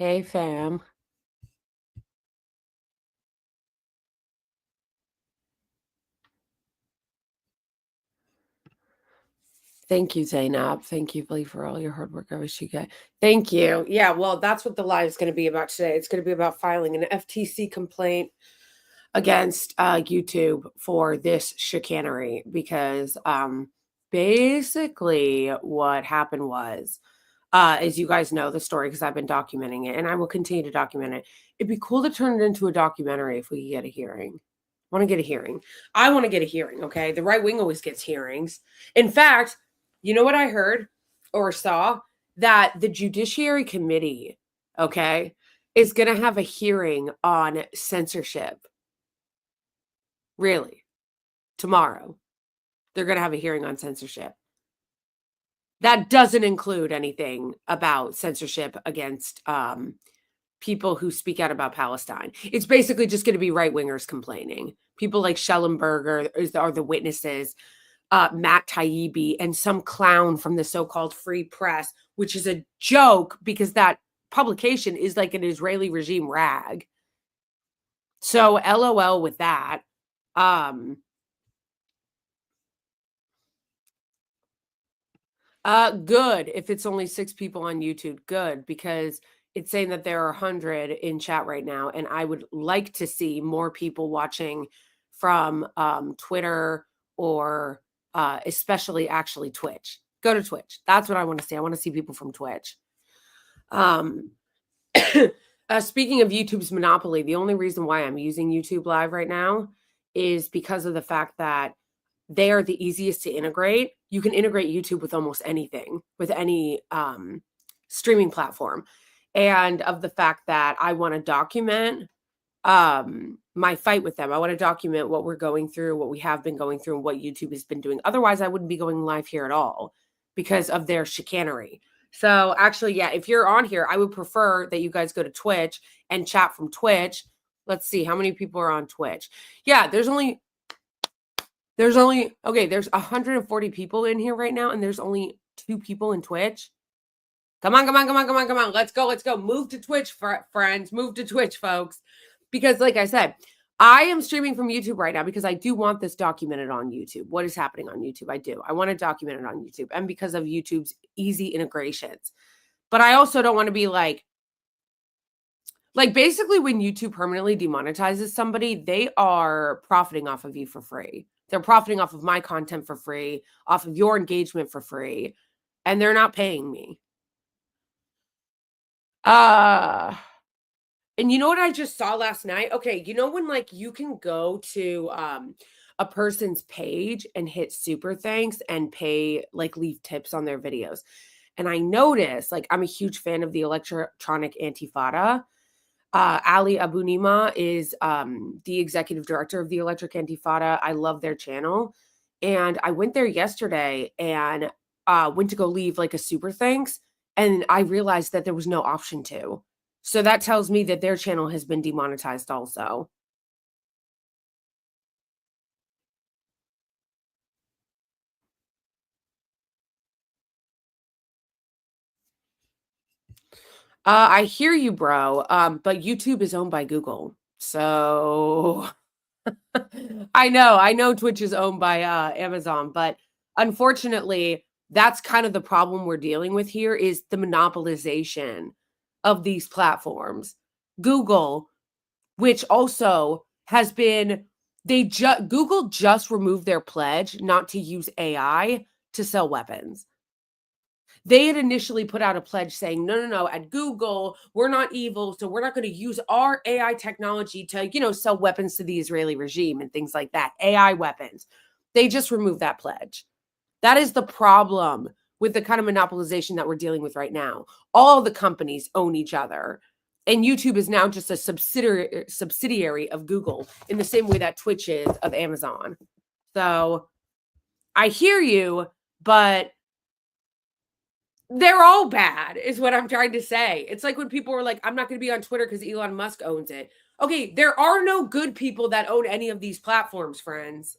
Hey, fam. Thank you, Zainab. Thank you, Blee, for all your hard work. I wish you get. Thank you. Yeah, well, that's what the live is going to be about today. It's going to be about filing an FTC complaint against YouTube for this chicanery because basically what happened was, as you guys know the story because I've been documenting it and I will continue to document it. It'd be cool to turn it into a documentary if we could get a hearing. Want to get a hearing. I want to get a hearing, okay? The right wing always gets hearings. In fact, you know what I heard or saw? That the Judiciary Committee, okay, is going to have a hearing on censorship. Really? Tomorrow. They're going to have a hearing on censorship. That doesn't include anything about censorship against people who speak out about Palestine. It's basically just going to be right wingers complaining. People like Schellenberger are the witnesses, Matt Taibbi, and some clown from the so-called Free Press, which is a joke because that publication is like an Israeli regime rag. So LOL with that. Good. If it's only 6 people on YouTube, good, because it's saying that there are 100 in chat right now, and I would like to see more people watching from Twitter or especially actually Twitch. Go to Twitch. That's what I want to see. I want to see people from Twitch. Um, speaking of YouTube's monopoly, the only reason why I'm using YouTube Live right now is because of the fact that they are the easiest to integrate. You can integrate YouTube with almost anything, with any streaming platform. And of the fact that I want to document my fight with them. I want to document what we're going through, what we have been going through, and what YouTube has been doing. Otherwise, I wouldn't be going live here at all because of their chicanery. So actually, yeah, if you're on here, I would prefer that you guys go to Twitch and chat from Twitch. Let's see how many people are on Twitch. Yeah, there's only okay, there's 140 people in here right now, and there's only 2 people in Twitch. Come on. Let's go. Move to Twitch, friends. Move to Twitch, folks. Because like I said, I am streaming from YouTube right now because I do want this documented on YouTube. What is happening on YouTube? I do. I want to document it on YouTube, and because of YouTube's easy integrations. But I also don't want to be like basically when YouTube permanently demonetizes somebody, they are profiting off of you for free. They're profiting off of my content for free, off of your engagement for free, and they're not paying me. And you know what I just saw last night? Okay, you know when like you can go to a person's page and hit super thanks and pay like leave tips on their videos. And I noticed, like, I'm a huge fan of the Electronic Antifada. Ali Abunima is the executive director of the Electric Antifada. I love their channel. And I went there yesterday and went to go leave like a super thanks. And I realized that there was no option to. So that tells me that their channel has been demonetized also. I hear you, bro. But YouTube is owned by Google. So I know Twitch is owned by Amazon, but unfortunately, that's kind of the problem we're dealing with here is the monopolization of these platforms. Google, which also has been Google just removed their pledge not to use AI to sell weapons. They had initially put out a pledge saying, no, at Google, we're not evil. So we're not going to use our AI technology to, sell weapons to the Israeli regime and things like that, AI weapons. They just removed that pledge. That is the problem with the kind of monopolization that we're dealing with right now. All the companies own each other. And YouTube is now just a subsidiary of Google in the same way that Twitch is of Amazon. So I hear you, but they're all bad is what I'm trying to say. It's like when people were like, I'm not going to be on Twitter because Elon Musk owns it. Okay, there are no good people that own any of these platforms, friends.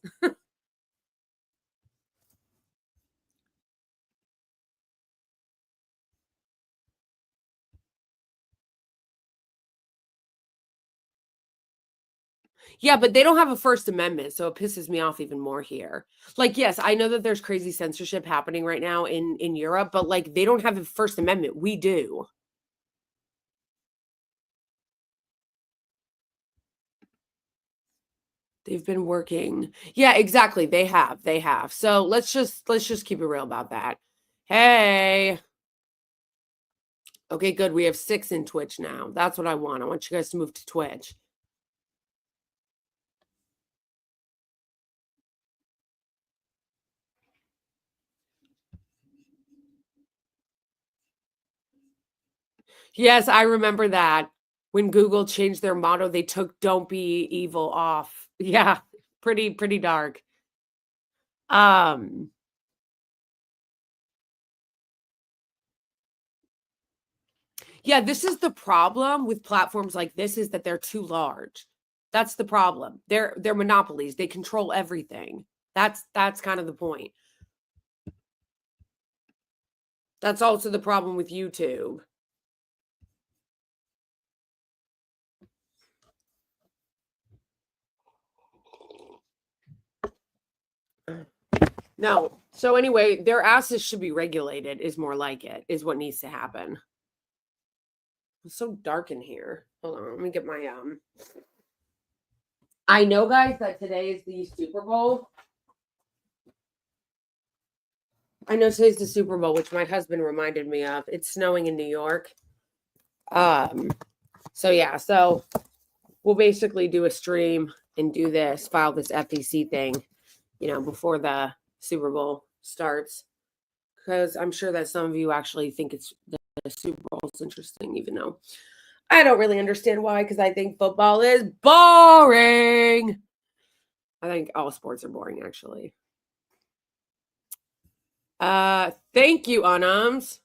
Yeah, but they don't have a First Amendment, so it pisses me off even more here. Like, yes, I know that there's crazy censorship happening right now in Europe, but like they don't have a First Amendment. We do. They've been working. Yeah, exactly. They have. They have. So let's just keep it real about that. Hey. Okay, good. We have 6 in Twitch now. That's what I want. I want you guys to move to Twitch. Yes, I remember that. When Google changed their motto, they took "Don't be evil" off. Yeah, pretty dark. Um, yeah, this is the problem with platforms like this is that they're too large. That's the problem. They're monopolies. They control everything. That's kind of the point. That's also the problem with YouTube. No. So anyway, their asses should be regulated is more like it, is what needs to happen. It's so dark in here. Hold on, let me get my I know guys that today is the Super Bowl. I know today's the Super Bowl, which my husband reminded me of. It's snowing in New York. So yeah, so we'll basically do a stream and do this, file this FTC thing, before the Super Bowl starts. Because I'm sure that some of you actually think it's the Super Bowl is interesting, even though I don't really understand why, because I think football is boring. I think all sports are boring, actually. Thank you, Anams.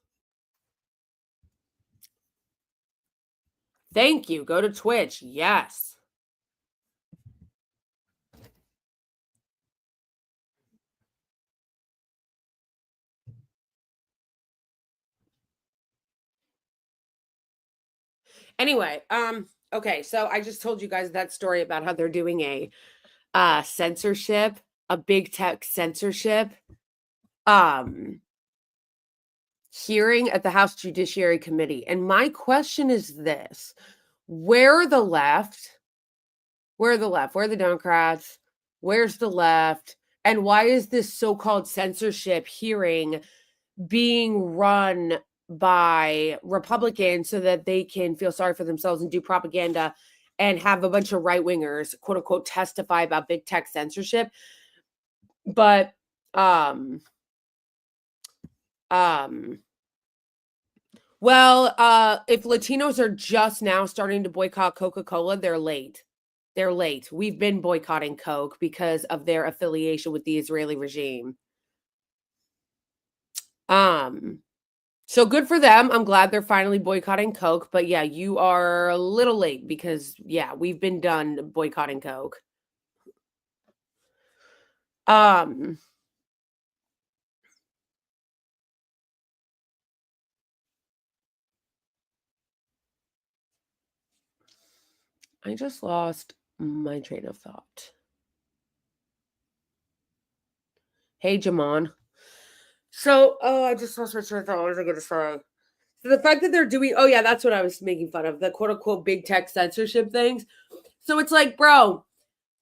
Thank you. Go to Twitch. Yes. Anyway, okay, so I just told you guys that story about how they're doing a censorship, a big tech censorship hearing at the House Judiciary Committee. And my question is this: where are the left? Where are the left? Where are the Democrats? Where's the left? And why is this so-called censorship hearing being run by Republicans so that they can feel sorry for themselves and do propaganda and have a bunch of right-wingers, quote unquote, testify about big tech censorship? But if Latinos are just now starting to boycott Coca-Cola, they're late. They're late. We've been boycotting Coke because of their affiliation with the Israeli regime. So good for them. I'm glad they're finally boycotting Coke, but yeah, you are a little late because yeah, we've been done boycotting Coke. I just lost my train of thought. Hey, Jamon. So, I just lost my train of thought. What was I going to say? So the fact that they're doing, oh yeah, that's what I was making fun of, the quote unquote big tech censorship things. So it's like, bro,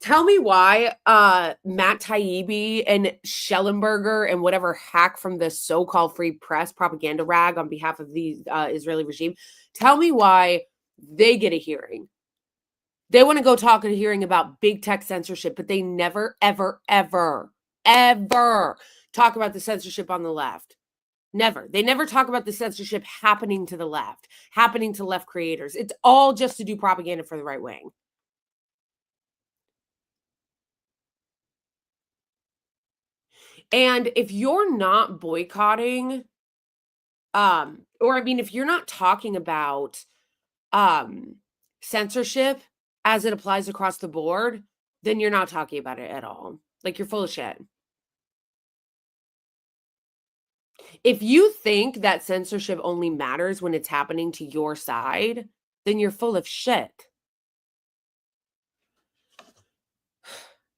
tell me why Matt Taibbi and Schellenberger and whatever hack from the so-called free press propaganda rag on behalf of the Israeli regime, tell me why they get a hearing. They want to go talk at a hearing about big tech censorship, but they never, ever, ever, ever talk about the censorship on the left. Never. They never talk about the censorship happening to the left, happening to left creators. It's all just to do propaganda for the right wing. And if you're not boycotting, or I mean, if you're not talking about censorship as it applies across the board, then you're not talking about it at all. Like, you're full of shit. If you think that censorship only matters when it's happening to your side, then you're full of shit.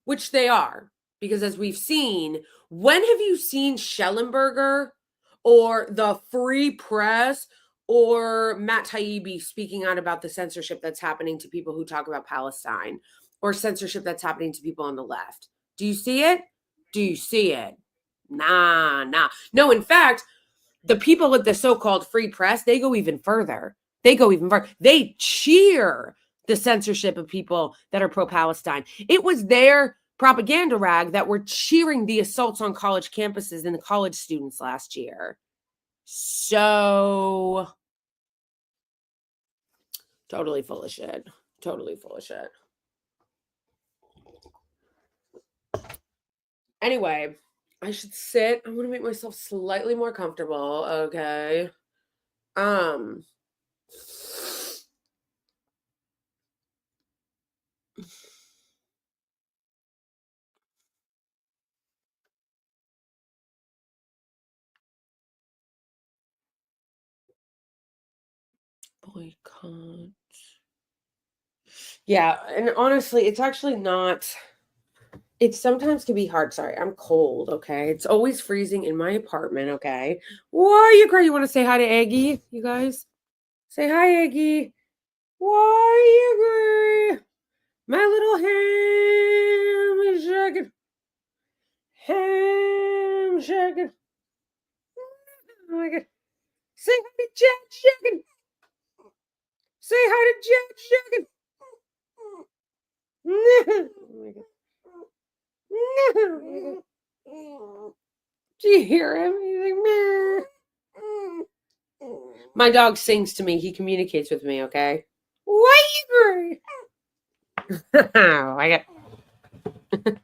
which they are, because as we've seen, when have you seen Schellenberger or the Free Press or Matt Taibbi speaking out about the censorship that's happening to people who talk about Palestine or censorship that's happening to people on the left? Do you see it? Do you see it? Nah, nah. No, in fact, the people with the so-called free press, they go even further. They go even further. They cheer the censorship of people that are pro-Palestine. It was their propaganda rag that were cheering the assaults on college campuses and the college students last year. So totally full of shit. Totally full of shit. Anyway, I should sit. I'm gonna make myself slightly more comfortable. Okay. Um boycott. Yeah, and honestly, it's actually not. It sometimes can be hard. Sorry, I'm cold, okay? It's always freezing in my apartment, okay? Why you crying? You want to say hi to Aggie, you guys? Say hi, Aggie. Why you crying? My little ham is shaking. Ham shaking. Oh my god. Say hi to Jack shaking. Say hi to Jack shaking. Oh my god. Do you hear him? He's like, meh. My dog sings to me. He communicates with me, okay? Why you agree? I got.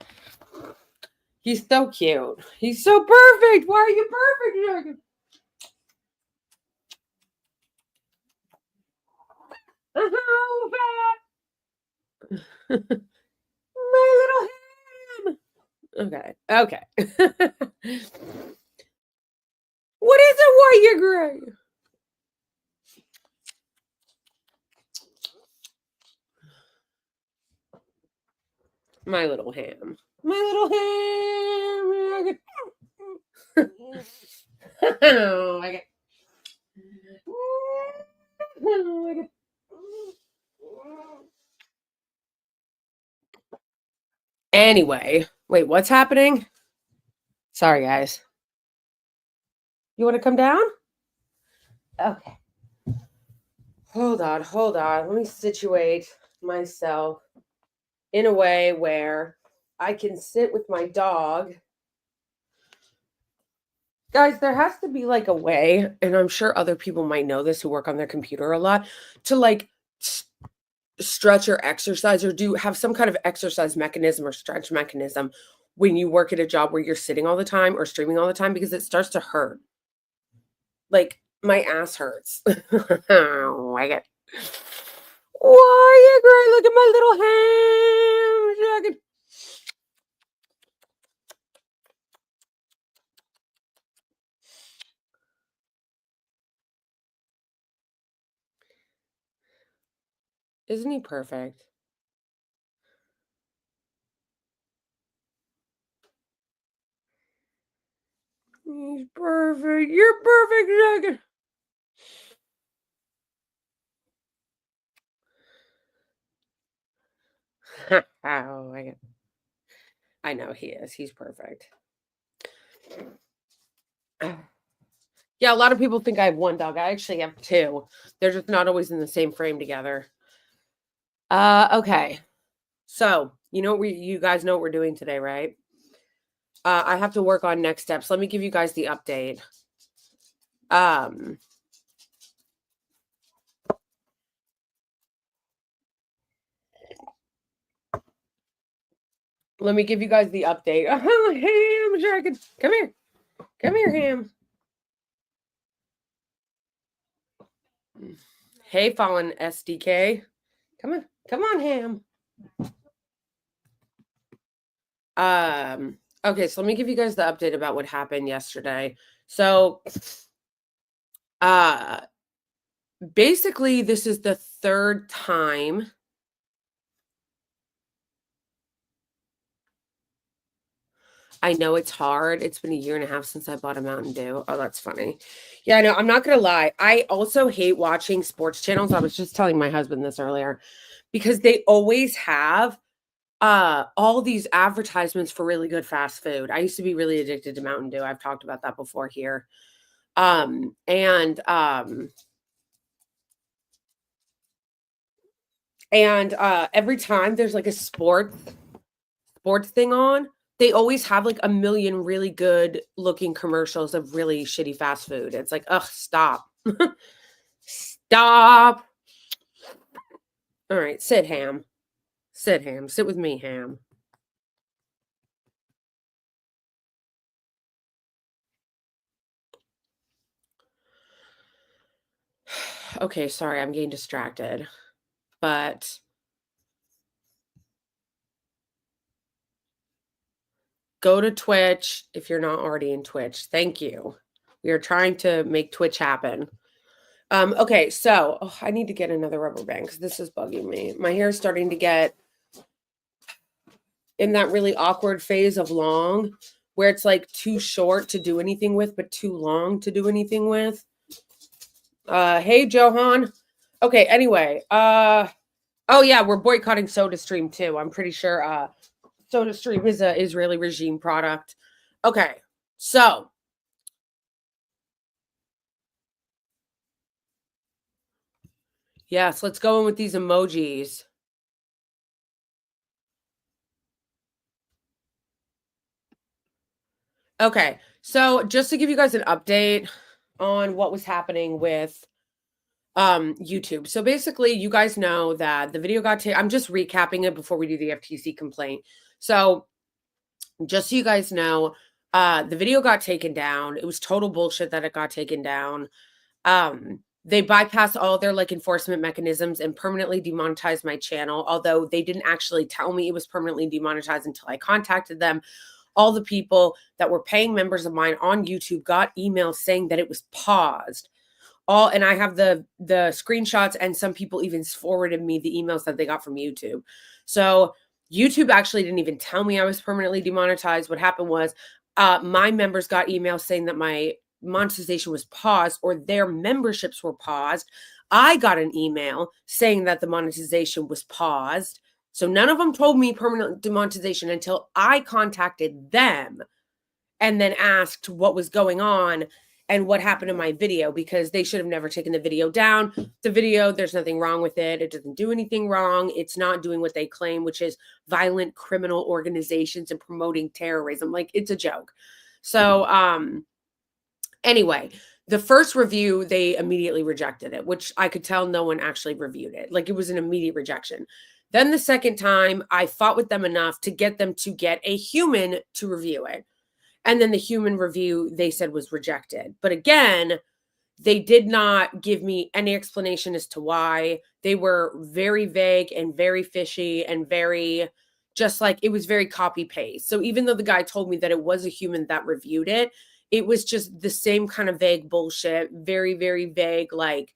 He's so cute. He's so perfect. Why are you perfect? My little ham. Okay. Okay. What is it? Why you agree? My little ham. My little ham. Oh my god. Oh my god. Anyway, wait, what's happening? Sorry, guys. You want to come down? Okay. Hold on, hold on. Let me situate myself in a way where I can sit with my dog. Guys, there has to be like a way, and I'm sure other people might know this who work on their computer a lot, to like stretch or exercise or do have some kind of exercise mechanism or stretch mechanism when you work at a job where you're sitting all the time or streaming all the time because it starts to hurt. Like my ass hurts. Oh my god. Why you great? Look at my little ham jacket. Isn't he perfect? He's perfect. You're perfect, jacket. Oh my god. I know he is. He's perfect. Yeah, a lot of people think I have one dog. I actually have two. They're just not always in the same frame together. Okay. So, you guys know what we're doing today, right? I have to work on next steps. Let me give you guys the update. Let me give you guys the update. Ham jacket. Come here. Come here, Ham. Hey, Fallen SDK. Come on. Come on, Ham. Okay, so let me give you guys the update about what happened yesterday. So, basically, this is the third time I know it's hard. It's been a year and a half since I bought a Mountain Dew. Oh, that's funny. Yeah, no, I'm not gonna lie. I also hate watching sports channels. I was just telling my husband this earlier because they always have all these advertisements for really good fast food. I used to be really addicted to Mountain Dew. I've talked about that before here. And every time there's like a sports thing on, they always have like a million really good looking commercials of really shitty fast food. It's like, ugh, stop. Stop. All right, sit, Ham. Sit, Ham. Sit with me, Ham. Okay, sorry, I'm getting distracted. But go to Twitch if you're not already in Twitch. Thank you. We are trying to make Twitch happen. Okay, so I need to get another rubber band because this is bugging me. My hair is starting to get in that really awkward phase of long where it's like too short to do anything with, but too long to do anything with. Hey, Johan. Okay, anyway. Oh yeah, we're boycotting SodaStream too. I'm pretty sure SodaStream is a Israeli regime product. Okay, so yes, let's go in with these emojis. Okay, so just to give you guys an update on what was happening with YouTube. So basically, you guys know that the video got taken. I'm just recapping it before we do the FTC complaint. So just so you guys know, the video got taken down. It was total bullshit that it got taken down. They bypassed all their like enforcement mechanisms and permanently demonetized my channel, although they didn't actually tell me it was permanently demonetized until I contacted them. All the people that were paying members of mine on YouTube got emails saying that it was paused. And I have the screenshots, and some people even forwarded me the emails that they got from YouTube. So YouTube actually didn't even tell me I was permanently demonetized. What happened was my members got emails saying that my monetization was paused or their memberships were paused. I got an email saying that the monetization was paused. So none of them told me permanent demonetization until I contacted them and then asked what was going on and what happened to my video, because they should have never taken the video down. The video, there's nothing wrong with it. It doesn't do anything wrong. It's not doing what they claim, which is violent criminal organizations and promoting terrorism. Like, it's a joke. So anyway, the first review, they immediately rejected it, which I could tell no one actually reviewed it. Like, it was an immediate rejection. Then the second time, I fought with them enough to get them to get a human to review it. And then the human review, they said, was rejected. But again, they did not give me any explanation as to why. They were very vague and very fishy and very just like, it was very copy paste. So even though the guy told me that it was a human that reviewed it, it was just the same kind of vague bullshit, very, very vague, like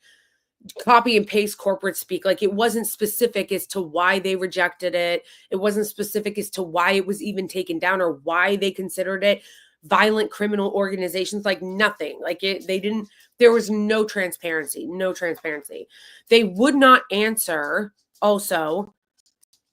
copy and paste corporate speak. Like, it wasn't specific as to why they rejected it. It wasn't specific as to why it was even taken down or why they considered it violent criminal organizations. Like, nothing. Like, they didn't, there was no transparency. They would not answer also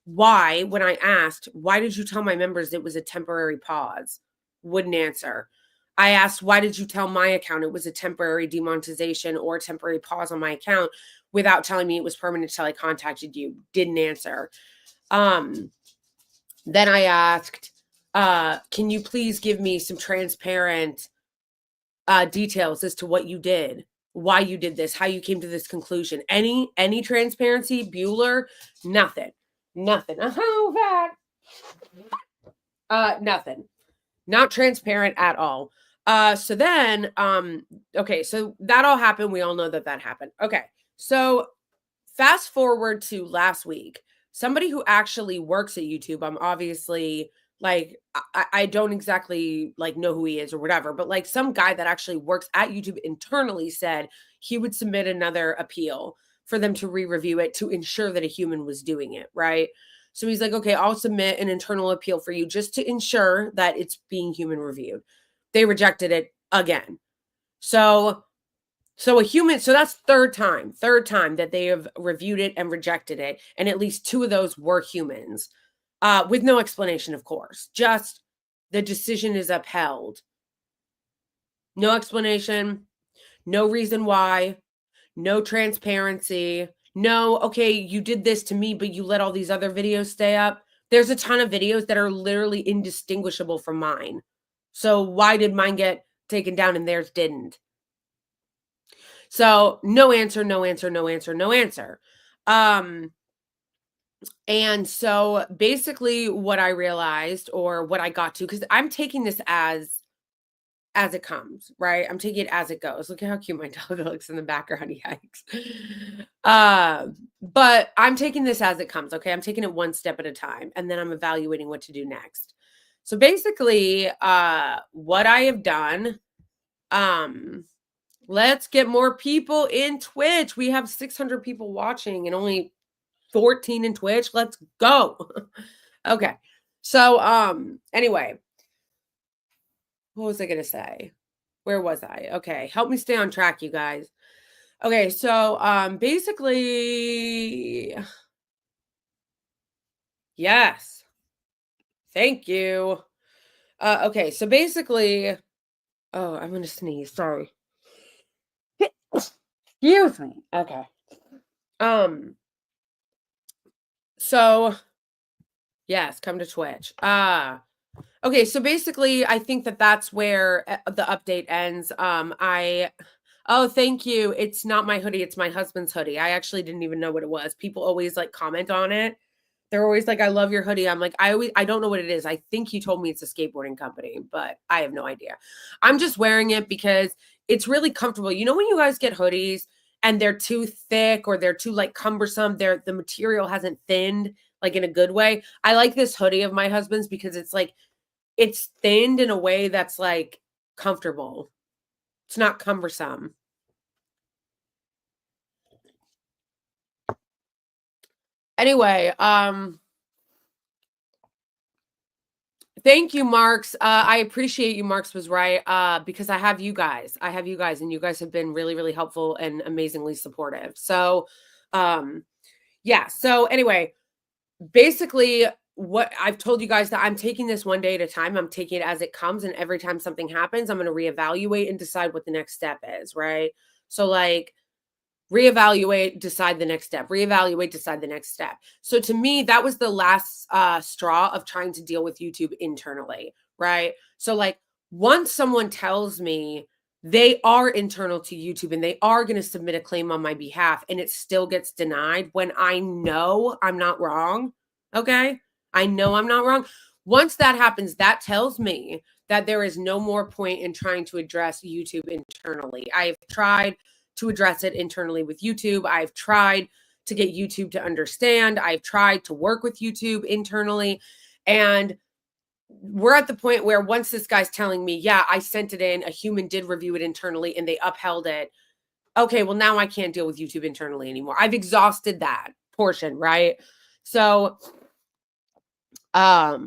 why, when I asked, why did you tell my members it was a temporary pause? Wouldn't answer. I asked, why did you tell my account it was a temporary demonetization or a temporary pause on my account without telling me it was permanent until I contacted you? Didn't answer. Then I asked, can you please give me some transparent details as to what you did, why you did this, how you came to this conclusion? Any transparency? Bueller? Nothing. Nothing. Nothing. Not transparent at all. So then, okay, so that all happened. We all know that happened. Okay, so fast forward to last week. Somebody who actually works at YouTube, I'm obviously like, I don't exactly like know who he is or whatever, but like some guy that actually works at YouTube internally said he would submit another appeal for them to re-review it to ensure that a human was doing it, right? So he's like, okay, I'll submit an internal appeal for you just to ensure that it's being human reviewed. They rejected it again. So that's third time that they have reviewed it and rejected it. And at least 2 of those were humans, with no explanation, of course. Just the decision is upheld. No explanation, no reason why, no transparency. No, okay, you did this to me, but you let all these other videos stay up. There's a ton of videos that are literally indistinguishable from mine. So why did mine get taken down and theirs didn't? So no answer, no answer, no answer, no answer. And so basically what I realized, or what I got to, because I'm taking this as it comes, right? I'm taking it as it goes. Look at how cute my dog looks in the background. Yikes. But I'm taking this as it comes. Okay. I'm taking it one step at a time, and then I'm evaluating what to do next. So basically, what I have done, let's get more people in Twitch. We have 600 people watching and only 14 in Twitch. Let's go. Okay. So, anyway, what was I going to say? Where was I? Okay. Help me stay on track, you guys. Okay. So, basically, yes. Thank you. Okay. So basically, oh, I'm going to sneeze. Sorry. Excuse me. Okay. So yes, come to Twitch. Okay, so basically I think that that's where the update ends. Oh, thank you. It's not my hoodie, it's my husband's hoodie. I actually didn't even know what it was. People always like comment on it. They're always like, I love your hoodie. I'm like, I don't know what it is. I think he told me it's a skateboarding company, but I have no idea. I'm just wearing it because it's really comfortable. You know, when you guys get hoodies and they're too thick or they're too like cumbersome, the material hasn't thinned like in a good way. I like this hoodie of my husband's because it's like, it's thinned in a way that's like comfortable. It's not cumbersome. Anyway, thank you, Marks. I appreciate you. Marks was right. Because I have you guys, and you guys have been really, really helpful and amazingly supportive. So, yeah. So anyway, basically what I've told you guys, that I'm taking this one day at a time. I'm taking it as it comes. And every time something happens, I'm going to reevaluate and decide what the next step is. Right. So like, reevaluate, decide the next step, reevaluate, decide the next step. So to me, that was the last straw of trying to deal with YouTube internally, right? So like, once someone tells me they are internal to YouTube and they are going to submit a claim on my behalf and it still gets denied when I know I'm not wrong, okay? I know I'm not wrong. Once that happens, that tells me that there is no more point in trying to address YouTube internally. I've tried to address it internally with YouTube. I've tried to get YouTube to understand. I've tried to work with YouTube internally. And we're at the point where once this guy's telling me, yeah, I sent it in, a human did review it internally and they upheld it. Okay, well, now I can't deal with YouTube internally anymore. I've exhausted that portion, right? So, yeah.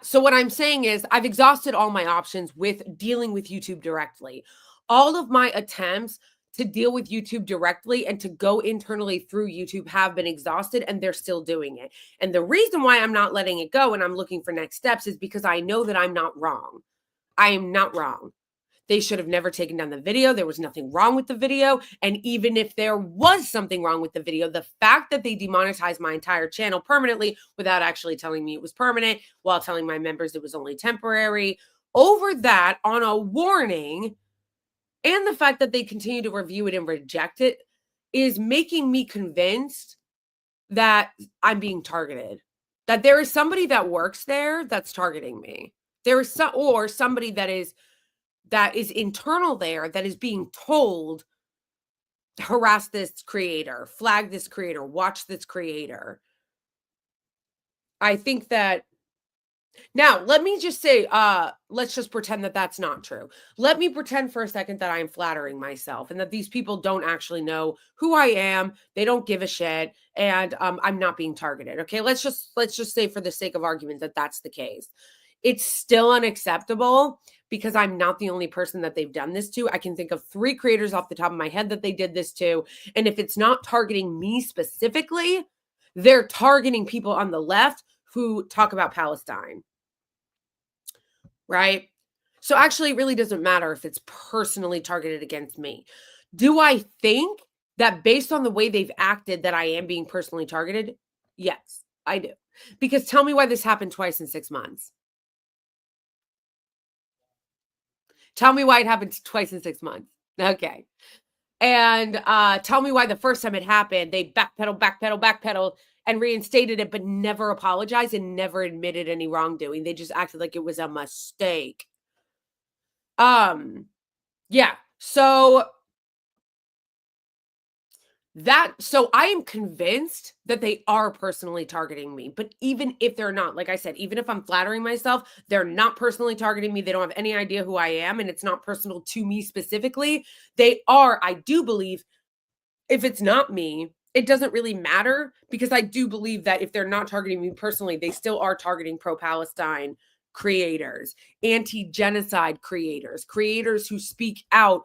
So what I'm saying is I've exhausted all my options with dealing with YouTube directly. All of my attempts to deal with YouTube directly and to go internally through YouTube have been exhausted, and they're still doing it. And the reason why I'm not letting it go and I'm looking for next steps is because I know that I'm not wrong. I am not wrong. They should have never taken down the video. There was nothing wrong with the video. And even if there was something wrong with the video, the fact that they demonetized my entire channel permanently without actually telling me it was permanent, while telling my members it was only temporary, over that on a warning, and the fact that they continue to review it and reject it, is making me convinced that I'm being targeted. That there is somebody that works there that's targeting me. There is somebody that is internal there that is being told, harass this creator, flag this creator, watch this creator. I think that Now, let me just say, let's just pretend that that's not true. Let me pretend for a second that I'm flattering myself and that these people don't actually know who I am. They don't give a shit, and I'm not being targeted. Okay, let's just say for the sake of argument that that's the case. It's still unacceptable because I'm not the only person that they've done this to. I can think of 3 creators off the top of my head that they did this to, and if it's not targeting me specifically, they're targeting people on the left who talk about Palestine, right? So actually, it really doesn't matter if it's personally targeted against me. Do I think that based on the way they've acted that I am being personally targeted? Yes, I do. Because tell me why this happened twice in 6 months. Tell me why it happened twice in 6 months. Okay. And tell me why the first time it happened, they backpedal, and reinstated it, but never apologized and never admitted any wrongdoing. They just acted like it was a mistake. Um, yeah. So I am convinced that they are personally targeting me. But even if they're not, like I said, even if I'm flattering myself, they're not personally targeting me. They don't have any idea who I am, and it's not personal to me specifically. They are, I do believe, if it's not me, it doesn't really matter because I do believe that if they're not targeting me personally, they still are targeting pro-Palestine creators, anti-genocide creators, creators who speak out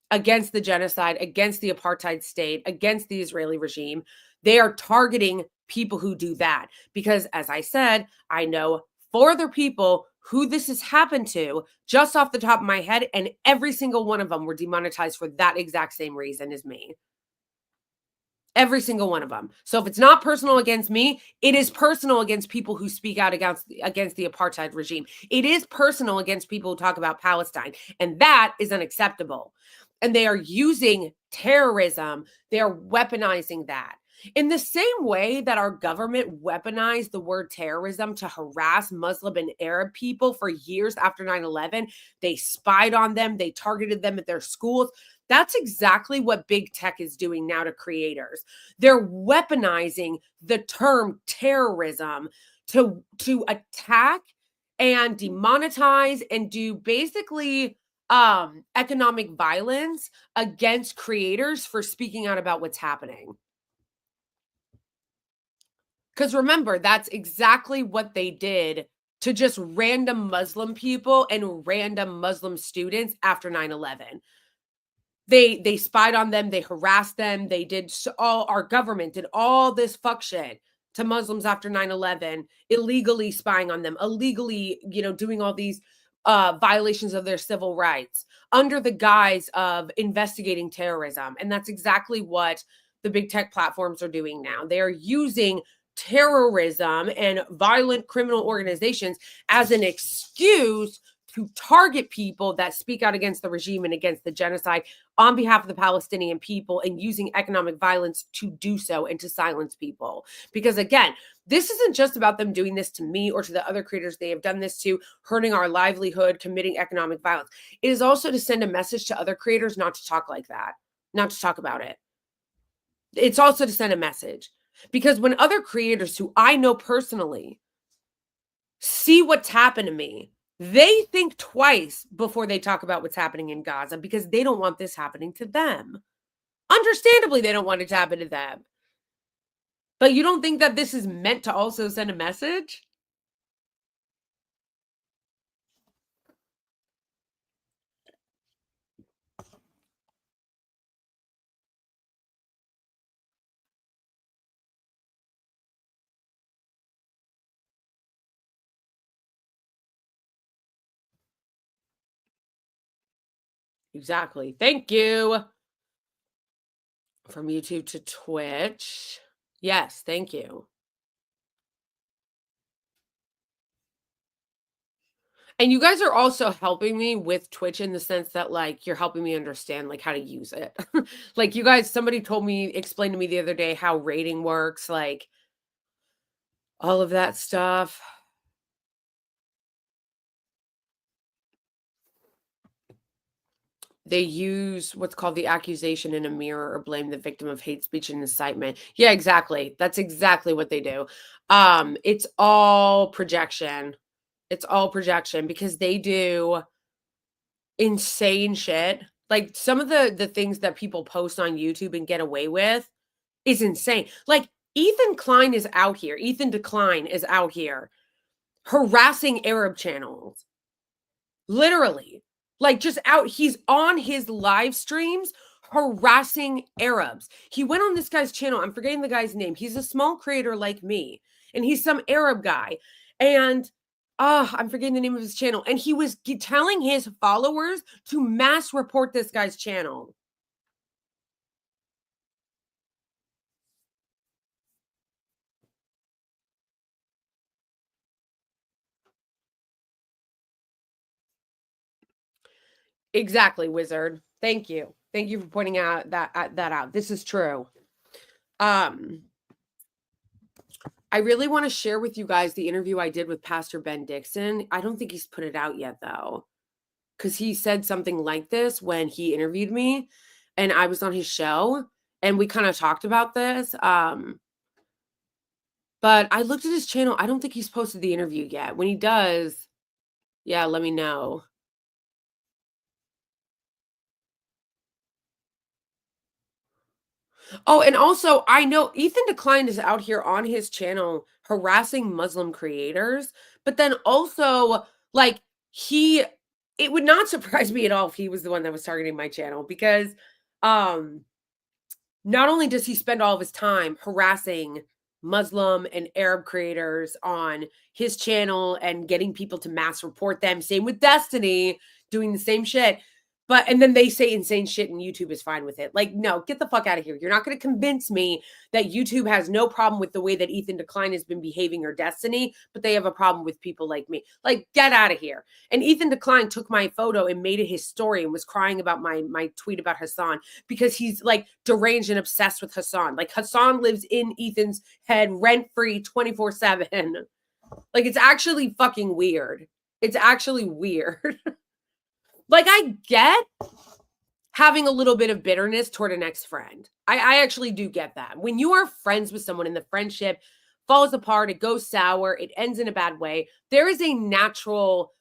against the genocide, against the apartheid state, against the Israeli regime. They are targeting people who do that because, as I said, I know 4 other people who this has happened to just off the top of my head, and every single one of them were demonetized for that exact same reason as me. Every single one of them. So if it's not personal against me, it is personal against people who speak out against the apartheid regime. It is personal against people who talk about Palestine, and that is unacceptable. And they are using terrorism, they are weaponizing that. In the same way that our government weaponized the word terrorism to harass Muslim and Arab people for years after 9/11, they spied on them, they targeted them at their schools. That's exactly what big tech is doing now to creators. They're weaponizing the term terrorism to attack and demonetize and do basically economic violence against creators for speaking out about what's happening. Cuz remember, that's exactly what they did to just random Muslim people and random Muslim students after 9/11. They spied on them, they harassed them, they did all our government did all this fuck shit to Muslims after 9/11, illegally spying on them, illegally, doing all these violations of their civil rights under the guise of investigating terrorism. And that's exactly what the big tech platforms are doing now. They are using terrorism and violent criminal organizations as an excuse to target people that speak out against the regime and against the genocide on behalf of the Palestinian people, and using economic violence to do so and to silence people. Because again, this isn't just about them doing this to me or to the other creators they have done this to, hurting our livelihood, committing economic violence. It is also to send a message to other creators not to talk like that, not to talk about it. It's also to send a message. Because when other creators who I know personally see what's happened to me, they think twice before they talk about what's happening in Gaza because they don't want this happening to them. Understandably, they don't want it to happen to them. But you don't think that this is meant to also send a message? Exactly. Thank you. From YouTube to Twitch. Yes, thank you. And you guys are also helping me with Twitch in the sense that, like, you're helping me understand, like, how to use it. Like, you guys, somebody explained to me the other day how rating works, like, all of that stuff. They use what's called the accusation in a mirror or blame the victim of hate speech and incitement. Yeah, exactly. That's exactly what they do. It's all projection. It's all projection because they do insane shit. Like, some of the things that people post on YouTube and get away with is insane. Like, Ethan Decline is out here harassing Arab channels. Literally. Like, just out, he's on his live streams harassing Arabs. He went on this guy's channel. I'm forgetting the guy's name. He's a small creator like me, and he's some Arab guy. And I'm forgetting the name of his channel. And he was telling his followers to mass report this guy's channel. Exactly, wizard. Thank you. Thank you for pointing out that out. This is true. I really want to share with you guys the interview I did with Pastor Ben Dixon. I don't think he's put it out yet though, because he said something like this when he interviewed me and I was on his show and we kind of talked about this. But I looked at his channel. I don't think he's posted the interview yet. When he does, yeah, let me know. Oh, and also, I know Ethan Decline is out here on his channel harassing Muslim creators, but then also, like, it would not surprise me at all if he was the one that was targeting my channel because um not only does he spend all of his time harassing Muslim and Arab creators on his channel and getting people to mass report them, same with Destiny, doing the same shit. But and then they say insane shit and YouTube is fine with it. Like, no, get the fuck out of here. You're not going to convince me that YouTube has no problem with the way that Ethan Decline has been behaving or Destiny, but they have a problem with people like me. Like, get out of here. And Ethan Decline took my photo and made it his story and was crying about my tweet about Hassan because he's like deranged and obsessed with Hassan. Like, Hassan lives in Ethan's head rent-free 24/7. Like, it's actually fucking weird. It's actually weird. Like, I get having a little bit of bitterness toward an ex-friend. I actually do get that. When you are friends with someone and the friendship falls apart, it goes sour, it ends in a bad way, there is a natural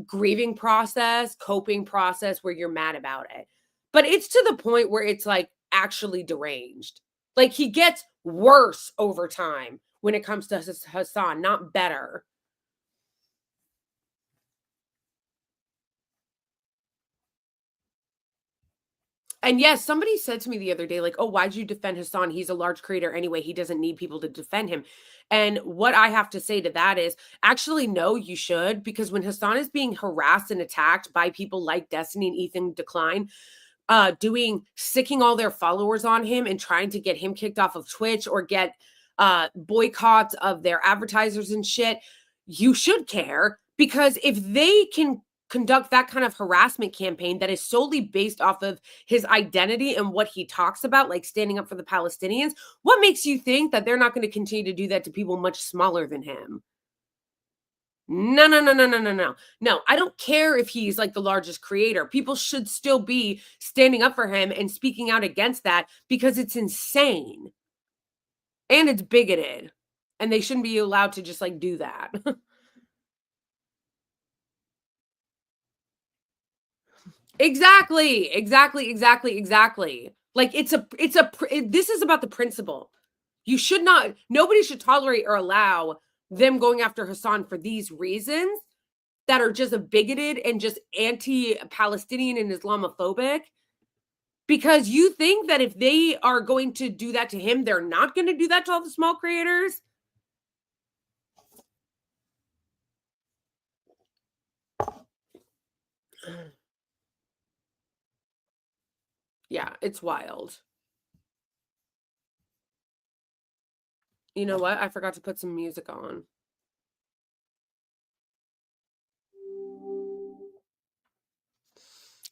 grieving process, coping process where you're mad about it. But it's to the point where it's like actually deranged. Like, he gets worse over time when it comes to Hassan, not better. And yes, somebody said to me the other day, like, oh, why'd you defend Hassan? He's a large creator anyway. He doesn't need people to defend him. And what I have to say to that is actually, no, you should, because when Hassan is being harassed and attacked by people like Destiny and Ethan Decline, sicking all their followers on him and trying to get him kicked off of Twitch or get boycotts of their advertisers and shit, you should care because if they can conduct that kind of harassment campaign that is solely based off of his identity and what he talks about, like standing up for the Palestinians, what makes you think that they're not going to continue to do that to people much smaller than him? No, no, no, no, no, no, no. No, I don't care if he's like the largest creator. People should still be standing up for him and speaking out against that because it's insane and it's bigoted. And they shouldn't be allowed to just like do that. Exactly, exactly, exactly, exactly. Like this is about the principle. You should not, nobody should tolerate or allow them going after Hassan for these reasons that are just a bigoted and just anti-Palestinian and Islamophobic. Because you think that if they are going to do that to him, they're not going to do that to all the small creators. Yeah, it's wild. You know what? I forgot to put some music on.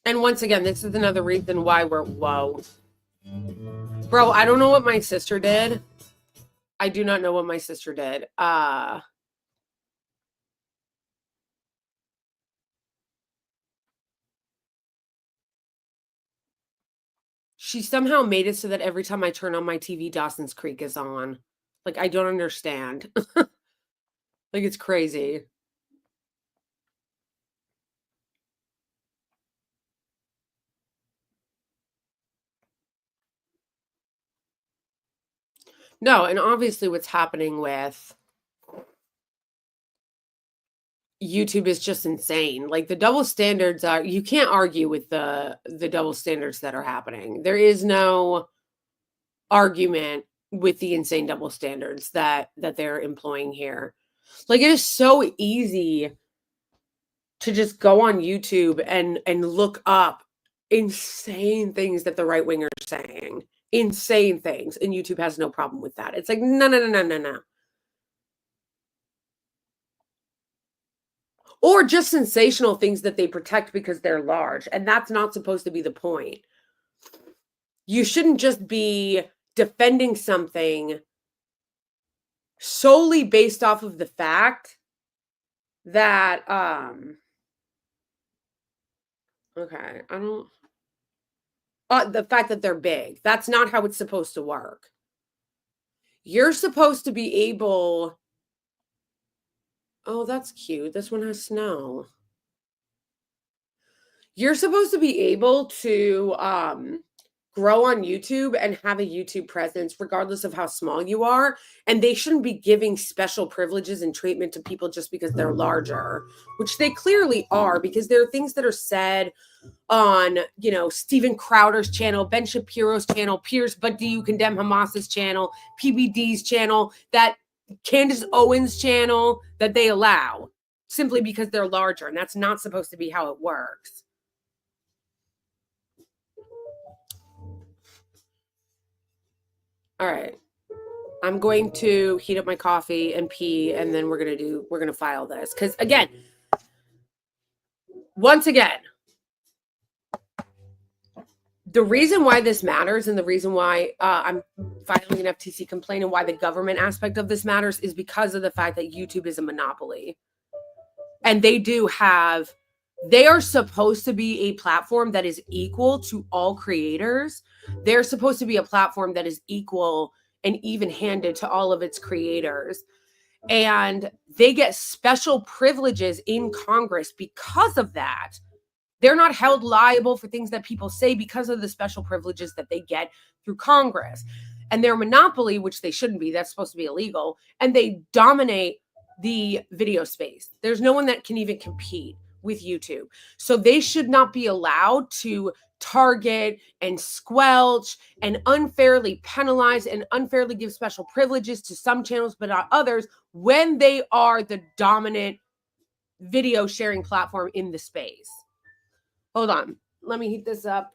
And once again, this is another reason why we're whoa. Bro, I don't know what my sister did. I do not know what my sister did. She somehow made it so that every time I turn on my TV, Dawson's Creek is on. Like, I don't understand. Like, it's crazy. No, and obviously what's happening with YouTube is just insane. Like the double standards are you can't argue with the double standards that are happening. There is no argument with the insane double standards that they're employing here. Like it is so easy to just go on YouTube and look up insane things that the right wing are saying. Insane things. And YouTube has no problem with that. It's like, no, no, no, no, no, no. Or just sensational things that they protect because they're large. And that's not supposed to be the point. You shouldn't just be defending something solely based off of the fact that okay, I don't the fact that they're big. That's not how it's supposed to work. You're supposed to be able oh, that's cute. This one has snow. You're supposed to be able to grow on YouTube and have a YouTube presence regardless of how small you are, and they shouldn't be giving special privileges and treatment to people just because they're larger, which they clearly are because there are things that are said on, you know, Steven Crowder's channel, Ben Shapiro's channel, Pierce But Do You Condemn Hamas's channel, PBD's channel, that Candace Owens' channel that they allow simply because they're larger, and that's not supposed to be how it works. All right. I'm going to heat up my coffee and pee, and then we're going to file this. Because again, once again, the reason why this matters and the reason why I'm filing an FTC complaint and why the government aspect of this matters is because of the fact that YouTube is a monopoly. And they are supposed to be a platform that is equal to all creators. They're supposed to be a platform that is equal and even-handed to all of its creators. And they get special privileges in Congress because of that. They're not held liable for things that people say because of the special privileges that they get through Congress. And their monopoly, which they shouldn't be, that's supposed to be illegal, and they dominate the video space. There's no one that can even compete with YouTube. So they should not be allowed to target and squelch and unfairly penalize and unfairly give special privileges to some channels but not others when they are the dominant video sharing platform in the space. Hold on. Let me heat this up.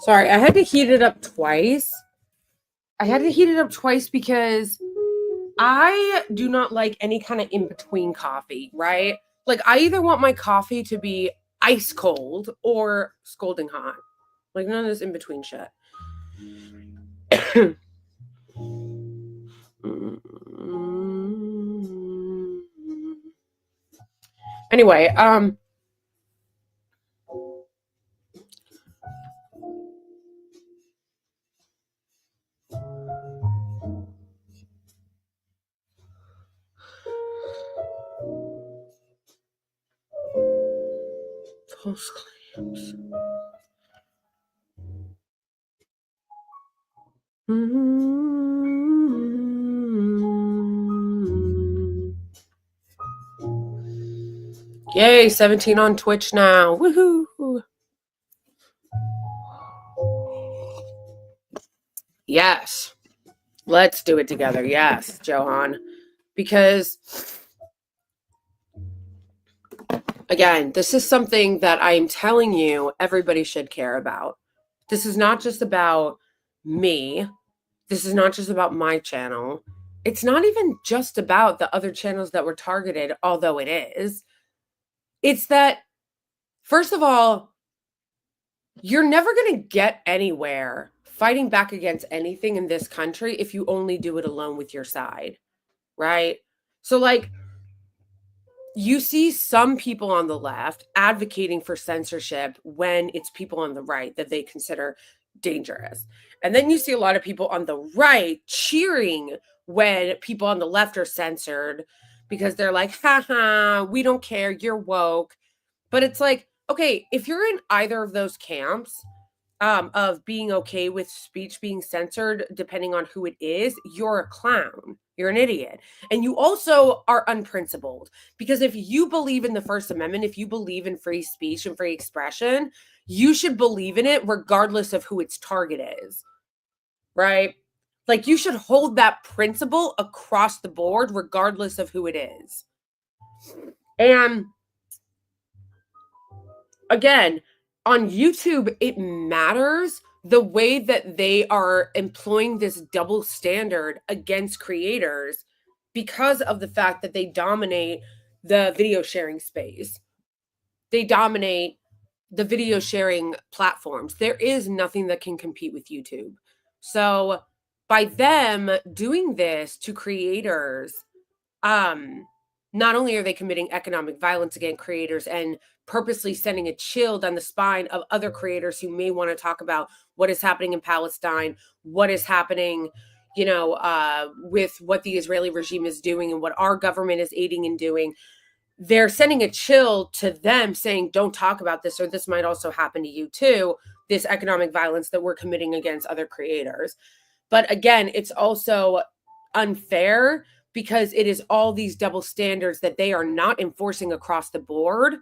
Sorry, I had to heat it up twice. I had to heat it up twice because I do not like any kind of in between coffee, right? Like, I either want my coffee to be ice cold or scalding hot. Like, none of this in between shit. Anyway, false claims. Yay, 17 on Twitch now. Woohoo. Yes. Let's do it together. Yes, Johan. Because, again, this is something that I'm telling you everybody should care about. This is not just about me. This is not just about my channel. It's not even just about the other channels that were targeted, although it is. It's that, first of all, you're never going to get anywhere fighting back against anything in this country if you only do it alone with your side, right? So, like, you see some people on the left advocating for censorship when it's people on the right that they consider dangerous. And then you see a lot of people on the right cheering when people on the left are censored because they're like, haha, we don't care, you're woke. But it's like, okay, if you're in either of those camps, of being okay with speech being censored, depending on who it is, you're a clown. You're an idiot. And you also are unprincipled. Because if you believe in the First Amendment, if you believe in free speech and free expression, you should believe in it regardless of who its target is. Right? Like, you should hold that principle across the board, regardless of who it is. And again, on YouTube, it matters the way that they are employing this double standard against creators because of the fact that they dominate the video sharing space. They dominate the video sharing platforms. There is nothing that can compete with YouTube. So by them doing this to creators, um, not only are they committing economic violence against creators and purposely sending a chill down the spine of other creators who may want to talk about what is happening in Palestine, what is happening, with what the Israeli regime is doing and what our government is aiding and doing. They're sending a chill to them saying, don't talk about this, or this might also happen to you too, this economic violence that we're committing against other creators. But again, it's also unfair because it is all these double standards that they are not enforcing across the board.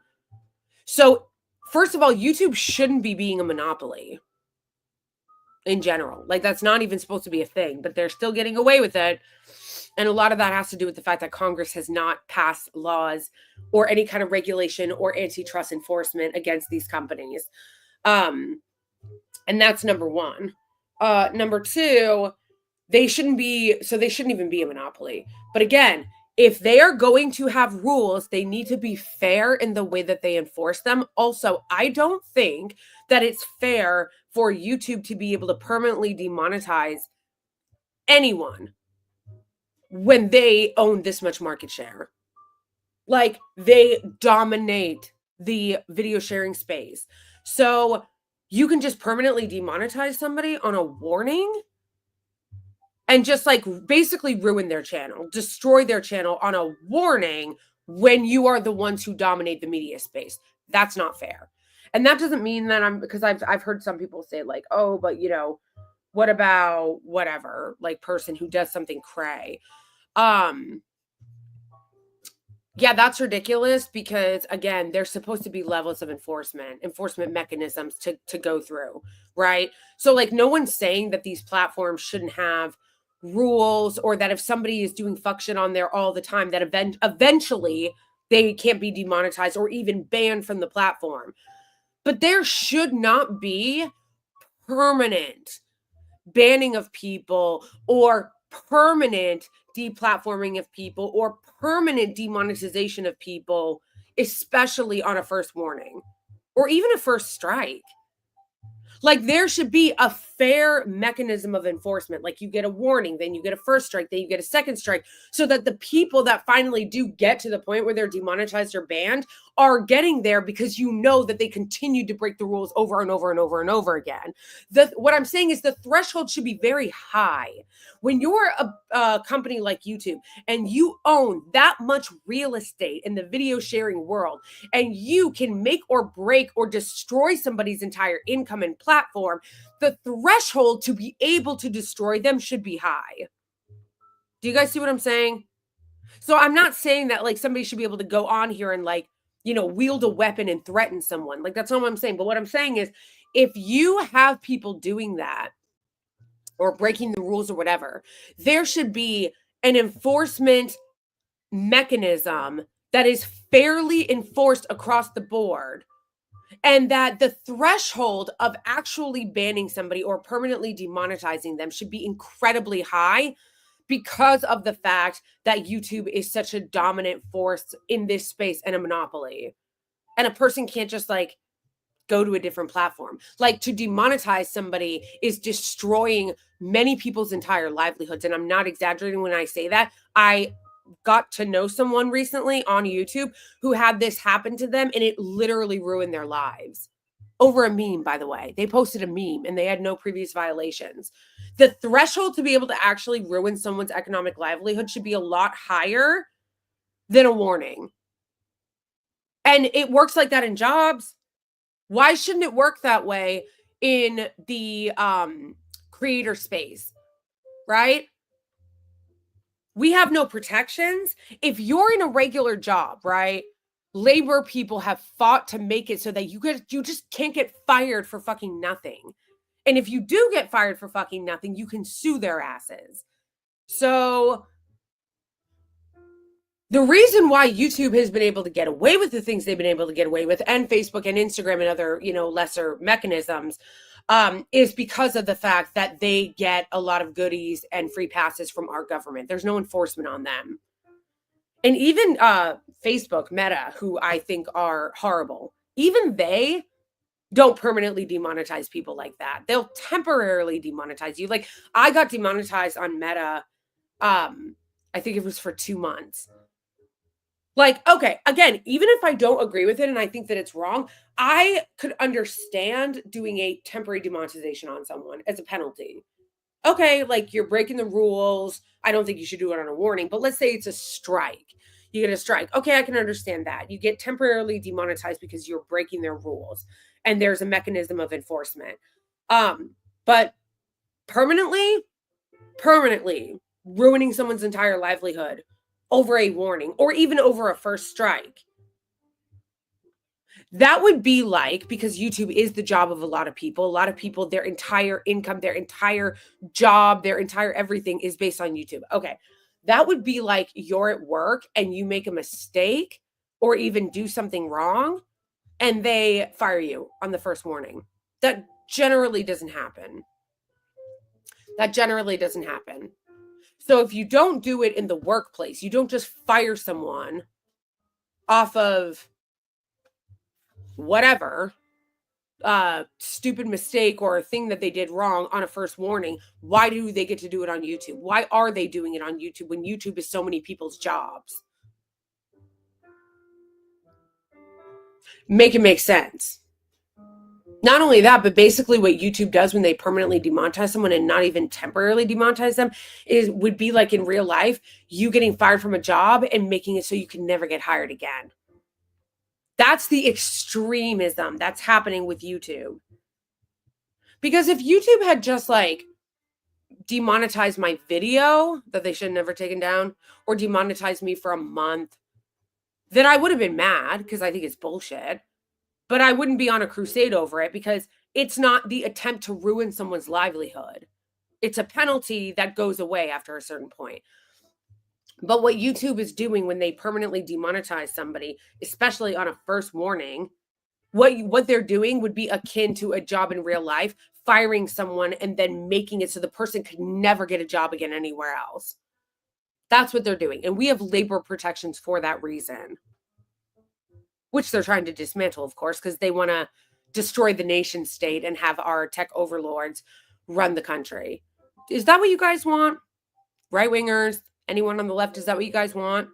So, first of all, YouTube shouldn't be being a monopoly in general. Like, that's not even supposed to be a thing, but they're still getting away with it. And a lot of that has to do with the fact that Congress has not passed laws or any kind of regulation or antitrust enforcement against these companies. And that's number one. Number two, they shouldn't even be a monopoly. But again, if they are going to have rules, they need to be fair in the way that they enforce them. Also, I don't think that it's fair for YouTube to be able to permanently demonetize anyone when they own this much market share. Like, they dominate the video sharing space. So you can just permanently demonetize somebody on a warning and just like basically ruin their channel, destroy their channel on a warning when you are the ones who dominate the media space. That's not fair. And that doesn't mean that because I've heard some people say like, oh, but what about whatever, like person who does something cray. Yeah, that's ridiculous because again, there's supposed to be levels of enforcement mechanisms to go through, right? So like no one's saying that these platforms shouldn't have rules or that if somebody is doing fuck shit on there all the time that eventually they can't be demonetized or even banned from the platform. But there should not be permanent banning of people or permanent deplatforming of people or permanent demonetization of people, especially on a first warning or even a first strike. Like there should be a fair mechanism of enforcement. Like you get a warning, then you get a first strike, then you get a second strike, so that the people that finally do get to the point where they're demonetized or banned are getting there because you know that they continue to break the rules over and over and over and over again. What I'm saying is the threshold should be very high. When you're a company like YouTube and you own that much real estate in the video sharing world, and you can make or break or destroy somebody's entire income and platform, the threshold to be able to destroy them should be high. Do you guys see what I'm saying? So I'm not saying that like somebody should be able to go on here and like, wield a weapon and threaten someone. Like that's not what I'm saying. But what I'm saying is if you have people doing that or breaking the rules or whatever, there should be an enforcement mechanism that is fairly enforced across the board. And that the threshold of actually banning somebody or permanently demonetizing them should be incredibly high because of the fact that YouTube is such a dominant force in this space and a monopoly. And a person can't just like go to a different platform. Like to demonetize somebody is destroying many people's entire livelihoods. And I'm not exaggerating when I say that. I got to know someone recently on YouTube who had this happen to them and it literally ruined their lives over a meme, by the way. They posted a meme and they had no previous violations. The threshold to be able to actually ruin someone's economic livelihood should be a lot higher than a warning. And it works like that in jobs. Why shouldn't it work that way in the creator space, right? We have no protections. If you're in a regular job, right? Labor people have fought to make it so that you just can't get fired for fucking nothing. And if you do get fired for fucking nothing, you can sue their asses. So the reason why YouTube has been able to get away with the things they've been able to get away with, and Facebook and Instagram and other, lesser mechanisms, is because of the fact that they get a lot of goodies and free passes from our government. There's no enforcement on them. And even Facebook, Meta, who I think are horrible, even they don't permanently demonetize people like that. They'll temporarily demonetize you. Like I got demonetized on Meta I think it was for 2 months. Like, okay, again, even if I don't agree with it and I think that it's wrong, I could understand doing a temporary demonetization on someone as a penalty. Okay, like you're breaking the rules. I don't think you should do it on a warning, but let's say it's a strike. You get a strike. Okay, I can understand that. You get temporarily demonetized because you're breaking their rules and there's a mechanism of enforcement. But permanently ruining someone's entire livelihood over a warning or even over a first strike. That would be like, because YouTube is the job of a lot of people, their entire income, their entire job, their entire everything is based on YouTube. Okay. That would be like you're at work and you make a mistake or even do something wrong and they fire you on the first warning. That generally doesn't happen. So if you don't do it in the workplace, you don't just fire someone off of whatever stupid mistake or a thing that they did wrong on a first warning. Why do they get to do it on YouTube? Why are they doing it on YouTube when YouTube is so many people's jobs? Make it make sense. Not only that, but basically what YouTube does when they permanently demonetize someone and not even temporarily demonetize them would be like in real life, you getting fired from a job and making it so you can never get hired again. That's the extremism that's happening with YouTube. Because if YouTube had just like demonetized my video that they should have never taken down or demonetized me for a month, then I would have been mad because I think it's bullshit. But I wouldn't be on a crusade over it because it's not the attempt to ruin someone's livelihood. It's a penalty that goes away after a certain point. But what YouTube is doing when they permanently demonetize somebody, especially on a first warning, what they're doing would be akin to a job in real life, firing someone and then making it so the person could never get a job again anywhere else. That's what they're doing. And we have labor protections for that reason, which they're trying to dismantle, of course, because they want to destroy the nation state and have our tech overlords run the country. Is that what you guys want? Right-wingers, anyone on the left, is that what you guys want?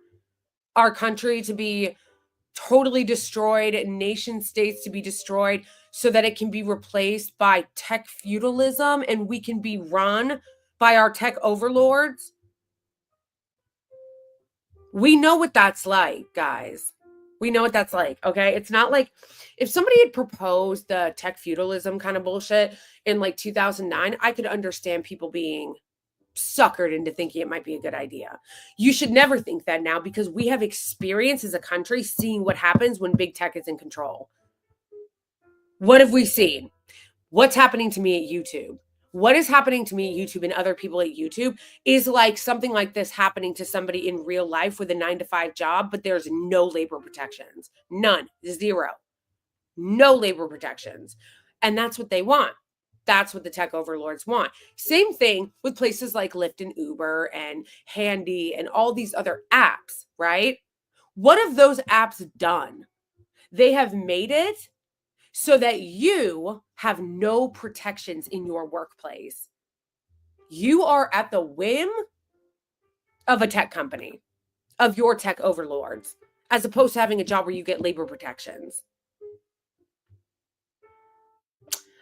Our country to be totally destroyed, nation states to be destroyed so that it can be replaced by tech feudalism and we can be run by our tech overlords? We know what that's like, guys. We know what that's like, okay? It's not like if somebody had proposed the tech feudalism kind of bullshit in like 2009, I could understand people being suckered into thinking it might be a good idea. You should never think that now because we have experience as a country seeing what happens when big tech is in control. What have we seen? What's happening to me at YouTube? What is happening to me at YouTube and other people at YouTube is like something like this happening to somebody in real life with a 9-to-5 job, but there's no labor protections. None. Zero. No labor protections. And that's what they want. That's what the tech overlords want. Same thing with places like Lyft and Uber and Handy and all these other apps, right? What have those apps done? They have made it so that you have no protections in your workplace. You are at the whim of a tech company, of your tech overlords, as opposed to having a job where you get labor protections.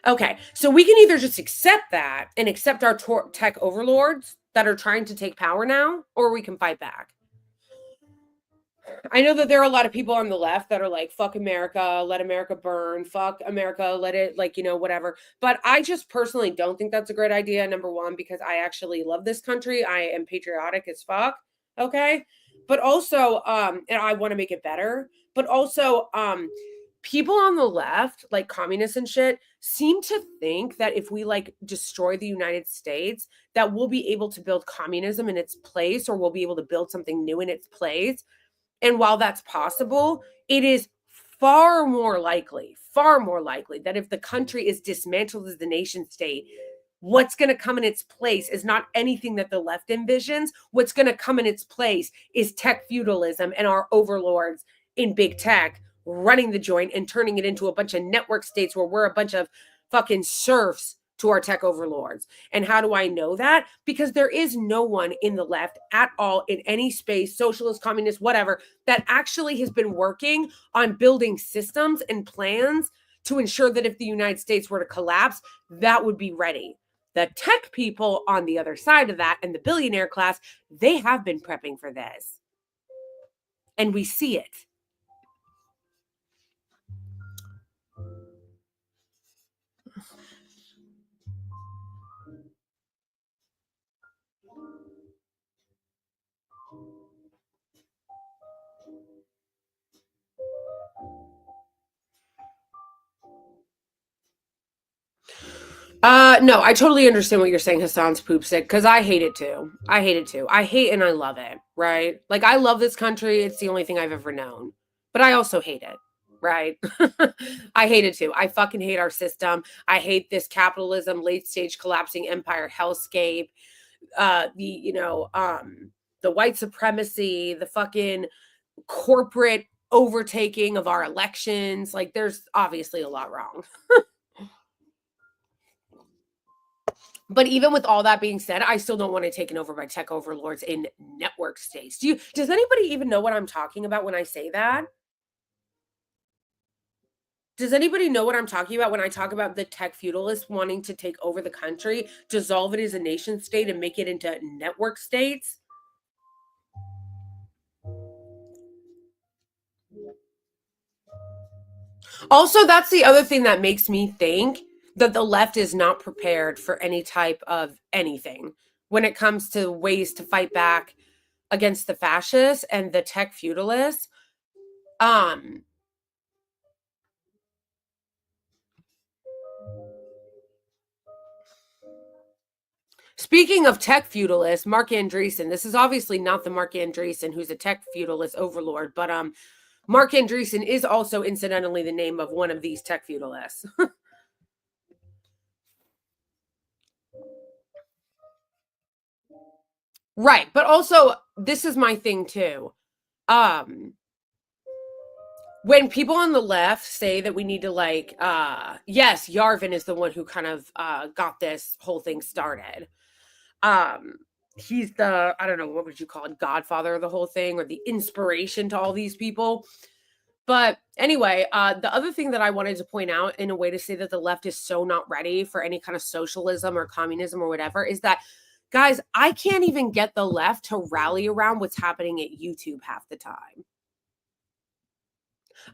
Okay, so we can either just accept that and accept our tech overlords that are trying to take power now, or we can fight back. I know that there are a lot of people on the left that are like, fuck America, let America burn, fuck America, let it, like, whatever. But I just personally don't think that's a great idea, number one, because I actually love this country. I am patriotic as fuck, okay? But also, and I want to make it better, but also, people on the left, like communists and shit, seem to think that if we like destroy the United States, that we'll be able to build communism in its place, or we'll be able to build something new in its place. And while that's possible, it is far more likely that if the country is dismantled as the nation state, what's going to come in its place is not anything that the left envisions. What's going to come in its place is tech feudalism and our overlords in big tech running the joint and turning it into a bunch of network states where we're a bunch of fucking serfs to our tech overlords. And how do I know that? Because there is no one in the left at all in any space, socialist, communist, whatever, that actually has been working on building systems and plans to ensure that if the United States were to collapse, that would be ready. The tech people on the other side of that and the billionaire class, they have been prepping for this. And we see it. No, I totally understand what you're saying, Hassan's poop sick, because I hate it too. I hate it too. I hate and I love it, right? Like, I love this country. It's the only thing I've ever known. But I also hate it, right? I hate it too. I fucking hate our system. I hate this capitalism, late stage collapsing empire hellscape, the white supremacy, the fucking corporate overtaking of our elections. Like, there's obviously a lot wrong. But even with all that being said, I still don't want it taken over by tech overlords in network states. Does anybody even know what I'm talking about when I say that? Does anybody know what I'm talking about when I talk about the tech feudalists wanting to take over the country, dissolve it as a nation state, and make it into network states? Also, that's the other thing that makes me think that the left is not prepared for any type of anything when it comes to ways to fight back against the fascists and the tech feudalists. Speaking of tech feudalists, Mark Andreessen, this is obviously not the Mark Andreessen who's a tech feudalist overlord, but Mark Andreessen is also incidentally the name of one of these tech feudalists. Right, but also this is my thing too. When people on the left say that we need to yes, Yarvin is the one who kind of got this whole thing started. He's the, I don't know, what would you call it, godfather of the whole thing, or the inspiration to all these people. But anyway, the other thing that I wanted to point out in a way to say that the left is so not ready for any kind of socialism or communism or whatever is that, guys, I can't even get the left to rally around what's happening at YouTube half the time.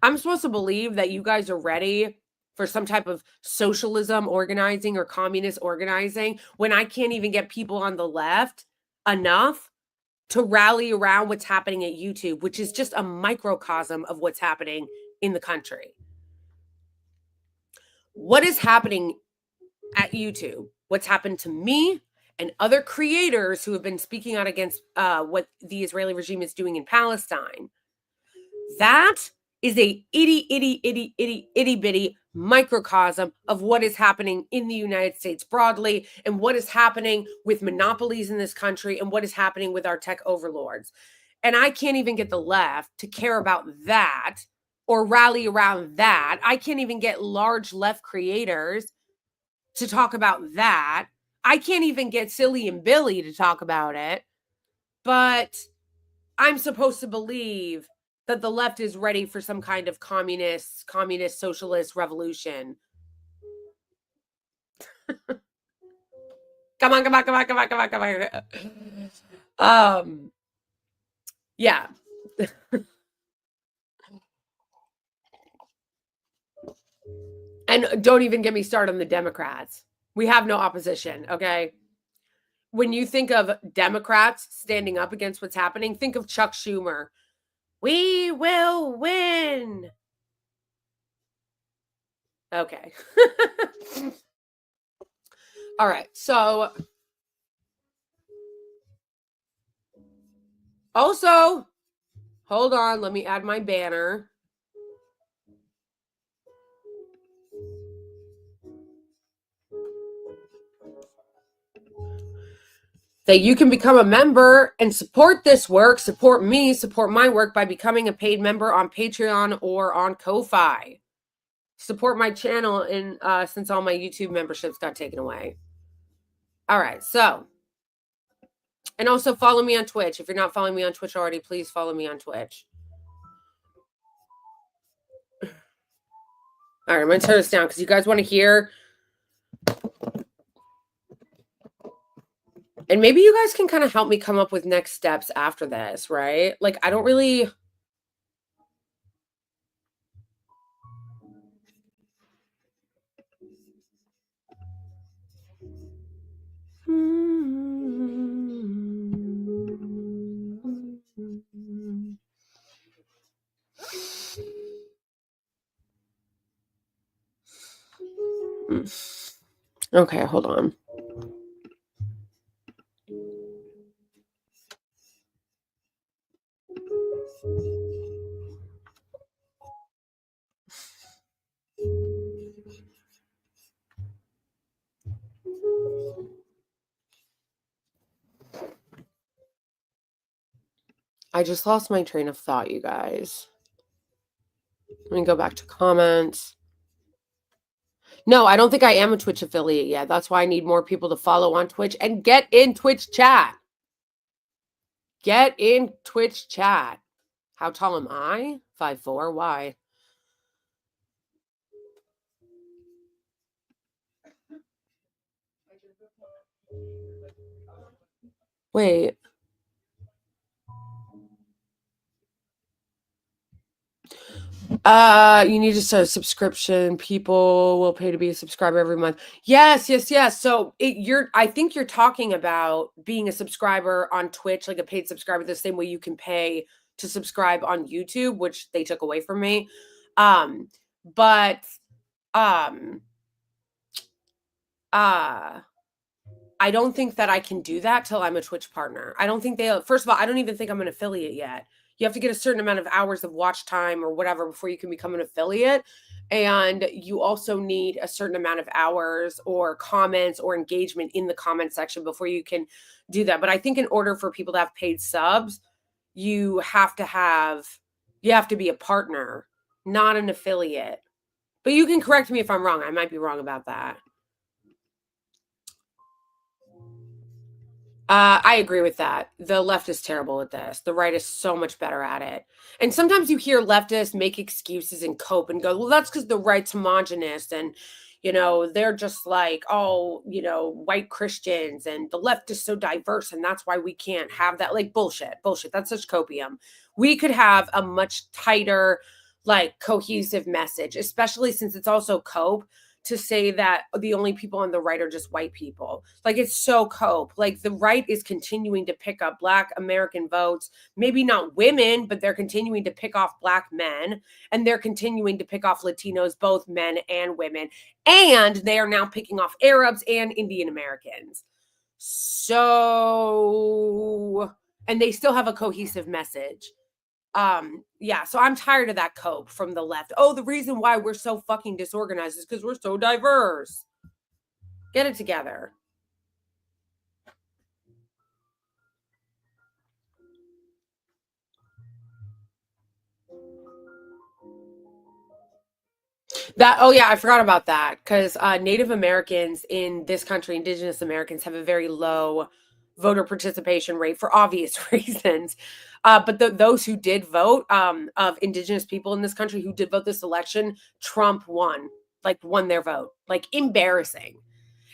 I'm supposed to believe that you guys are ready for some type of socialism organizing or communist organizing when I can't even get people on the left enough to rally around what's happening at YouTube, which is just a microcosm of what's happening in the country. What is happening at YouTube? What's happened to me and other creators who have been speaking out against what the Israeli regime is doing in Palestine? That is a itty bitty microcosm of what is happening in the United States broadly and what is happening with monopolies in this country and what is happening with our tech overlords. And I can't even get the left to care about that or rally around that. I can't even get large left creators to talk about that. I can't even get Silly and Billy to talk about it. But I'm supposed to believe that the left is ready for some kind of communist, socialist revolution. Come on. Yeah. And don't even get me started on the Democrats. We have no opposition, okay? When you think of Democrats standing up against what's happening, think of Chuck Schumer. We will win. Okay. All right. So also, hold on. Let me add my banner. That you can become a member and support this work, support me, support my work by becoming a paid member on Patreon or on Ko-Fi. support my channel and since all my YouTube memberships got taken away. All right, so, and also follow me on Twitch. If you're not following me on Twitch already, please follow me on Twitch. All right, I'm going to turn this down because you guys want to hear. And maybe you guys can kind of help me come up with next steps after this, right? Like, I don't really. Okay, hold on. I just lost my train of thought, you guys. Let me go back to comments. No, I don't think I am a Twitch affiliate yet. That's why I need more people to follow on Twitch and get in Twitch chat. Get in Twitch chat. How tall am I? 5'4". Why? Wait. You need to start a subscription. People will pay to be a subscriber every month. Yes. So I think you're talking about being a subscriber on Twitch, like a paid subscriber, the same way you can pay to subscribe on YouTube, which they took away from me. I don't think that I can do that till I'm a Twitch partner. I don't think first of all, I don't even think I'm an affiliate yet. You have to get a certain amount of hours of watch time or whatever before you can become an affiliate. And you also need a certain amount of hours or comments or engagement in the comment section before you can do that. But I think in order for people to have paid subs, you have to be a partner, not an affiliate. But you can correct me if I'm wrong. I might be wrong about that. I agree with that. The left is terrible at this. The right is so much better at it. And sometimes you hear leftists make excuses and cope and go, well, that's because the right's homogenous and, they're just like, white Christians and the left is so diverse and that's why we can't have that. Like bullshit. That's such copium. We could have a much tighter, like cohesive message, especially since it's also cope. To say that the only people on the right are just white people. Like it's so cope. Like the right is continuing to pick up Black American votes, maybe not women, but they're continuing to pick off Black men and they're continuing to pick off Latinos, both men and women. And they are now picking off Arabs and Indian Americans. So, and they still have a cohesive message. So I'm tired of that cope from the left. Oh, the reason why we're so fucking disorganized is because we're so diverse. Get it together. I forgot about that because Native Americans in this country, Indigenous Americans, have a very low voter participation rate for obvious reasons. But those who did vote, of Indigenous people in this country who did vote this election, Trump won their vote. Like embarrassing.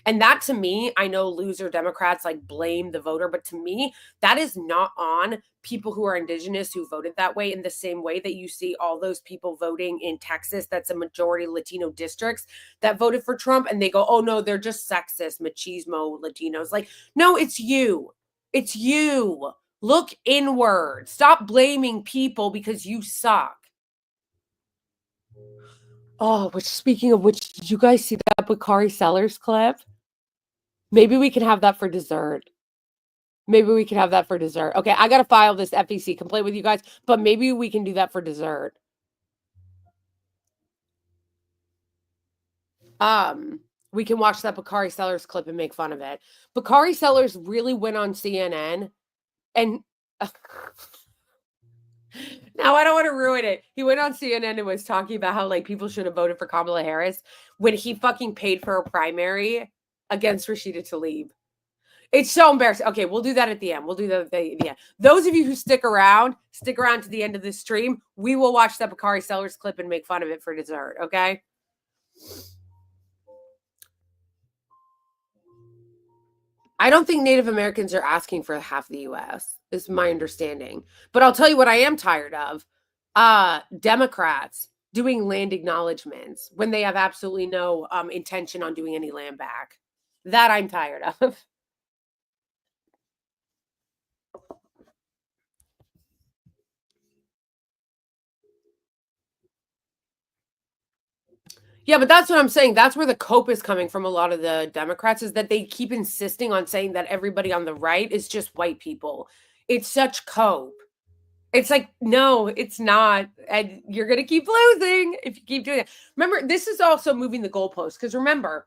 And that to me, I know loser Democrats like blame the voter, but to me, that is not on people who are Indigenous who voted that way in the same way that you see all those people voting in Texas, that's a majority Latino districts that voted for Trump. And they go, oh no, they're just sexist, machismo Latinos. Like, no, it's you. It's you. Look inward. Stop blaming people because you suck. Oh, speaking of which, did you guys see that Bakari Sellers clip? Maybe we can have that for dessert. Okay, I got to file this FTC complaint with you guys, but maybe we can do that for dessert. We can watch that Bakari Sellers clip and make fun of it. Bakari Sellers really went on CNN and no, No, I don't want to ruin it. He went on CNN and was talking about how like people should have voted for Kamala Harris when he fucking paid for a primary against Rashida Tlaib. It's so embarrassing. Okay, we'll do that at the end. We'll do that at the end. Those of you who stick around to the end of this stream. We will watch that Bakari Sellers clip and make fun of it for dessert, okay? I don't think Native Americans are asking for half the US, is my understanding. But I'll tell you what I am tired of. Democrats doing land acknowledgements when they have absolutely no intention on doing any land back. That I'm tired of. Yeah, but that's what I'm saying. That's where the cope is coming from a lot of the Democrats, is that they keep insisting on saying that everybody on the right is just white people. It's such cope. It's like, no, it's not. And you're going to keep losing if you keep doing it. Remember, this is also moving the goalposts, because remember,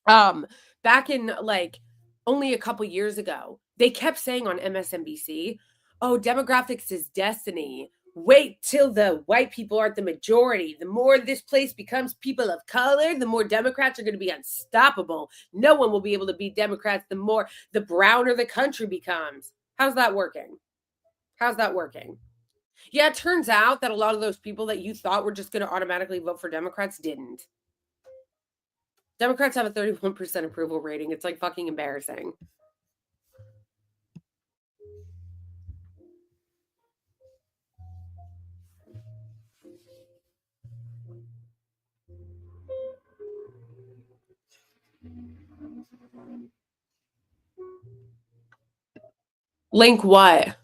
back in like only a couple years ago, they kept saying on MSNBC, oh, demographics is destiny. Wait till the white people aren't the majority. The more this place becomes people of color, the more Democrats are going to be unstoppable. No one will be able to beat Democrats the browner the country becomes. How's that working? How's that working? Yeah, it turns out that a lot of those people that you thought were just going to automatically vote for Democrats didn't. Democrats have a 31% approval rating. It's like fucking embarrassing. Link what?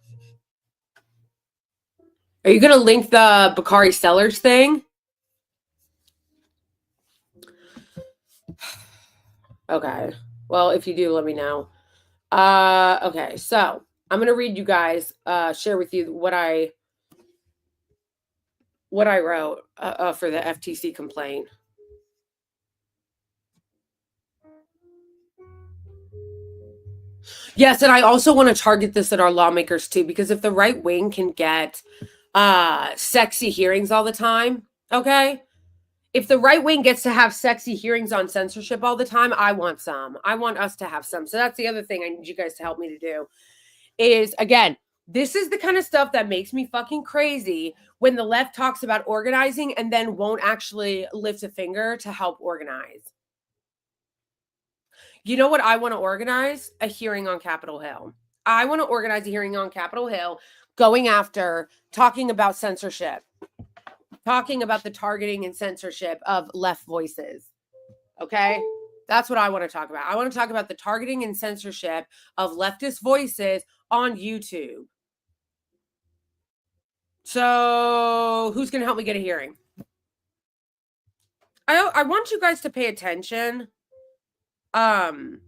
Are you going to link the Bakari Sellers thing? Okay. Well, if you do, let me know. Okay. So I'm going to read you guys, share with you what I wrote for the FTC complaint. Yes, and I also want to target this at our lawmakers too, because if the right wing can get sexy hearings all the time, okay? If the right wing gets to have sexy hearings on censorship all the time, I want some. I want us to have some. So that's the other thing I need you guys to help me to do is, again, this is the kind of stuff that makes me fucking crazy when the left talks about organizing and then won't actually lift a finger to help organize. You know what I want to organize? A hearing on Capitol Hill. I want to organize a hearing on Capitol Hill going after talking about censorship, talking about the targeting and censorship of left voices. Okay? That's what I want to talk about. I want to talk about the targeting and censorship of leftist voices on YouTube. So, who's going to help me get a hearing? I want you guys to pay attention to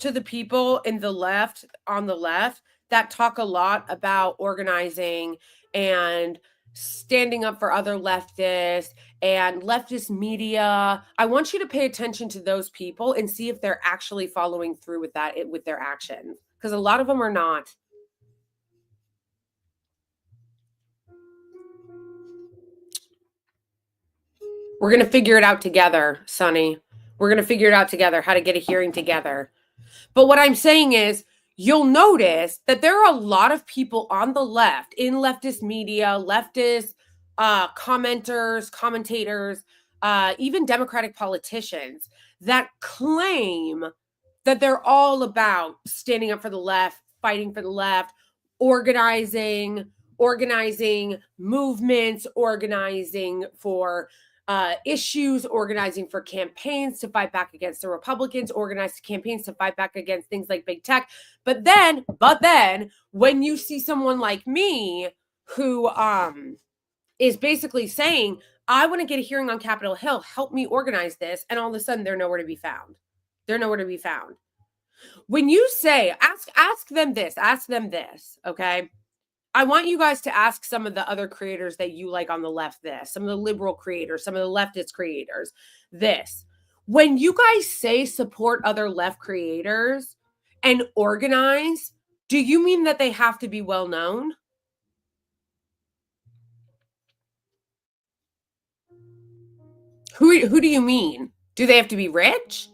the people in the left, on the left, that talk a lot about organizing and standing up for other leftists and leftist media. I want you to pay attention to those people and see if they're actually following through with that, with their actions, because a lot of them are not. We're going to figure it out together, Sonny. We're going to figure it out together, how to get a hearing together. But what I'm saying is, you'll notice that there are a lot of people on the left, in leftist media, leftist commenters, commentators, even Democratic politicians, that claim that they're all about standing up for the left, fighting for the left, organizing movements, organizing for issues, organizing for campaigns to fight back against the Republicans, organized campaigns to fight back against things like big tech. But then, when you see someone like me who is basically saying, I want to get a hearing on Capitol Hill, help me organize this, and all of a sudden they're nowhere to be found. They're nowhere to be found. When you say, ask them this, okay? I want you guys to ask some of the other creators that you like on the left this, some of the liberal creators, some of the leftist creators this. When you guys say support other left creators and organize, do you mean that they have to be well known? Who do you mean? Do they have to be rich?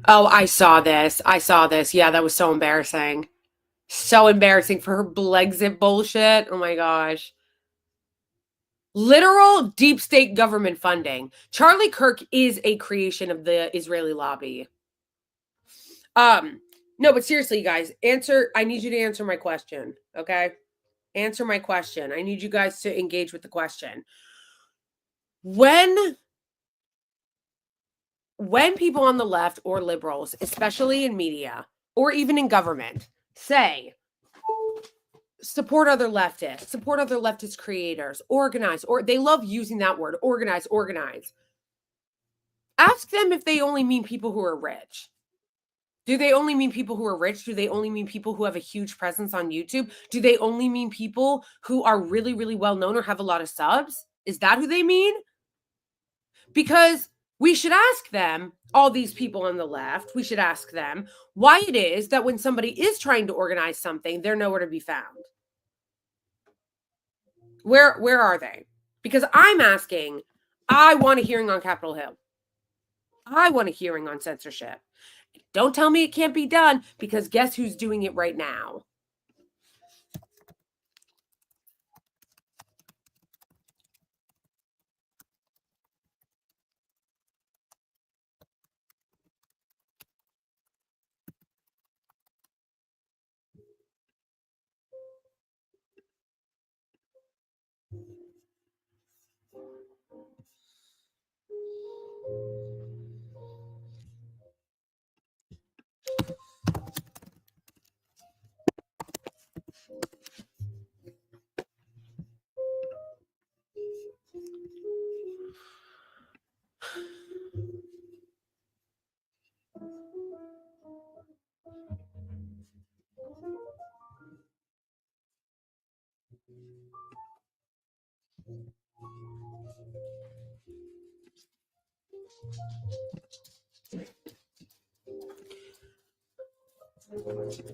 Oh, I saw this. I saw this. Yeah, that was so embarrassing. So embarrassing for her Brexit bullshit. Oh my gosh. Literal deep state government funding. Charlie Kirk is a creation of the Israeli lobby. No, but seriously, you guys, I need you to answer my question, okay? Answer my question. I need you guys to engage with the question. When people on the left or liberals, especially in media or even in government, say support other leftist creators, organize, or they love using that word, organize. Ask them if they only mean people who are rich. Do they only mean people who are rich? Do they only mean people who have a huge presence on YouTube? Do they only mean people who are really, really well known or have a lot of subs? Is that who they mean? Because we should ask them, all these people on the left, we should ask them why it is that when somebody is trying to organize something, they're nowhere to be found. Where are they? Because I'm asking, I want a hearing on Capitol Hill. I want a hearing on censorship. Don't tell me it can't be done, because guess who's doing it right now?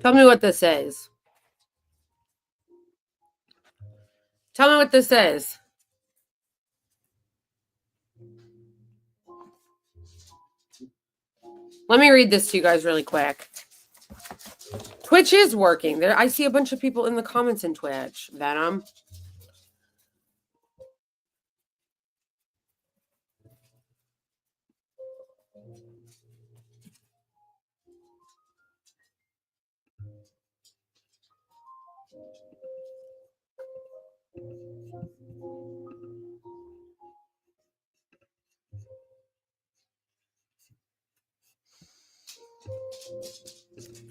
Tell me what this is. Tell me what this is. Let me read this to you guys really quick. Twitch is working. I see a bunch of people in the comments in Twitch. Venom.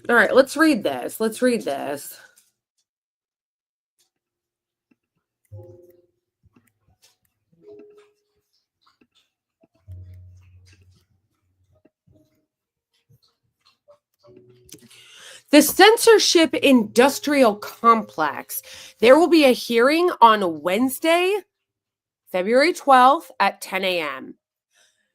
All right, let's read this. The censorship industrial complex. There will be a hearing on Wednesday, February 12th at 10 a.m.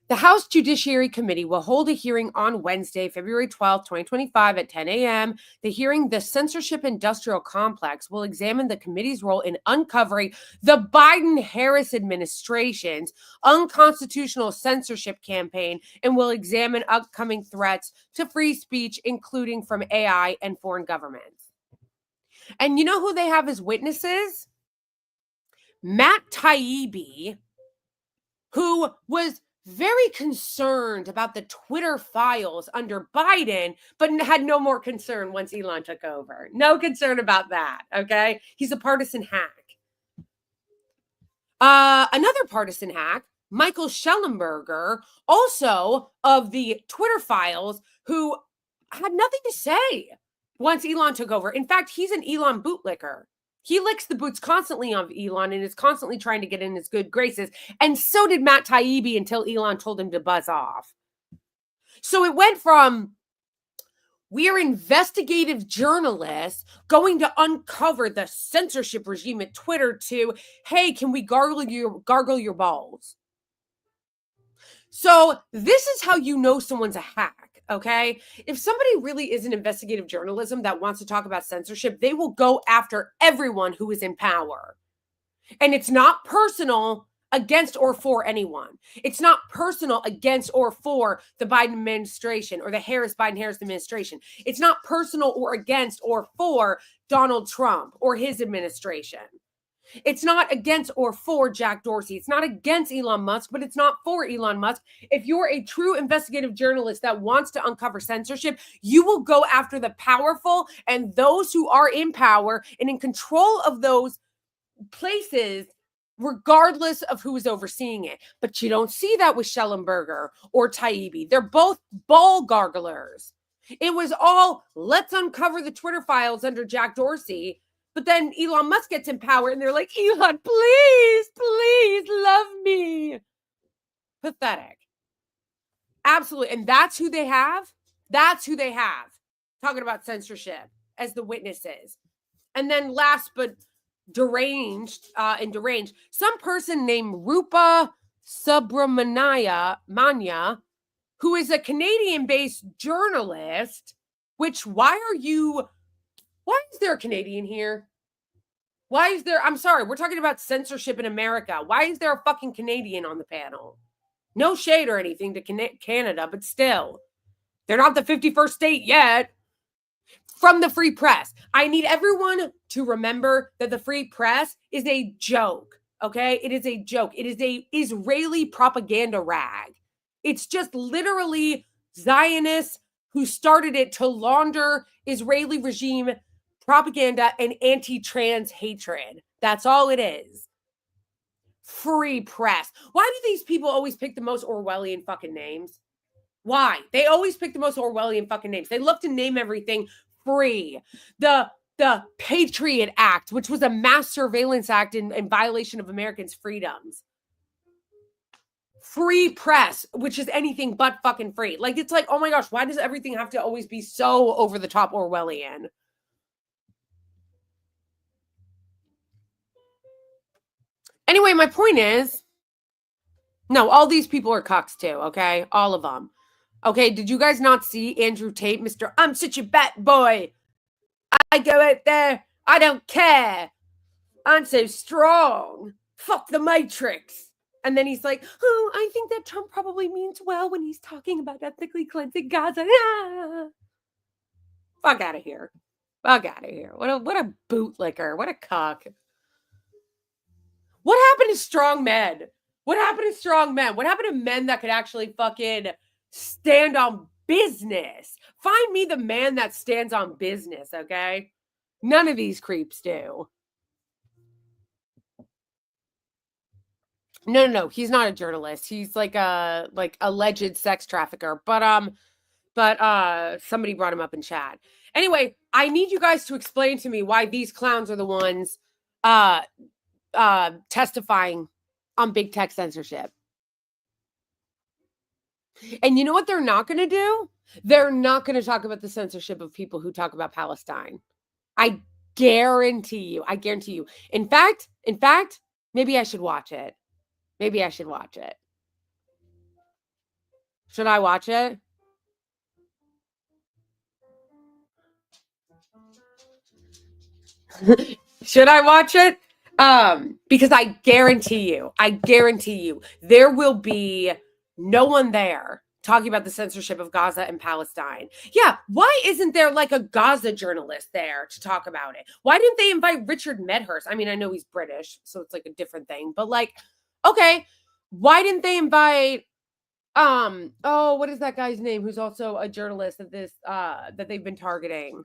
The House Judiciary Committee will hold a hearing on Wednesday, February 12th, 2025 at 10 a.m. The hearing, The Censorship Industrial Complex, will examine the committee's role in uncovering the Biden-Harris administration's unconstitutional censorship campaign and will examine upcoming threats to free speech, including from AI and foreign governments. And you know who they have as witnesses? Matt Taibbi, who was very concerned about the Twitter files under Biden, but had no more concern once Elon took over. No concern about that, okay? He's a partisan hack. Another partisan hack, Michael Schellenberger, also of the Twitter files, who had nothing to say once Elon took over. In fact, he's an Elon bootlicker. He licks the boots constantly of Elon and is constantly trying to get in his good graces. And so did Matt Taibbi until Elon told him to buzz off. So it went from, we are investigative journalists going to uncover the censorship regime at Twitter, to, hey, can we gargle your balls? So this is how you know someone's a hack, okay? If somebody really is an investigative journalism that wants to talk about censorship, they will go after everyone who is in power. And it's not personal against or for anyone. It's not personal against or for the Biden administration or the Biden-Harris administration. It's not personal or against or for Donald Trump or his administration. It's not against or for Jack Dorsey. It's not against Elon Musk, but it's not for Elon Musk. If you're a true investigative journalist that wants to uncover censorship, you will go after the powerful and those who are in power and in control of those places, regardless of who is overseeing it. But you don't see that with Schellenberger or Taibbi. They're both ball garglers. It was all, let's uncover the Twitter files under Jack Dorsey. But then Elon Musk gets in power and they're like, Elon, please, please love me. Pathetic. Absolutely. And that's who they have. That's who they have talking about censorship as the witnesses. And then last but deranged, some person named Rupa Subramanya, who is a Canadian-based journalist, which why is there a Canadian here? I'm sorry, we're talking about censorship in America. Why is there a fucking Canadian on the panel? No shade or anything to Canada, but still, they're not the 51st state yet. From the Free Press. I need everyone to remember that the Free Press is a joke, okay? It is a joke. It is a Israeli propaganda rag. It's just literally Zionists who started it to launder Israeli regime propaganda and anti-trans hatred. That's all it is. Free Press. Why do these people always pick the most Orwellian fucking names? Why? They always pick the most Orwellian fucking names. They love to name everything free. The Patriot Act, which was a mass surveillance act in violation of Americans' freedoms. Free Press, which is anything but fucking free. Like, it's like, oh my gosh, why does everything have to always be so over the top Orwellian? Anyway, my point is, no, all these people are cucks too, okay? All of them. Okay, did you guys not see Andrew Tate, Mr. I'm such a bad boy. I go out there. I don't care. I'm so strong. Fuck the Matrix. And then he's like, oh, I think that Trump probably means well when he's talking about ethnically cleansing Gaza. Ah. Fuck out of here. Fuck out of here. What a bootlicker. What a cock. What happened to strong men? What happened to strong men? What happened to men that could actually fucking stand on business? Find me the man that stands on business, okay? None of these creeps do. No. He's not a journalist. He's like a alleged sex trafficker. But somebody brought him up in chat. Anyway, I need you guys to explain to me why these clowns are the ones testifying on big tech censorship. And you know what they're not going to do? They're not going to talk about the censorship of people who talk about Palestine. I guarantee you. In fact, maybe I should watch it. Should I watch it? Should I watch it? Because I guarantee you, there will be no one there talking about the censorship of Gaza and Palestine. Yeah, why isn't there like a Gaza journalist there to talk about it? Why didn't they invite Richard Medhurst? I mean, I know he's British, so it's like a different thing, but like, okay, why didn't they invite what is that guy's name who's also a journalist of this that they've been targeting?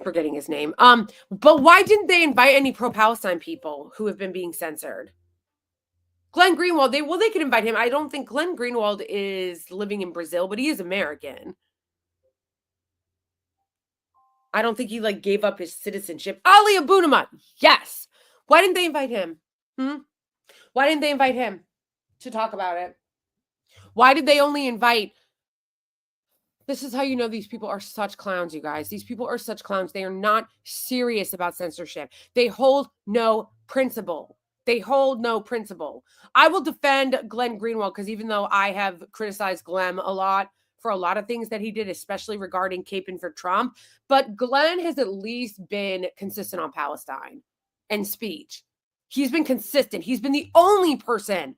Forgetting his name. But why didn't they invite any pro-Palestine people who have been being censored? Glenn Greenwald, they could invite him. I don't think Glenn Greenwald is living in Brazil, but he is American. I don't think he like gave up his citizenship. Ali Abunimah, yes. Why didn't they invite him? Why didn't they invite him to talk about it? Why did they only invite? This is how you know these people are such clowns, you guys. These people are such clowns. They are not serious about censorship. They hold no principle. They hold no principle. I will defend Glenn Greenwald because even though I have criticized Glenn a lot for a lot of things that he did, especially regarding caping for Trump, but Glenn has at least been consistent on Palestine and speech. He's been consistent. He's been the only person,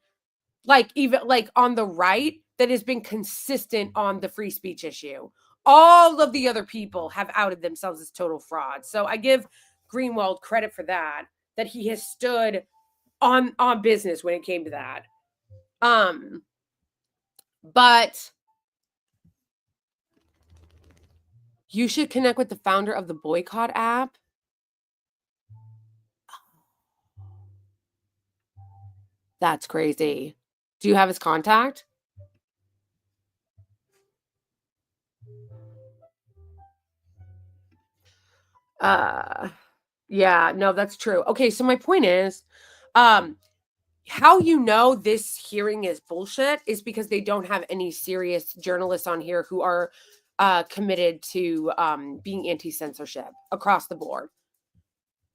like even like on the right, that has been consistent on the free speech issue. All of the other people have outed themselves as total frauds. So I give Greenwald credit for that he has stood on business when it came to that. But you should connect with the founder of the boycott app. That's crazy. Do you have his contact? Yeah, no, that's true. Okay, so my point is, how you know this hearing is bullshit is because they don't have any serious journalists on here who are committed to being anti-censorship across the board.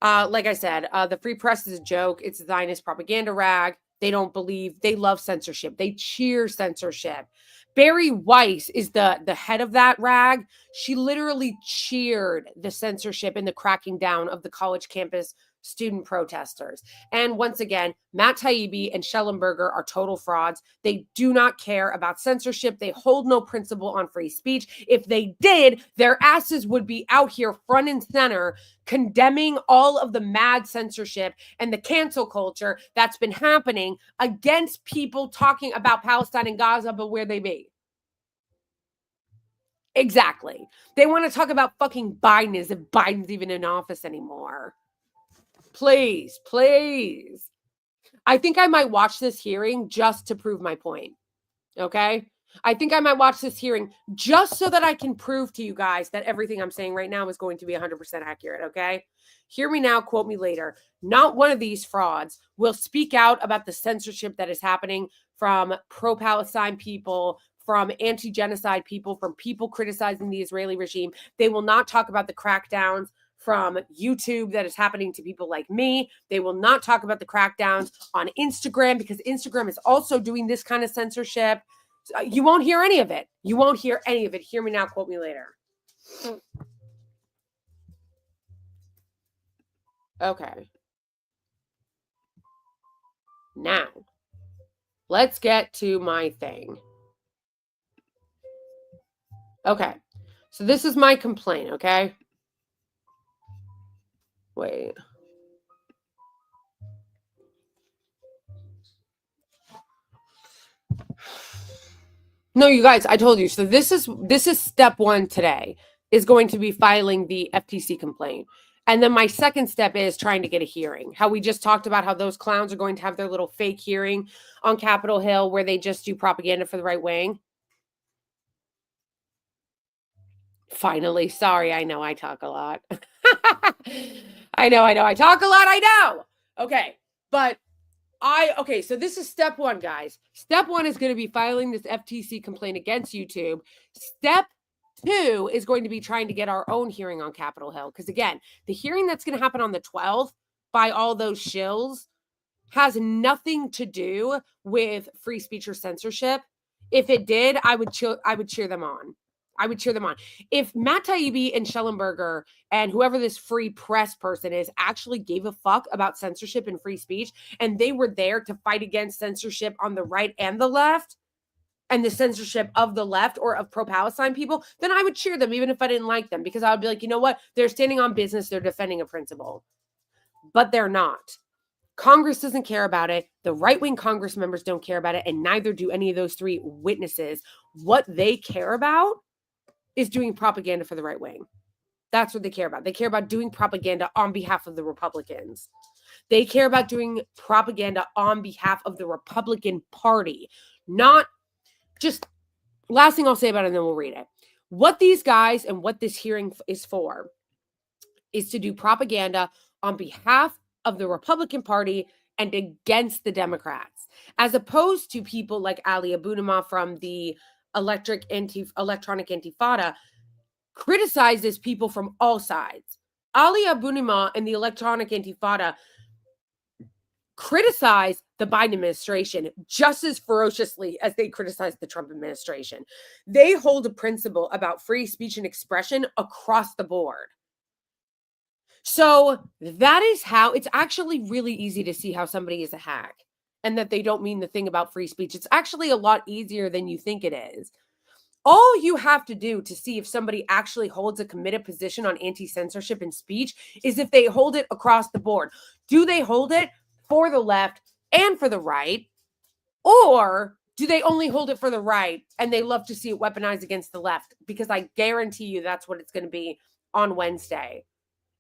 Like I said, the free press is a joke. It's a Zionist propaganda rag. They don't believe, they love censorship. They cheer censorship. Barry Weiss is the head of that rag. She literally cheered the censorship and the cracking down of the college campus student protesters. And once again, Matt Taibbi and Schellenberger are total frauds. They do not care about censorship. They hold no principle on free speech. If they did, their asses would be out here front and center condemning all of the mad censorship and the cancel culture that's been happening against people talking about Palestine and Gaza, but where they be. Exactly. They want to talk about fucking Biden as if Biden's even in office anymore. Please, please. I think I might watch this hearing just to prove my point. Okay? I think I might watch this hearing just so that I can prove to you guys that everything I'm saying right now is going to be 100% accurate. Okay? Hear me now, quote me later. Not one of these frauds will speak out about the censorship that is happening from pro-Palestine people, from anti-genocide people, from people criticizing the Israeli regime. They will not talk about the crackdowns from YouTube that is happening to people like me. They will not talk about the crackdowns on Instagram because Instagram is also doing this kind of censorship. You won't hear any of it. You won't hear any of it. Hear me now, quote me later. Okay. Now, let's get to my thing. Okay. So this is my complaint, okay? Wait. No, you guys, I told you. So this is step 1 today, is going to be filing the FTC complaint. And then my second step is trying to get a hearing. How we just talked about how those clowns are going to have their little fake hearing on Capitol Hill where they just do propaganda for the right wing. Finally, sorry, I know I talk a lot. I know, I talk a lot, I know. Okay, but okay, so this is step 1, guys. Step 1 is going to be filing this FTC complaint against YouTube. Step 2 is going to be trying to get our own hearing on Capitol Hill. Because again, the hearing that's going to happen on the 12th by all those shills has nothing to do with free speech or censorship. If it did, I would cheer them on. I would cheer them on. If Matt Taibbi and Schellenberger and whoever this free press person is actually gave a fuck about censorship and free speech, and they were there to fight against censorship on the right and the left, and the censorship of the left or of pro-Palestine people, then I would cheer them even if I didn't like them, because I would be like, you know what? They're standing on business. They're defending a principle. But they're not. Congress doesn't care about it. The right-wing Congress members don't care about it, and neither do any of those 3 witnesses. What they care about is doing propaganda for the right wing. That's what they care about. They care about doing propaganda on behalf of the Republicans. They care about doing propaganda on behalf of the Republican Party. Not just, last thing I'll say about it, and then we'll read it. What these guys and what this hearing is for is to do propaganda on behalf of the Republican Party and against the Democrats, as opposed to people like Ali Abunimah from the electronic intifada criticizes people from all sides. Ali Abunimah and the electronic intifada criticize the Biden administration just as ferociously as they criticize the Trump administration. They hold a principle about free speech and expression across the board. So that is how it's actually really easy to see how somebody is a hack and that they don't mean the thing about free speech. It's actually a lot easier than you think it is. All you have to do to see if somebody actually holds a committed position on anti-censorship and speech is if they hold it across the board. Do they hold it for the left and for the right? Or do they only hold it for the right and they love to see it weaponized against the left? Because I guarantee you that's what it's going to be on Wednesday.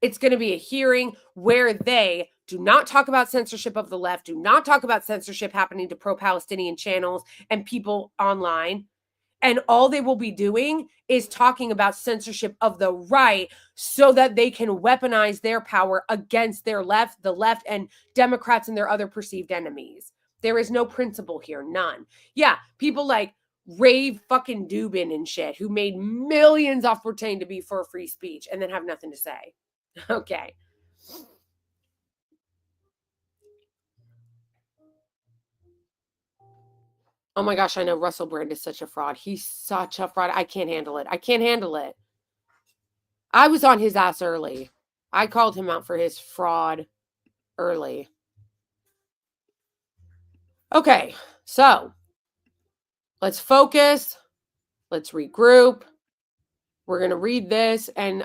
It's going to be a hearing where they do not talk about censorship of the left, do not talk about censorship happening to pro-Palestinian channels and people online. And all they will be doing is talking about censorship of the right so that they can weaponize their power against the left, and Democrats and their other perceived enemies. There is no principle here, none. Yeah, people like Rave fucking Dubin and shit who made millions off pretending to be for free speech and then have nothing to say. Okay. Oh my gosh, I know Russell Brand is such a fraud. He's such a fraud. I can't handle it. I can't handle it. I was on his ass early. I called him out for his fraud early. Okay, so let's focus. Let's regroup. We're going to read this, and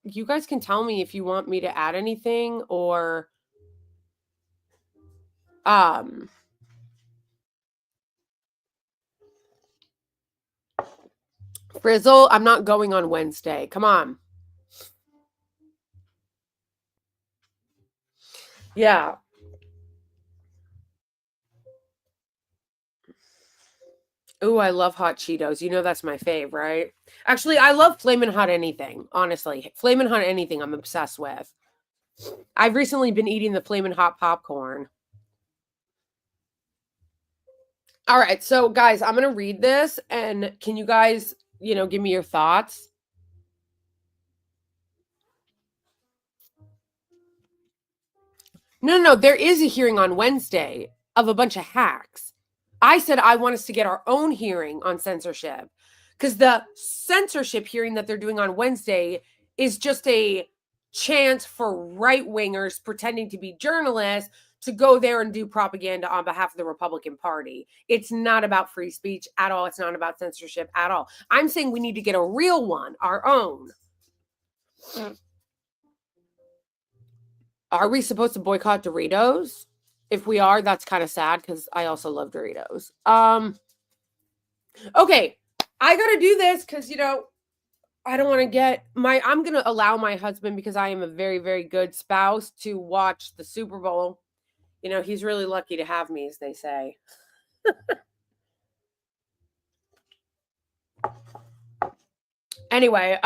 you guys can tell me if you want me to add anything or Frizzle, I'm not going on Wednesday. Come on. Yeah. Ooh, I love hot Cheetos. You know that's my fave, right? Actually, I love Flamin' Hot Anything, honestly. Flamin' Hot Anything I'm obsessed with. I've recently been eating the Flamin' Hot popcorn. All right, so guys, I'm going to read this, and can you guys, give me your thoughts? No, there is a hearing on Wednesday of a bunch of hacks. I said I want us to get our own hearing on censorship because the censorship hearing that they're doing on Wednesday is just a chance for right-wingers pretending to be journalists to go there and do propaganda on behalf of the Republican Party. It's not about free speech at all. It's not about censorship at all. I'm saying we need to get a real one, our own. Are we supposed to boycott Doritos? If we are, that's kind of sad because I also love Doritos. Okay, I gotta do this because I don't want to get I'm gonna allow my husband, because I am a very, very good spouse, to watch the Super Bowl. He's really lucky to have me, as they say. Anyway,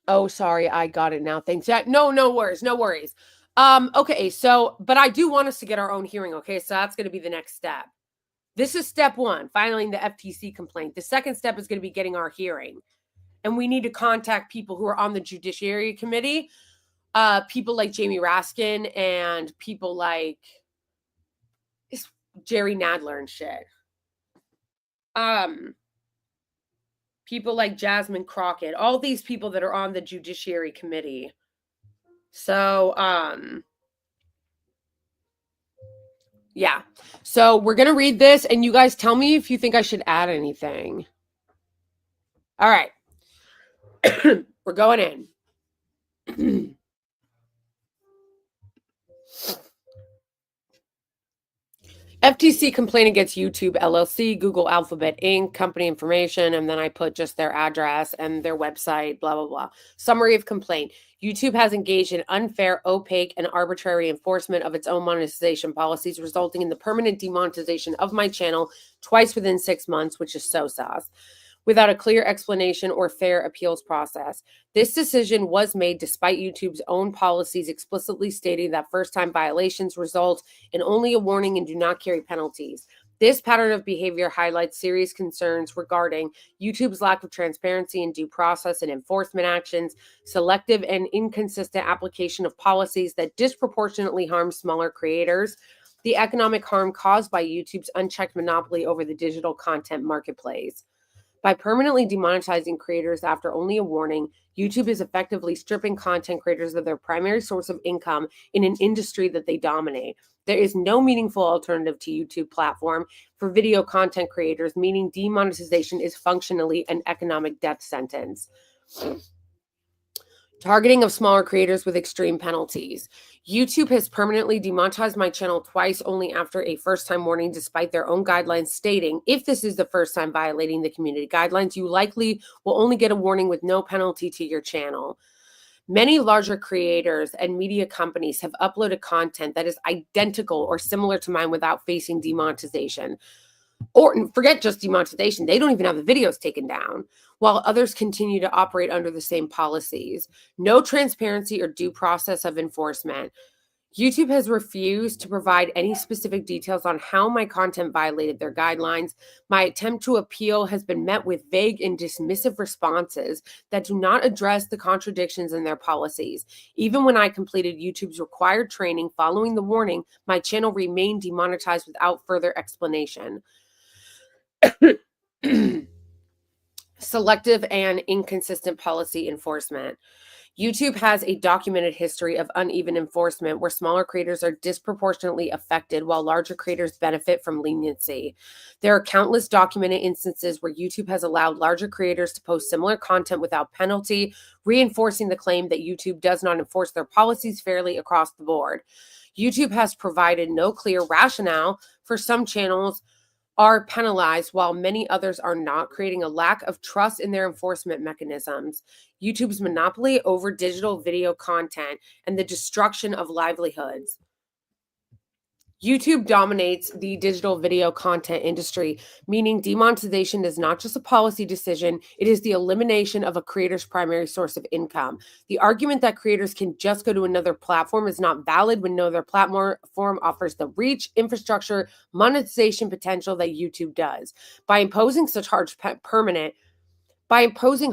oh, sorry, I got it now. Thanks. No worries. Okay, so, but I do want us to get our own hearing, okay? So that's going to be the next step. This is step one, filing the FTC complaint. The second step is going to be getting our hearing. And we need to contact people who are on the Judiciary Committee, people like Jamie Raskin and people like Jerry Nadler and shit. People like Jasmine Crockett, all these people that are on the Judiciary Committee. So, yeah. So we're going to read this, and you guys tell me if you think I should add anything. All right. We're going in. FTC complaint against YouTube LLC, Google Alphabet Inc., company information, and then I put just their address and their website, blah, blah, blah. Summary of complaint. YouTube has engaged in unfair, opaque, and arbitrary enforcement of its own monetization policies, resulting in the permanent demonetization of my channel twice within 6 months, which is so sauce, without a clear explanation or fair appeals process. This decision was made despite YouTube's own policies explicitly stating that first-time violations result in only a warning and do not carry penalties. This pattern of behavior highlights serious concerns regarding YouTube's lack of transparency in due process and enforcement actions, selective and inconsistent application of policies that disproportionately harm smaller creators, the economic harm caused by YouTube's unchecked monopoly over the digital content marketplace. By permanently demonetizing creators after only a warning, YouTube is effectively stripping content creators of their primary source of income in an industry that they dominate. There is no meaningful alternative to YouTube platform for video content creators, meaning demonetization is functionally an economic death sentence. Targeting of smaller creators with extreme penalties. YouTube has permanently demonetized my channel twice only after a first-time warning, despite their own guidelines stating, if this is the first time violating the community guidelines, you likely will only get a warning with no penalty to your channel. Many larger creators and media companies have uploaded content that is identical or similar to mine without facing demonetization. Or forget just demonetization, they don't even have the videos taken down, while others continue to operate under the same policies. No transparency or due process of enforcement. YouTube has refused to provide any specific details on how my content violated their guidelines. My attempt to appeal has been met with vague and dismissive responses that do not address the contradictions in their policies. Even when I completed YouTube's required training following the warning, my channel remained demonetized without further explanation. Selective and inconsistent policy enforcement. YouTube has a documented history of uneven enforcement where smaller creators are disproportionately affected while larger creators benefit from leniency. There are countless documented instances where YouTube has allowed larger creators to post similar content without penalty, reinforcing the claim that YouTube does not enforce their policies fairly across the board. YouTube has provided no clear rationale for some channels are penalized while many others are not, creating a lack of trust in their enforcement mechanisms. YouTube's monopoly over digital video content and the destruction of livelihoods. YouTube dominates the digital video content industry, meaning demonetization is not just a policy decision, it is the elimination of a creator's primary source of income. The argument that creators can just go to another platform is not valid when no other platform offers the reach, infrastructure, monetization potential that YouTube does. By imposing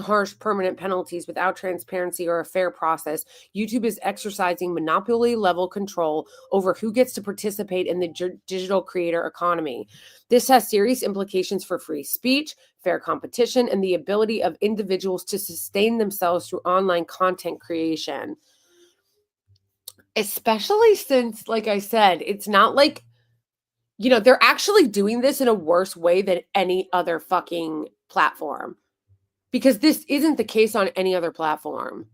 harsh permanent penalties without transparency or a fair process, YouTube is exercising monopoly-level control over who gets to participate in the digital creator economy. This has serious implications for free speech, fair competition, and the ability of individuals to sustain themselves through online content creation. Especially since, like I said, it's not like, they're actually doing this in a worse way than any other fucking platform. Because this isn't the case on any other platform.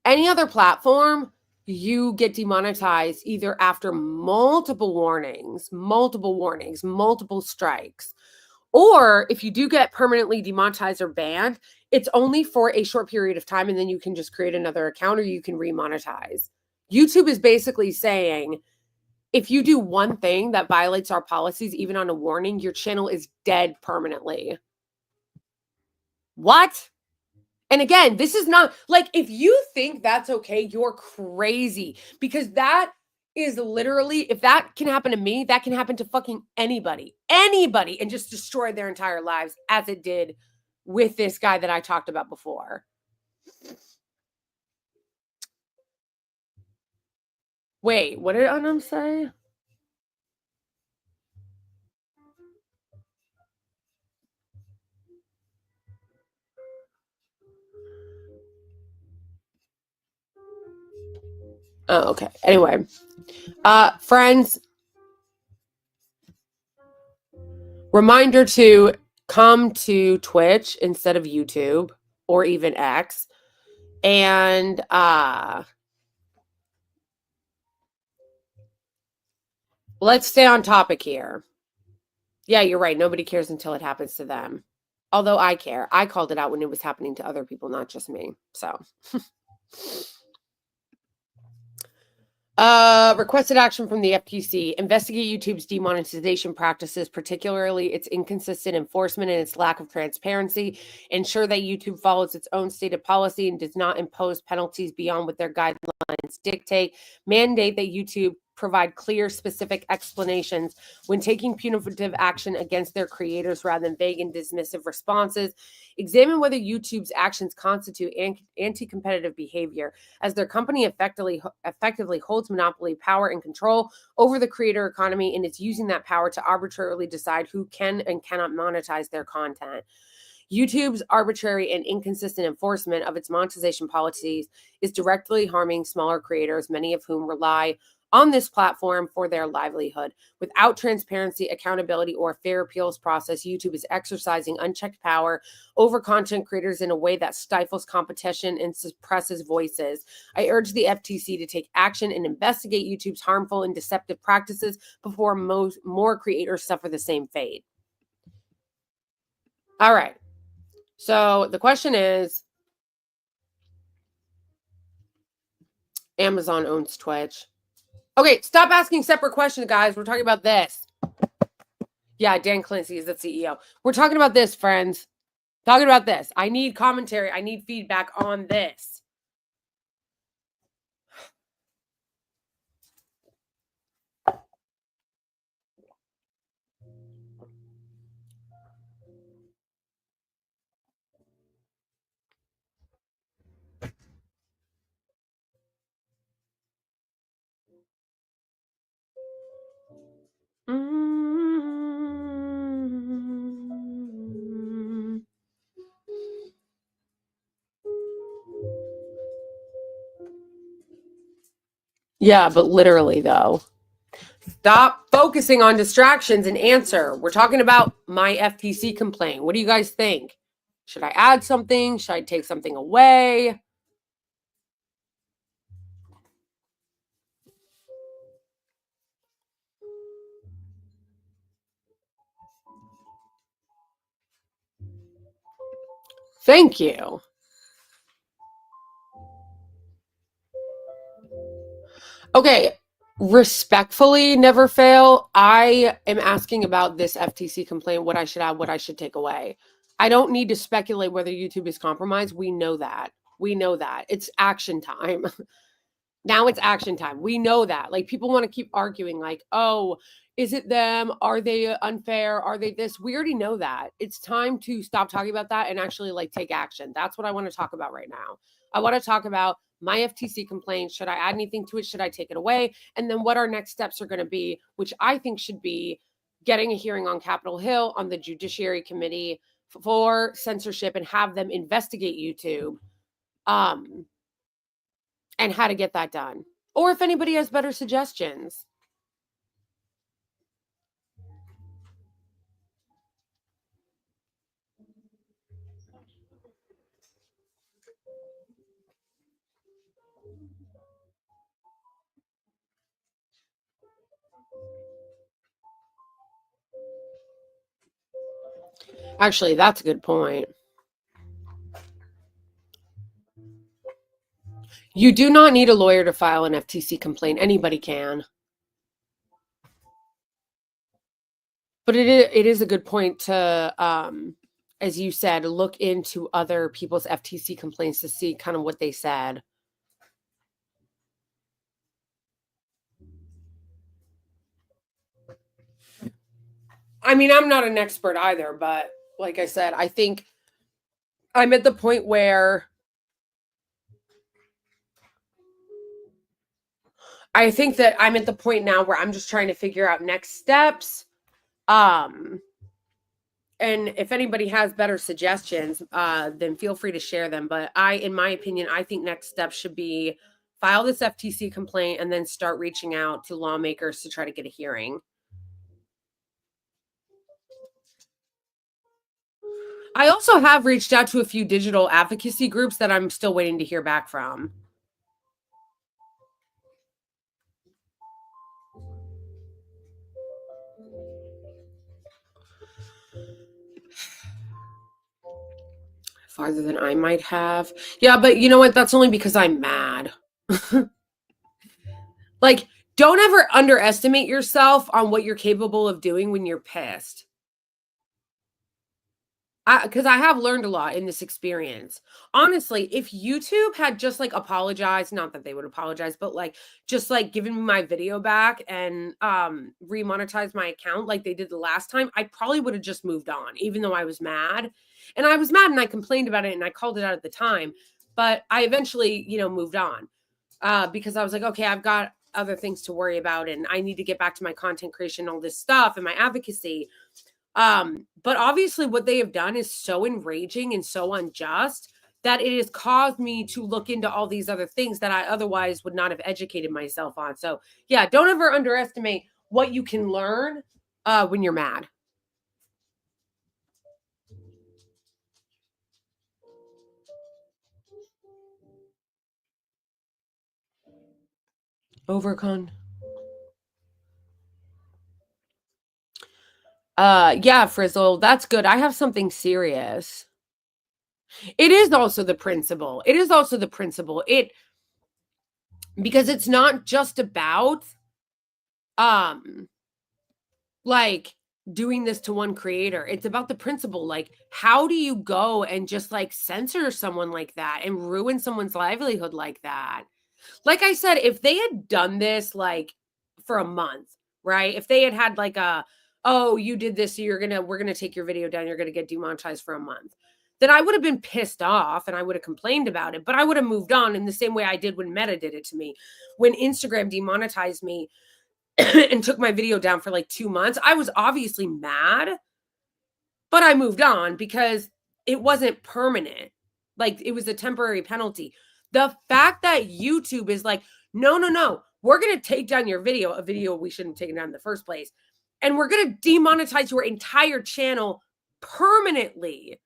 Any other platform, you get demonetized either after multiple warnings, multiple strikes. Or if you do get permanently demonetized or banned, it's only for a short period of time and then you can just create another account or you can remonetize. YouTube is basically saying, if you do one thing that violates our policies, even on a warning, your channel is dead permanently. What? And again, this is not like, if you think that's okay, you're crazy, because that is literally, if that can happen to me, that can happen to fucking anybody, and just destroy their entire lives, as it did with this guy that I talked about before. Wait, what did Anam say? Oh, okay. Anyway, friends, reminder to come to Twitch instead of YouTube or even X. And let's stay on topic here. Yeah, you're right. Nobody cares until it happens to them. Although I care. I called it out when it was happening to other people, not just me. So requested action from the FTC. Investigate YouTube's demonetization practices, particularly its inconsistent enforcement and its lack of transparency. Ensure that YouTube follows its own stated policy and does not impose penalties beyond what their guidelines dictate. Mandate that YouTube provide clear, specific explanations when taking punitive action against their creators rather than vague and dismissive responses. Examine whether YouTube's actions constitute anti-competitive behavior, as their company effectively holds monopoly power and control over the creator economy and is using that power to arbitrarily decide who can and cannot monetize their content. YouTube's arbitrary and inconsistent enforcement of its monetization policies is directly harming smaller creators, many of whom rely on this platform for their livelihood. Without transparency, accountability, or a fair appeals process, YouTube is exercising unchecked power over content creators in a way that stifles competition and suppresses voices. I urge the FTC to take action and investigate YouTube's harmful and deceptive practices before more creators suffer the same fate. All right. So the question is, Amazon owns Twitch. Okay, stop asking separate questions, guys. We're talking about this. Yeah, Dan Clancy is the CEO. We're talking about this, friends. Talking about this. I need commentary. I need feedback on this. Yeah, but literally, though. Stop focusing on distractions and answer. We're talking about my FTC complaint. What do you guys think? Should I add something? Should I take something away? Thank you. Okay, respectfully, never fail. I am asking about this FTC complaint, what I should add, what I should take away. I don't need to speculate whether YouTube is compromised. We know that. We know that. It's action time. Now it's action time. We know that. Like, people want to keep arguing, like, oh, is it them? Are they unfair? Are they this? We already know that. It's time to stop talking about that and actually like take action. That's what I want to talk about right now. I want to talk about my FTC complaint. Should I add anything to it? Should I take it away? And then what our next steps are going to be, which I think should be getting a hearing on Capitol Hill on the Judiciary Committee for censorship and have them investigate YouTube. And how to get that done. Or if anybody has better suggestions. Actually, that's a good point. You do not need a lawyer to file an FTC complaint. Anybody can. But it is a good point to, as you said, look into other people's FTC complaints to see kind of what they said. I mean, I'm not an expert either, but like I said, I think I'm at the point where I think that I'm at the point now where I'm just trying to figure out next steps. And if anybody has better suggestions, then feel free to share them. But in my opinion, I think next steps should be file this FTC complaint and then start reaching out to lawmakers to try to get a hearing. I also have reached out to a few digital advocacy groups that I'm still waiting to hear back from. Farther than I might have. Yeah, but you know what? That's only because I'm mad. Like, don't ever underestimate yourself on what you're capable of doing when you're pissed. 'Cause I have learned a lot in this experience. Honestly, if YouTube had just, like, apologized, not that they would apologize, but, like, just, like, given me my video back and, remonetized my account like they did the last time, I probably would have just moved on, even though I was mad. And I was mad and I complained about it and I called it out at the time, but I eventually, moved on, because I was like, "Okay, I've got other things to worry about, and I need to get back to my content creation, all this stuff, and my advocacy." But obviously what they have done is so enraging and so unjust that it has caused me to look into all these other things that I otherwise would not have educated myself on. So yeah, don't ever underestimate what you can learn when you're mad. Overcon. Yeah, Frizzle, that's good. I have something serious. It is also the principle. It is also the principle. It because it's not just about um like doing this to one creator. It's about the principle. Like, how do you go and just like censor someone like that and ruin someone's livelihood like that? Like I said, if they had done this like for a month, right? If they had had like oh, you did this, so we're gonna take your video down, you're gonna get demonetized for a month. Then I would have been pissed off and I would have complained about it, but I would have moved on in the same way I did when Meta did it to me. When Instagram demonetized me, and took my video down for like 2 months. I was obviously mad, but I moved on because it wasn't permanent. Like, it was a temporary penalty. The fact that YouTube is like, "No, no, no. We're gonna take down your video," a video we shouldn't have taken down in the first place, "and we're gonna demonetize your entire channel permanently."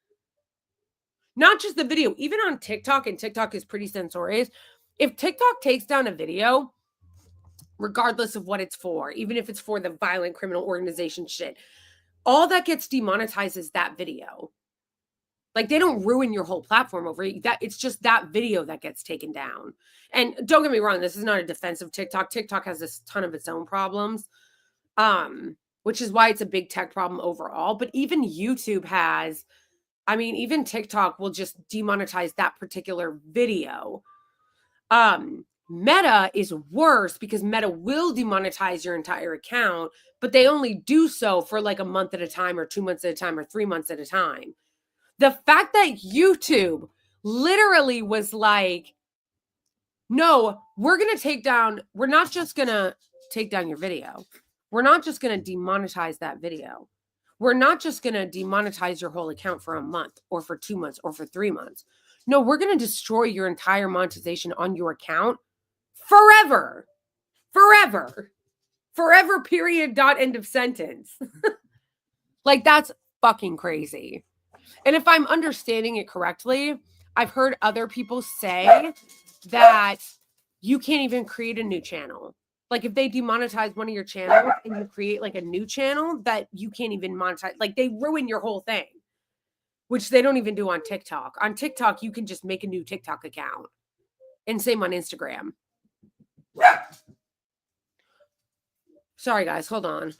Not just the video, even on TikTok, and TikTok is pretty censorious. If TikTok takes down a video, regardless of what it's for, even if it's for the violent criminal organization shit, all that gets demonetized is that video. Like, they don't ruin your whole platform over it. That it's just that video that gets taken down. And don't get me wrong, this is not a defense of TikTok. TikTok has this ton of its own problems, which is why it's a big tech problem overall. But even YouTube has, I mean, even TikTok will just demonetize that particular video. Meta is worse because Meta will demonetize your entire account, but they only do so for like a month at a time or 2 months at a time or 3 months at a time. The fact that YouTube literally was like, "No, we're not just going to take down your video. We're not just going to demonetize that video. We're not just going to demonetize your whole account for a month or for 2 months or for 3 months. No, we're going to destroy your entire monetization on your account forever. Forever. Forever, period, dot, end of sentence." Like, that's fucking crazy. And if I'm understanding it correctly, I've heard other people say that you can't even create a new channel. Like, if they demonetize one of your channels and you create like a new channel, that you can't even monetize. Like, they ruin your whole thing, which they don't even do on TikTok. On TikTok, you can just make a new TikTok account. And same on Instagram. Sorry, guys. Hold on.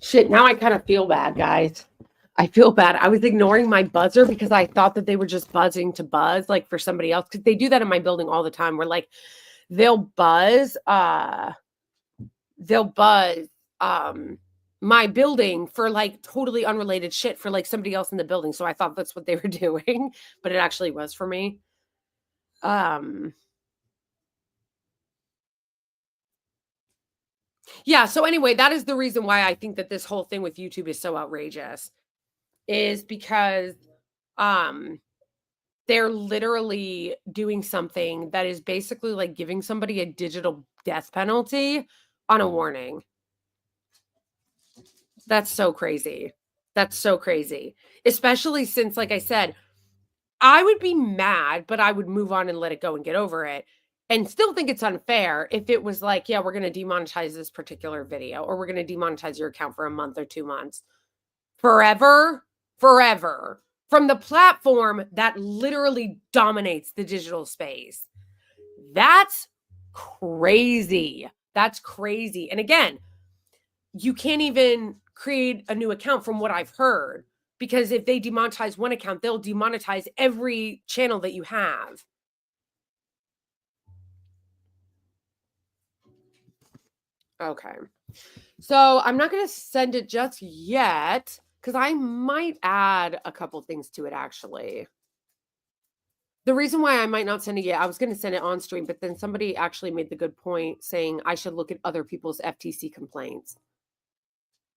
Shit, now I kind of feel bad, guys. I feel bad. I was ignoring my buzzer because I thought that they were just buzzing to buzz, like for somebody else. Because they do that in my building all the time. Where like they'll buzz, they'll buzz my building for like totally unrelated shit for like somebody else in the building. So I thought that's what they were doing, but it actually was for me. Yeah, so anyway, that is the reason why I think that this whole thing with YouTube is so outrageous, is because um they're literally doing something that is basically like giving somebody a digital death penalty on a warning. That's so crazy. That's so crazy. Especially since, like I said, I would be mad, but I would move on and let it go and get over it, and still think it's unfair if it was like, "Yeah, we're gonna demonetize this particular video, or we're gonna demonetize your account for a month or 2 months." Forever, forever, from the platform that literally dominates the digital space. That's crazy. That's crazy. And again, you can't even create a new account from what I've heard, because if they demonetize one account, they'll demonetize every channel that you have. Okay. So I'm not going to send it just yet because I might add a couple things to it actually. The reason why I might not send it yet, I was going to send it on stream, but then somebody actually made the good point saying I should look at other people's FTC complaints.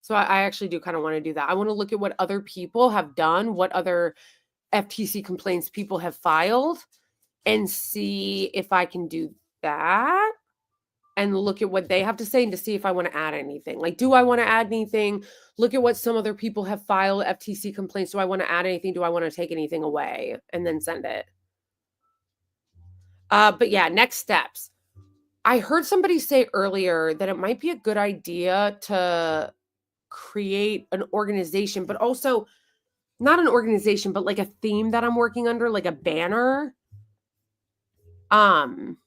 So I actually do kind of want to do that. I want to look at what other people have done, what other FTC complaints people have filed, and see if I can do that and look at what they have to say and to see if I want to add anything. Like, do I want to add anything? Look at what some other people have filed FTC complaints. Do I want to add anything? Do I want to take anything away? And then send it. But yeah, next steps. I heard somebody say earlier that it might be a good idea to create an organization, but also not an organization, but like a theme that I'm working under, like a banner. Um,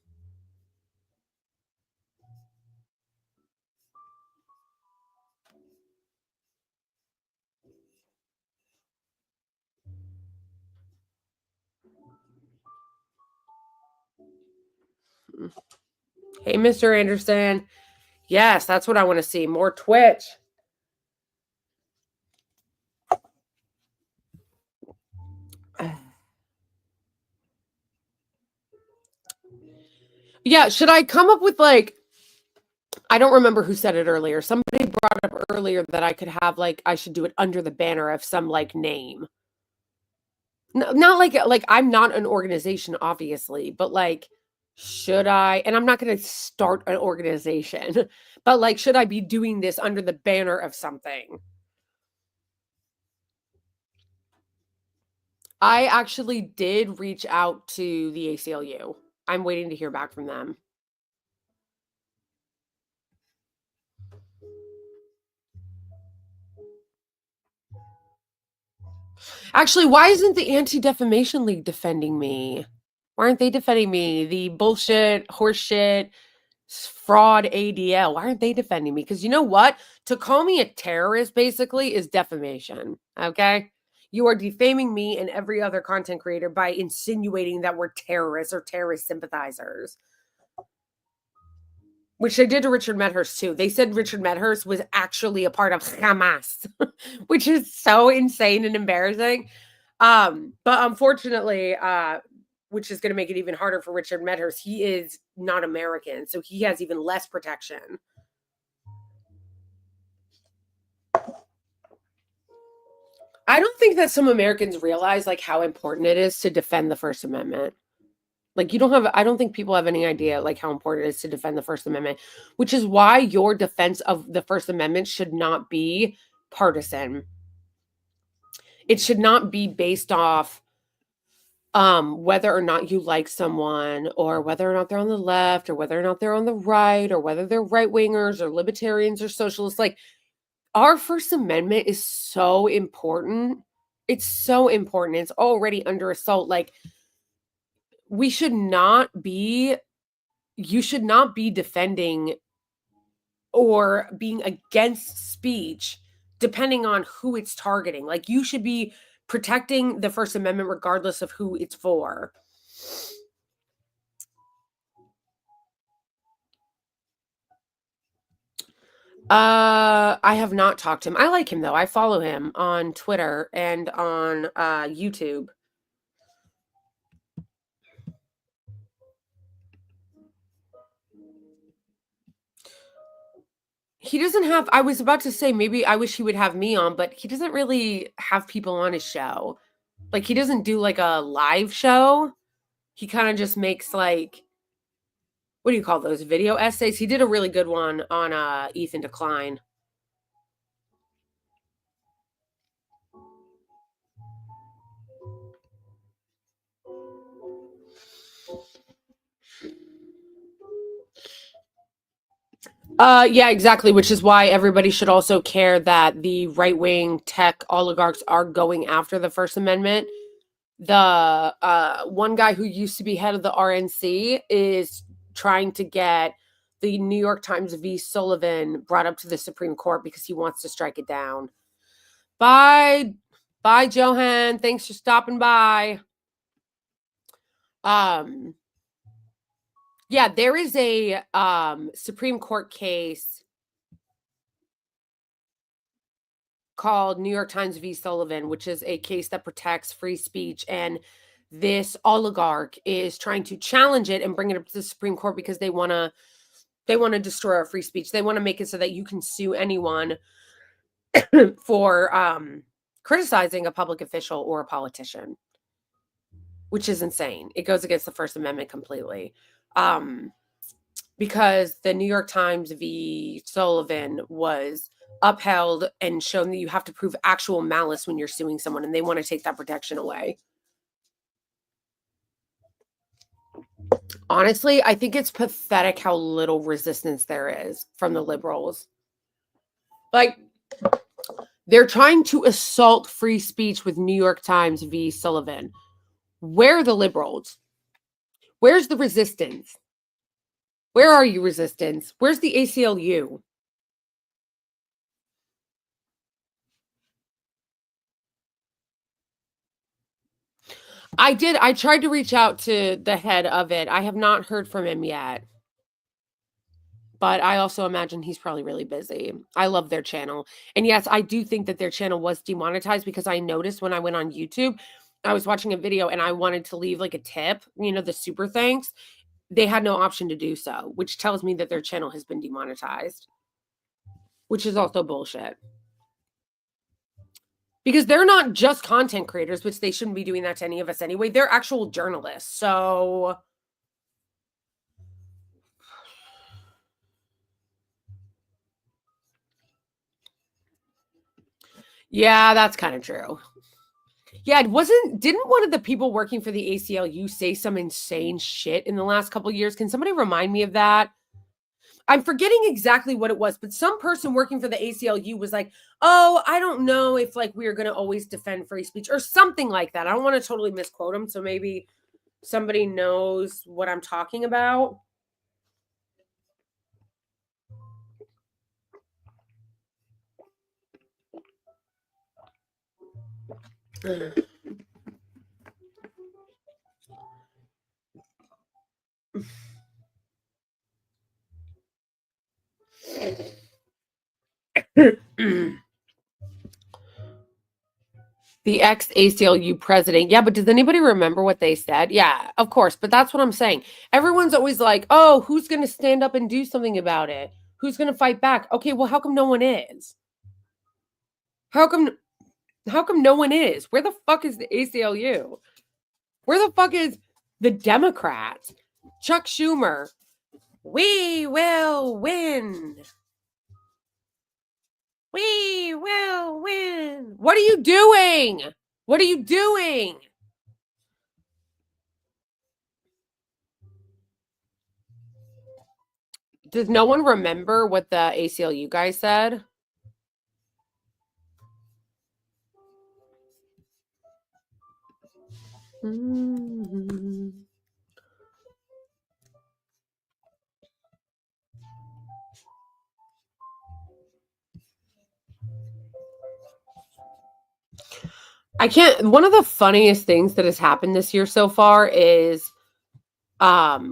hey, Mr. Anderson. Yes, that's what I want to see. More Twitch. Yeah, should I come up with like, I don't remember who said it earlier. Somebody brought up earlier that I could have like, I should do it under the banner of some like name. No, not like I'm not an organization, obviously, but like, should I? And I'm not going to start an organization, but like, should I be doing this under the banner of something? I actually did reach out to the ACLU. I'm waiting to hear back from them. Actually, why isn't the Anti-Defamation League defending me? Why aren't they defending me? The bullshit, horseshit, fraud ADL. Why aren't they defending me? Because you know what? To call me a terrorist basically is defamation. Okay? You are defaming me and every other content creator by insinuating that we're terrorists or terrorist sympathizers. Which they did to Richard Medhurst too. They said Richard Medhurst was actually a part of Hamas, which is so insane and embarrassing. But unfortunately, which is going to make it even harder for Richard Medhurst, he is not American, so he has even less protection. I don't think that some Americans realize like how important it is to defend the First Amendment. Like I don't think people have any idea like how important it is to defend the First Amendment, which is why your defense of the First Amendment should not be partisan. It should not be based off whether or not you like someone or whether or not they're on the left or whether or not they're on the right or whether they're right wingers or libertarians or socialists. Like our First Amendment is so important. It's so important. It's already under assault. Like we should not be you should not be defending or being against speech depending on who it's targeting. Like you should be protecting the First Amendment regardless of who it's for. I have not talked to him. I like him though. I follow him on Twitter and on YouTube. He doesn't have I was about to say maybe I wish he would have me on, but he doesn't really have people on his show. Like, he doesn't do, like, a live show. He kinda just makes, like, what do you call those, video essays? He did a really good one on, Ethan Decline. Yeah, exactly, which is why everybody should also care that the right-wing tech oligarchs are going after the First Amendment. The one guy who used to be head of the RNC is trying to get the New York Times v. Sullivan brought up to the Supreme Court because he wants to strike it down. Bye. Bye, Johan. Thanks for stopping by. Yeah, there is a Supreme Court case called New York Times v. Sullivan, which is a case that protects free speech. And this oligarch is trying to challenge it and bring it up to the Supreme Court because they want to destroy our free speech. They want to make it so that you can sue anyone for criticizing a public official or a politician, which is insane. It goes against the First Amendment completely. Because the New York Times v. Sullivan was upheld and shown that you have to prove actual malice when you're suing someone, and they want to take that protection away. Honestly, I think it's pathetic how little resistance there is from the liberals. Like, they're trying to assault free speech with New York Times v. Sullivan. Where are the liberals? Where's the resistance? Where are you, resistance? Where's the ACLU? I tried to reach out to the head of it. I have not heard from him yet. But I also imagine he's probably really busy. I love their channel. And yes, I do think that their channel was demonetized because I noticed when I went on YouTube, I was watching a video and I wanted to leave like a tip, the super thanks. They had no option to do so, which tells me that their channel has been demonetized, which is also bullshit. Because they're not just content creators, which they shouldn't be doing that to any of us anyway. They're actual journalists. So yeah, that's kind of true. Yeah, didn't one of the people working for the ACLU say some insane shit in the last couple of years? Can somebody remind me of that? I'm forgetting exactly what it was, but some person working for the ACLU was like, "Oh, I don't know if like we're going to always defend free speech or something like that." I don't want to totally misquote him, so maybe somebody knows what I'm talking about. The ex-ACLU president. Yeah, but does anybody remember what they said? Yeah, of course. But that's what I'm saying. Everyone's always like, oh, who's going to stand up and do something about it? Who's going to fight back? Okay, well, how come no one is? How come no one is? Where the fuck is the ACLU? Where the fuck is the Democrats? Chuck Schumer. We will win. We will win. What are you doing? What are you doing? Does no one remember what the ACLU guy said? Mm-hmm. I can't. One of the funniest things that has happened this year so far is Vivek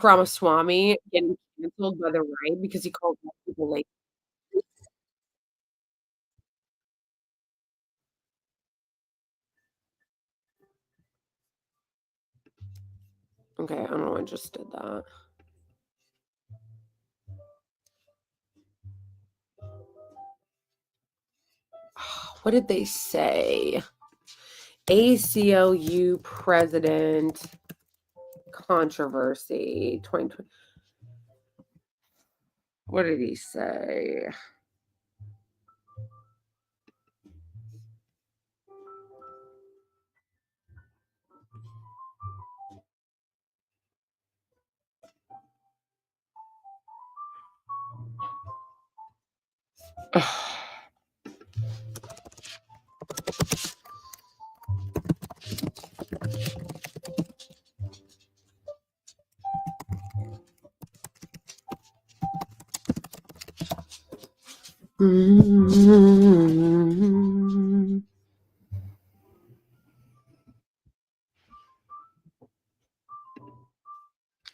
Ramaswamy getting canceled by the right because he called people late. Okay, I don't know. I just did that. Oh What did they say? ACLU president controversy 2020. What did he say?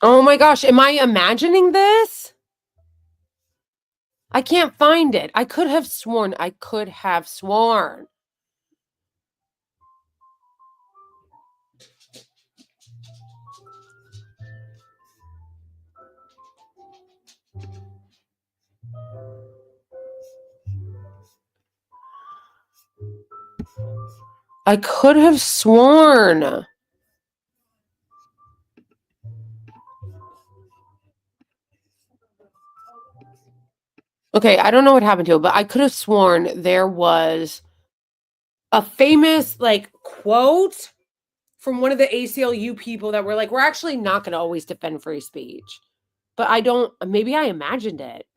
Oh my gosh, am I imagining this? I can't find it. I could have sworn. I could have sworn. I could have sworn. Okay, I don't know what happened to it, but I could have sworn there was a famous like quote from one of the ACLU people that were like, we're actually not going to always defend free speech. But I don't, maybe I imagined it.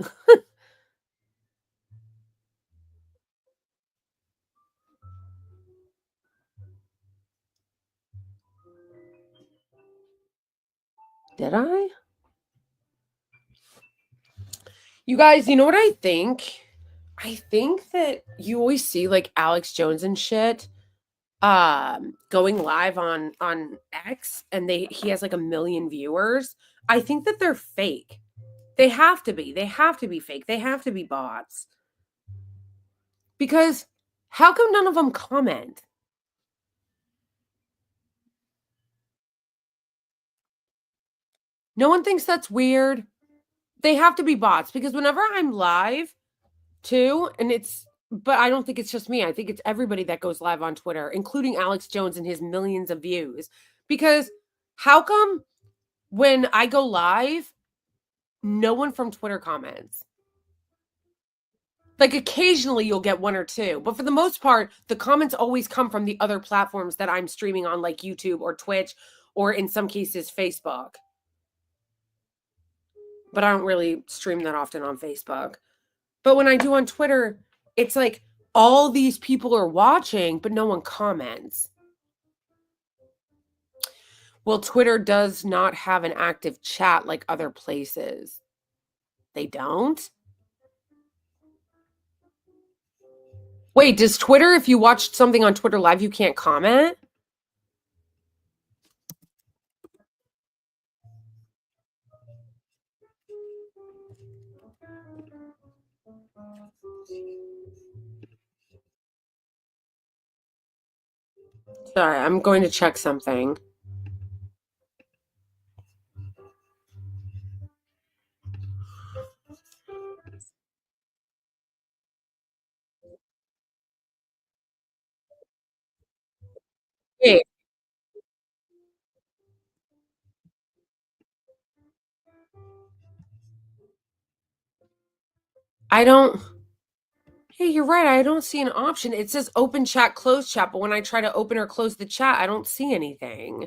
Did I? You guys, you know what I think? I think that you always see like Alex Jones and shit going live on X and he has like 1 million viewers. I think that they're fake. They have to be. They have to be fake. They have to be bots. Because how come none of them comment? No one thinks that's weird. They have to be bots because whenever I'm live too, but I don't think it's just me. I think it's everybody that goes live on Twitter, including Alex Jones and his millions of views. Because how come when I go live, no one from Twitter comments? Like occasionally you'll get one or two, but for the most part, the comments always come from the other platforms that I'm streaming on, like YouTube or Twitch, or in some cases, Facebook. But I don't really stream that often on Facebook. But when I do on Twitter, it's like all these people are watching, but no one comments. Well, Twitter does not have an active chat like other places. They don't? Wait, does Twitter, if you watch something on Twitter Live, you can't comment? Sorry, I'm going to check something. Wait. I don't. Yeah, you're right. I don't see an option. It says open chat, close chat, but when I try to open or close the chat, I don't see anything.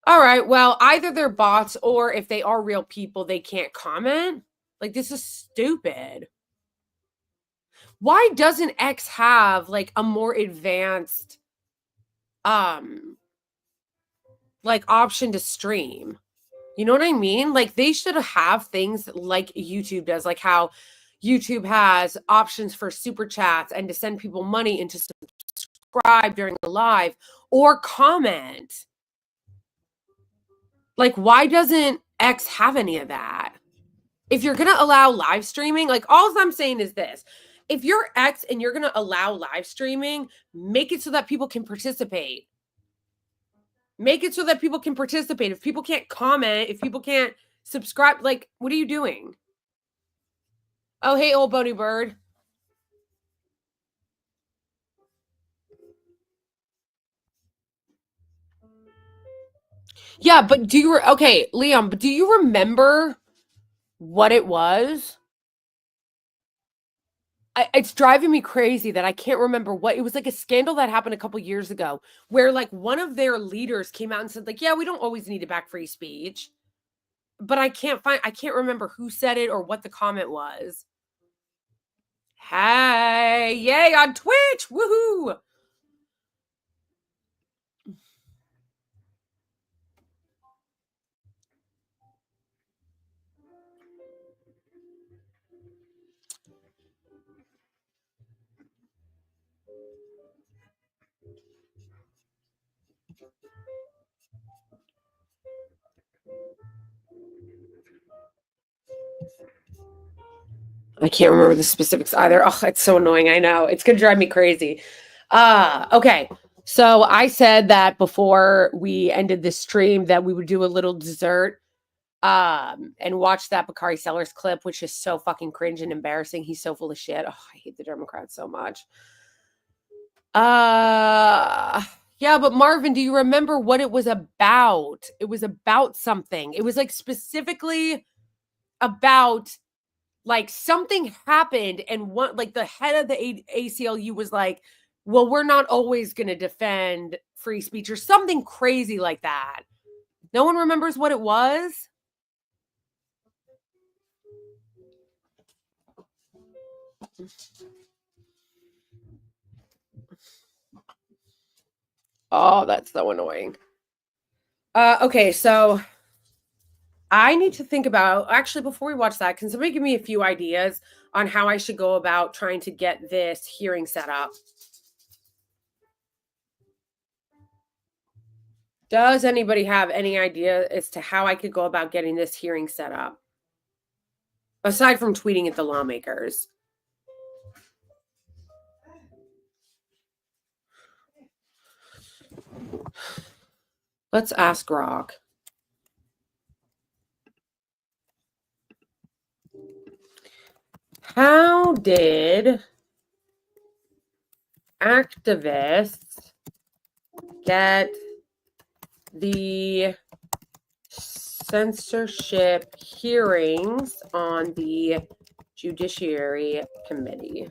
All right. Well, either they're bots or if they are real people, they can't comment. Like, this is stupid. Why doesn't X have like a more advanced like option to stream? You know what I mean? Like they should have things like YouTube does, like how YouTube has options for super chats and to send people money and to subscribe during the live or comment. Like, why doesn't X have any of that? If you're going to allow live streaming, like all I'm saying is this. If you're X and you're going to allow live streaming, make it so that people can participate. Make it so that people can participate. If people can't comment, if people can't subscribe, like, what are you doing? Oh, hey, old Boney Bird. Yeah, but okay, Liam, but do you remember what it was? It's driving me crazy that I can't remember what it was. Like a scandal that happened a couple years ago where like one of their leaders came out and said like, yeah, we don't always need to back free speech. But I can't remember who said it or what the comment was. Hey, yay on Twitch. Woohoo. I can't remember the specifics either. Oh, it's so annoying. I know. It's going to drive me crazy. Okay. So I said that before we ended this stream that we would do a little dessert and watch that Bakari Sellers clip, which is so fucking cringe and embarrassing. He's so full of shit. Oh, I hate the Democrats so much. Yeah, but Marvin, do you remember what it was about? It was about something. It was like specifically about like something happened and one like the head of the ACLU was like, well, we're not always going to defend free speech or something crazy like that. No one remembers what it was? Oh, that's so annoying. Okay, so I need to think about actually before we watch that, can somebody give me a few ideas on how I should go about trying to get this hearing set up? Does anybody have any idea as to how I could go about getting this hearing set up? Aside from tweeting at the lawmakers. Let's ask Rock. How did activists get the censorship hearings on the Judiciary Committee?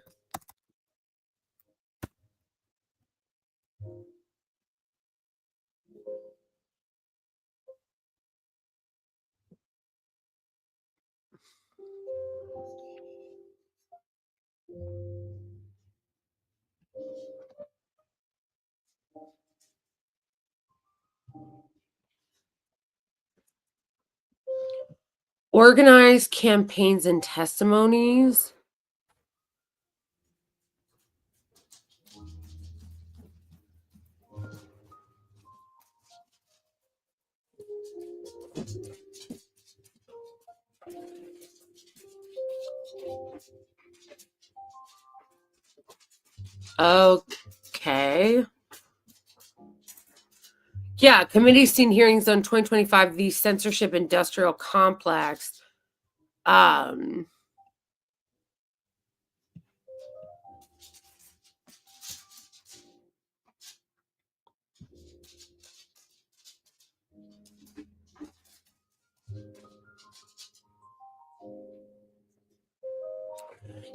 Organize campaigns and testimonies. Okay. Yeah, committee seen hearings on 2025, the censorship industrial complex.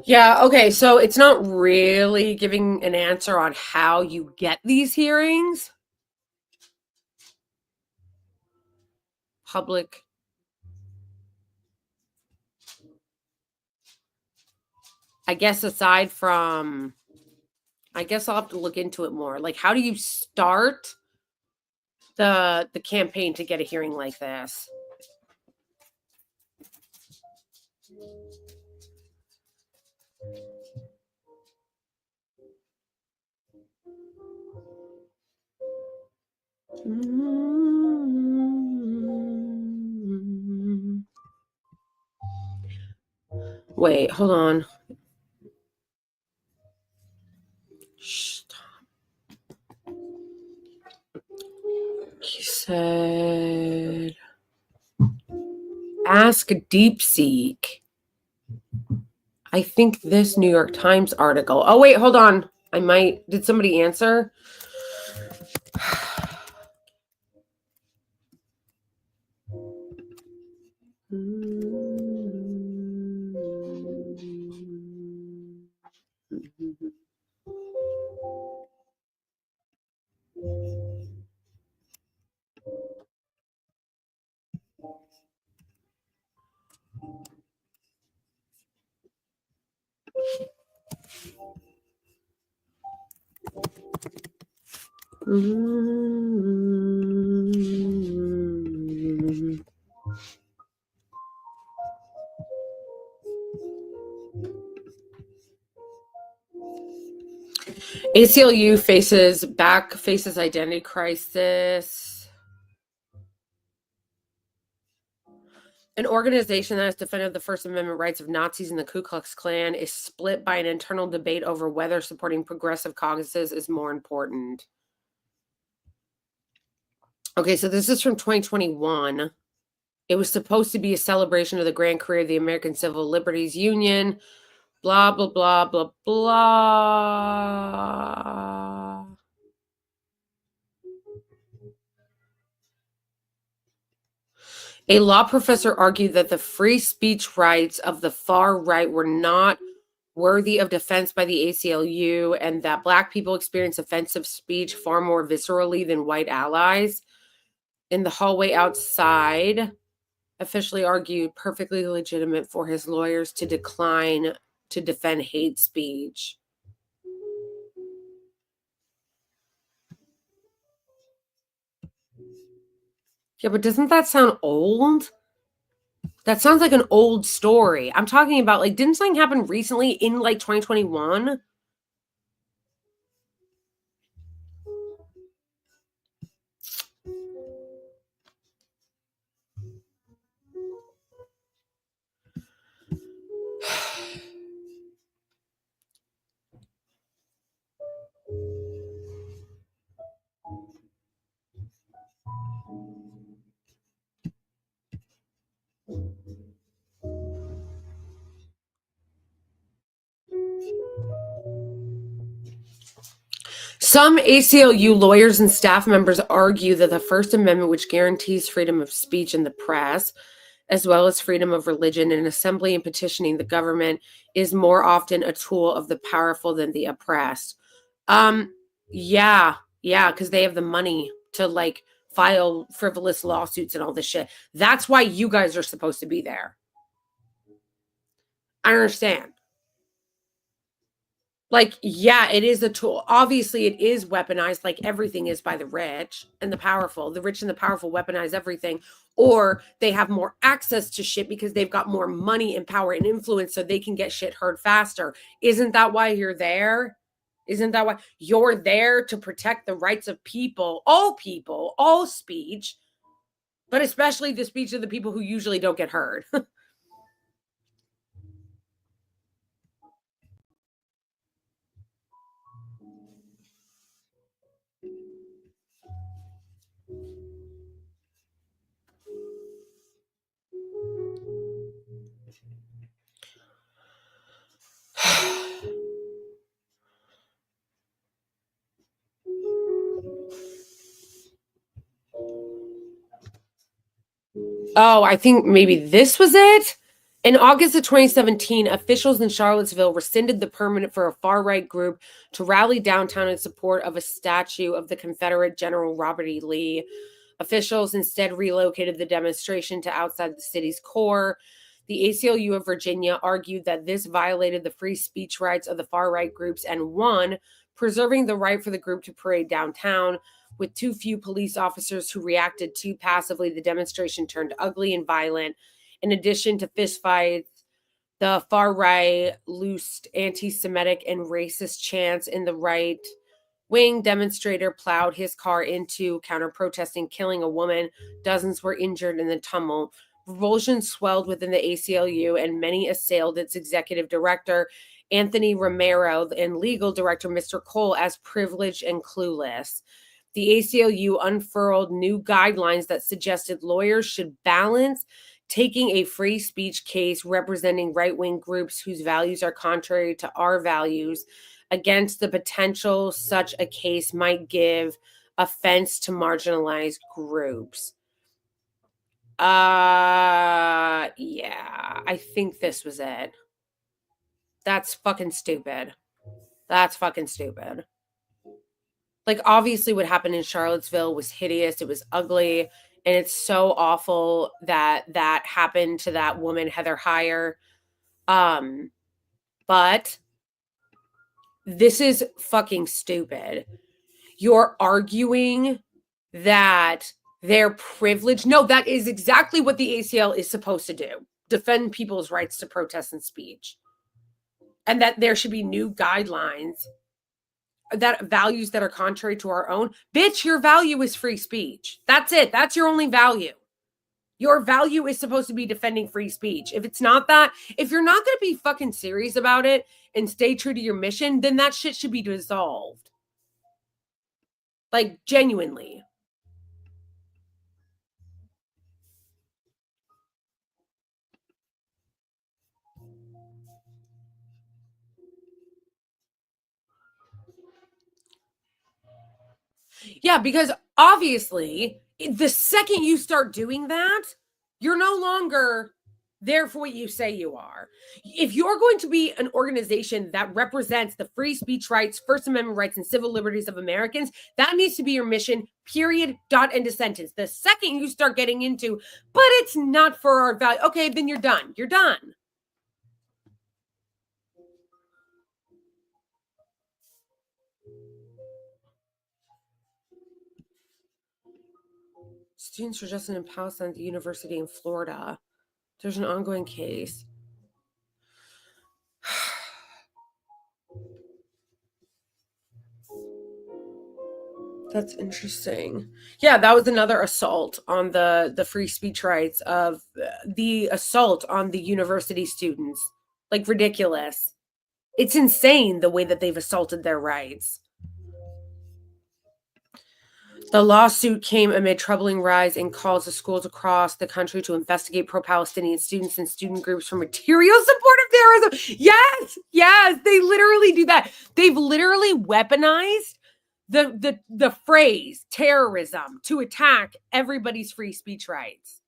Yeah, okay, so it's not really giving an answer on how you get these hearings. Public. I guess aside from, I guess I'll have to look into it more. Like, how do you start the campaign to get a hearing like this? Wait, hold on. Stop. said, ask DeepSeek. I think this New York Times article. Oh, wait, hold on. Did somebody answer? ACLU faces identity crisis. An organization that has defended the First Amendment rights of Nazis and the Ku Klux Klan is split by an internal debate over whether supporting progressive caucuses is more important. Okay, so this is from 2021. It was supposed to be a celebration of the grand career of the American Civil Liberties Union. Blah, blah, blah, blah, blah. A law professor argued that the free speech rights of the far right were not worthy of defense by the ACLU, and that Black people experience offensive speech far more viscerally than white allies. In the hallway outside, officially argued perfectly legitimate for his lawyers to decline to defend hate speech. Yeah, but doesn't that sound old? That sounds like an old story. I'm talking about, like, didn't something happen recently in, like, 2021? Some ACLU lawyers and staff members argue that the First Amendment, which guarantees freedom of speech in the press, as well as freedom of religion and assembly and petitioning the government, is more often a tool of the powerful than the oppressed. Yeah, because they have the money to, like, file frivolous lawsuits and all this shit. That's why you guys are supposed to be there. I understand. Like, yeah, it is a tool. Obviously, it is weaponized, like everything is, by the rich and the powerful. The rich and the powerful weaponize everything, or they have more access to shit because they've got more money and power and influence, so they can get shit heard faster. Isn't that why you're there? Isn't that why you're there, to protect the rights of people, all speech, but especially the speech of the people who usually don't get heard? Oh, I think maybe this was it. In August of 2017, officials in Charlottesville rescinded the permit for a far-right group to rally downtown in support of a statue of the Confederate General Robert E. Lee. Officials instead relocated the demonstration to outside the city's core. The ACLU of Virginia argued that this violated the free speech rights of the far-right groups and won, preserving the right for the group to parade downtown. With too few police officers who reacted too passively, the demonstration turned ugly and violent. In addition to fistfights, the far right loosed anti-Semitic and racist chants in the right-wing demonstrator plowed his car into counter-protesting, killing a woman. Dozens were injured in the tumult. Revulsion swelled within the ACLU, and many assailed its executive director, Anthony Romero, and legal director, Mr. Cole, as privileged and clueless. the ACLU unfurled new guidelines that suggested lawyers should balance taking a free speech case representing right-wing groups whose values are contrary to our values against the potential such a case might give offense to marginalized groups. Yeah, I think this was it. That's fucking stupid. That's fucking stupid. Like, obviously what happened in Charlottesville was hideous. It was ugly. And it's so awful that that happened to that woman, Heather Heyer. But this is fucking stupid. You're arguing that their privilege. No, that is exactly what the ACL is supposed to do. Defend people's rights to protest and speech. And that there should be new guidelines that values that are contrary to our own. Bitch, your value is free speech. That's it. That's your only value. Your value is supposed to be defending free speech. If it's not that, if you're not going to be fucking serious about it and stay true to your mission, then that shit should be dissolved. Like, genuinely. Yeah, because obviously, the second you start doing that, you're no longer there for what you say you are. If you're going to be an organization that represents the free speech rights, First Amendment rights, and civil liberties of Americans, that needs to be your mission, period, dot, end of sentence. The second you start getting into, but it's not for our value, okay, then you're done. You're done. Students were arrested in Palestine at the university in Florida. There's an ongoing case. That's interesting. Yeah, that was another assault on the free speech rights of the assault on the university students. Like, ridiculous. It's insane the way that they've assaulted their rights. The lawsuit came amid troubling rise in calls to schools across the country to investigate pro-Palestinian students and student groups for material support of terrorism. Yes, they literally do that. They've literally weaponized the phrase terrorism to attack everybody's free speech rights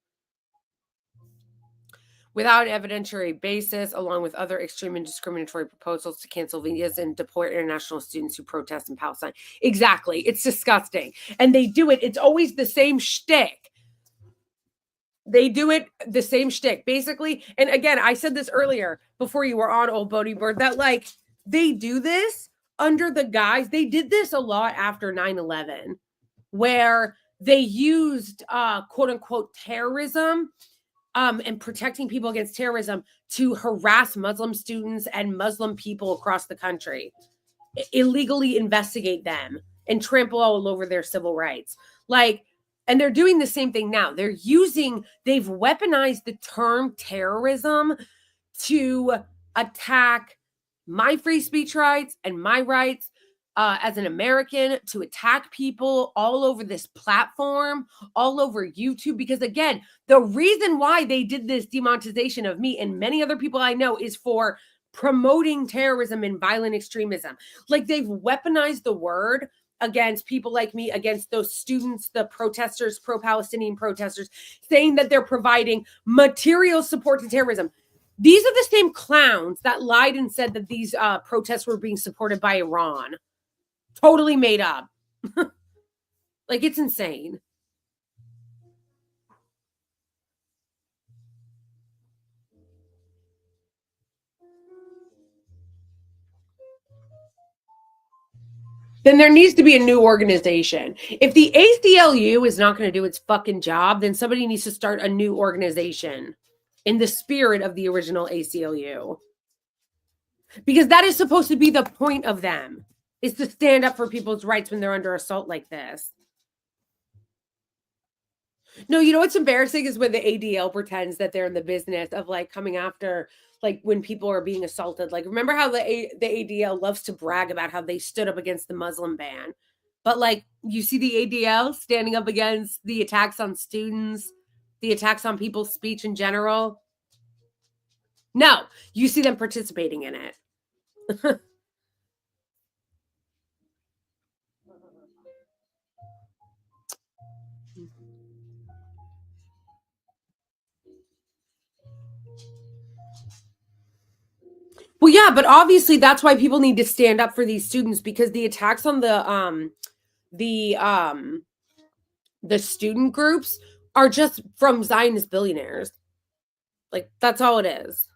without an evidentiary basis, along with other extreme and discriminatory proposals to cancel visas and deport international students who protest in Palestine. Exactly. It's disgusting. And they do it. It's always the same shtick. They do it the same shtick, basically. And again, I said this earlier before you were on, old Bodie Bird, that like they do this under the guise, they did this a lot after 9/11, where they used quote unquote terrorism and protecting people against terrorism to harass Muslim students and Muslim people across the country, illegally investigate them and trample all over their civil rights. Like, and they're doing the same thing now. They've weaponized the term terrorism to attack my free speech rights and my rights as an American, to attack people all over this platform, all over YouTube. Because again, the reason why they did this demonetization of me and many other people I know is for promoting terrorism and violent extremism. Like, they've weaponized the word against people like me, against those students, the protesters, pro-Palestinian protesters, saying that they're providing material support to terrorism. These are the same clowns that lied and said that these protests were being supported by Iran. Totally made up. Like, it's insane. Then there needs to be a new organization. If the ACLU is not going to do its fucking job, then somebody needs to start a new organization in the spirit of the original ACLU. Because that is supposed to be the point of them, is to stand up for people's rights when they're under assault like this. No, you know what's embarrassing is when the ADL pretends that they're in the business of like coming after, like when people are being assaulted. Like, remember how the ADL loves to brag about how they stood up against the Muslim ban? But like you see the ADL standing up against the attacks on students, the attacks on people's speech in general. No, you see them participating in it. Well, yeah, but obviously that's why people need to stand up for these students, because the attacks on the um the student groups are just from Zionist billionaires. Like that's all it is.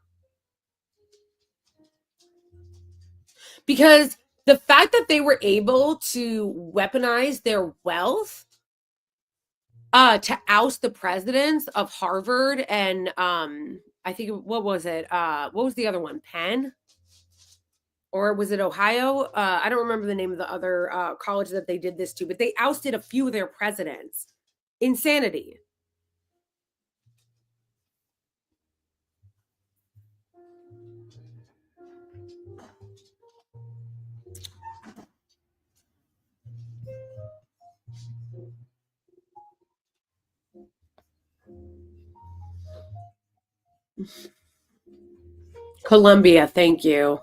Because the fact that they were able to weaponize their wealth to oust the presidents of Harvard and I think what was it? What was the other one? Penn? Or was it Ohio? I don't remember the name of the other college that they did this to, but they ousted a few of their presidents. Insanity. Columbia, thank you.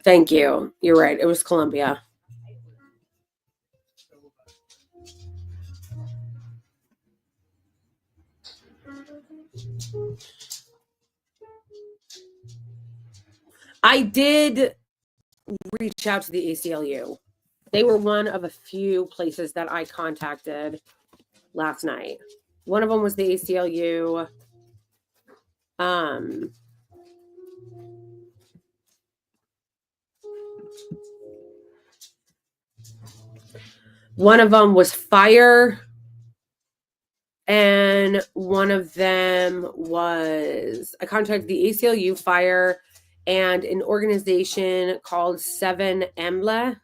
Thank you. You're right. It was Columbia. I did reach out to the ACLU. They were one of a few places that I contacted last night. One of them was the ACLU. One of them was Fire, and one of them was, I contacted the ACLU, Fire, and an organization called 7MLE.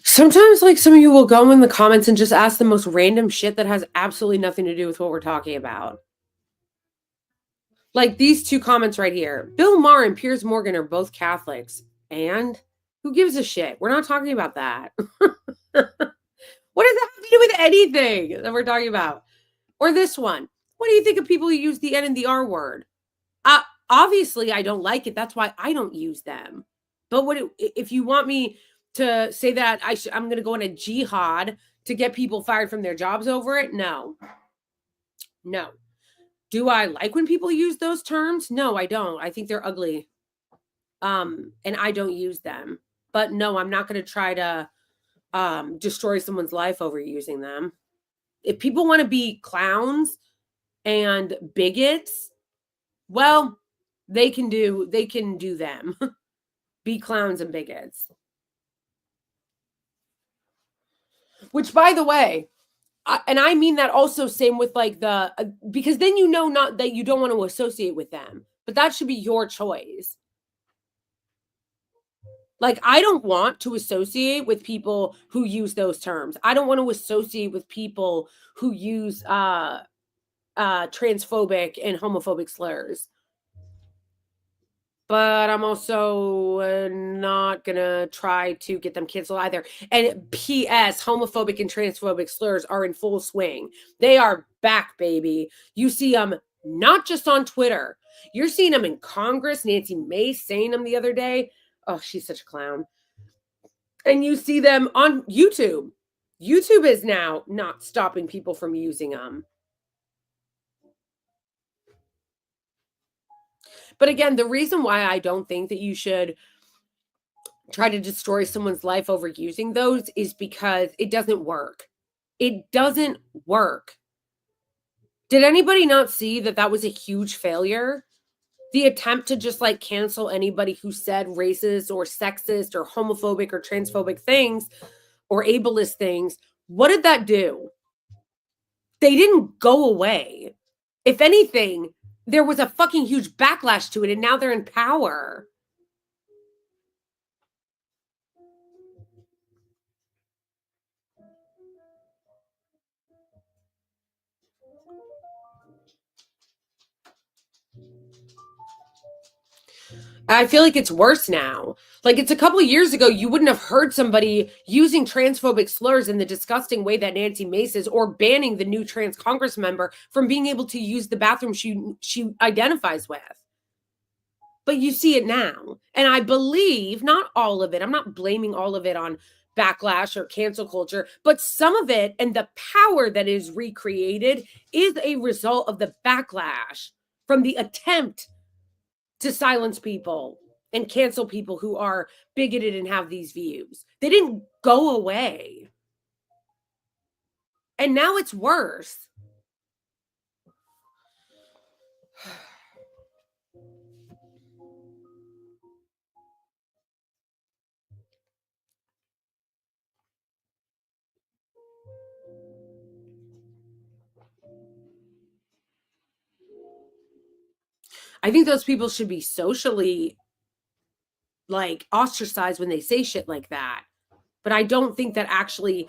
Sometimes, like, some of you will go in the comments and just ask the most random shit that has absolutely nothing to do with what we're talking about. Like these two comments right here. Bill Maher and Piers Morgan are both Catholics. And who gives a shit? We're not talking about that. What does that have to do with anything that we're talking about? Or this one. What do you think of people who use the N and the R word? Obviously, I don't like it. That's why I don't use them. But if you want me to say that I'm going to go on a jihad to get people fired from their jobs over it? No. No. Do I like when people use those terms? No, I don't. I think they're ugly. And I don't use them. But no, I'm not going to try to destroy someone's life over using them. If people want to be clowns and bigots, well, they can do them. Be clowns and bigots. Which, by the way, and I mean that also same with like because then not that you don't want to associate with them, but that should be your choice. Like, I don't want to associate with people who use those terms. I don't want to associate with people who use transphobic and homophobic slurs. But I'm also not going to try to get them canceled either. And P.S., homophobic and transphobic slurs are in full swing. They are back, baby. You see them not just on Twitter. You're seeing them in Congress. Nancy Mace saying them the other day. Oh, she's such a clown. And you see them on YouTube. YouTube is now not stopping people from using them. But again, the reason why I don't think that you should try to destroy someone's life over using those is because it doesn't work. It doesn't work. Did anybody not see that was a huge failure? The attempt to just like cancel anybody who said racist or sexist or homophobic or transphobic things or ableist things, what did that do? They didn't go away. If anything, there was a fucking huge backlash to it, and now they're in power. I feel like it's worse now. Like it's a couple of years ago, you wouldn't have heard somebody using transphobic slurs in the disgusting way that Nancy Mace is, or banning the new trans Congress member from being able to use the bathroom she identifies with. But you see it now. And I believe not all of it. I'm not blaming all of it on backlash or cancel culture, but some of it and the power that is recreated is a result of the backlash from the attempt to silence people and cancel people who are bigoted and have these views. They didn't go away. And now it's worse. I think those people should be socially like ostracized when they say shit like that. But I don't think that actually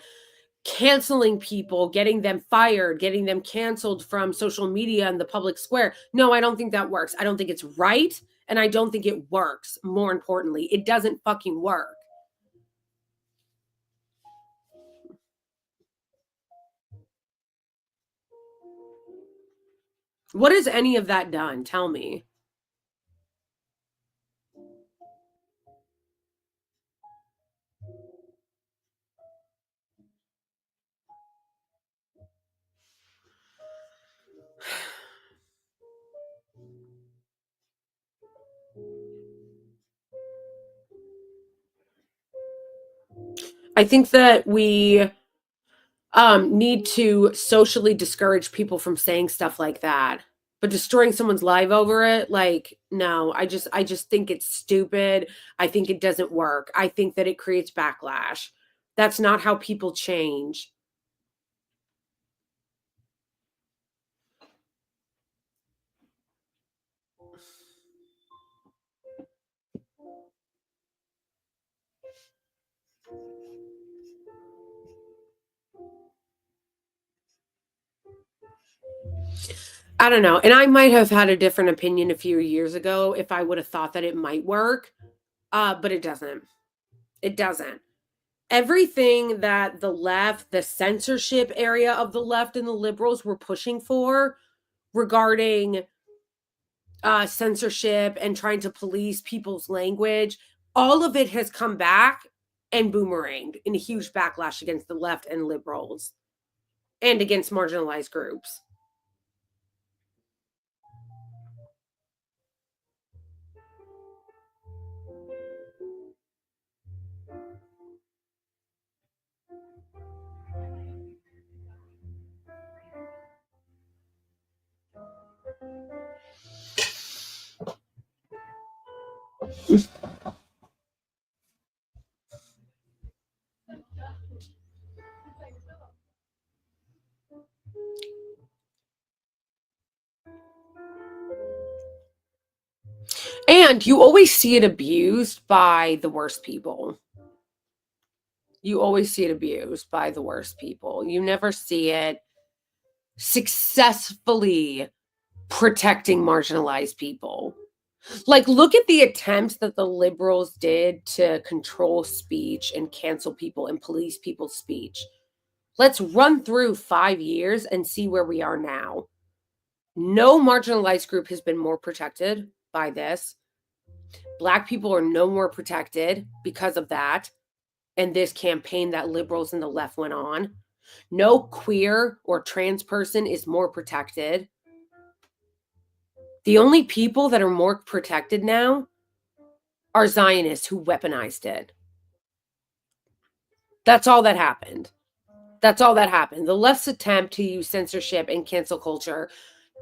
canceling people, getting them fired, getting them canceled from social media and the public square. No, I don't think that works. I don't think it's right. And I don't think it works. More importantly, it doesn't fucking work. What has any of that done? Tell me. I think that we need to socially discourage people from saying stuff like that. But destroying someone's life over it, like, no, I just think it's stupid. I think it doesn't work. I think that it creates backlash. That's not how people change. I don't know. And I might have had a different opinion a few years ago if I would have thought that it might work. But it doesn't. It doesn't. Everything that the left, the censorship area of the left and the liberals were pushing for regarding censorship and trying to police people's language, all of it has come back and boomeranged in a huge backlash against the left and liberals and against marginalized groups. And you always see it abused by the worst people. You always see it abused by the worst people. You never see it successfully protecting marginalized people. Like, look at the attempts that the liberals did to control speech and cancel people and police people's speech. Let's run through 5 years and see where we are now. No marginalized group has been more protected by this. Black people are no more protected because of that and this campaign that liberals and the left went on. No queer or trans person is more protected. The only people that are more protected now are Zionists who weaponized it. That's all that happened. That's all that happened. The left's attempt to use censorship and cancel culture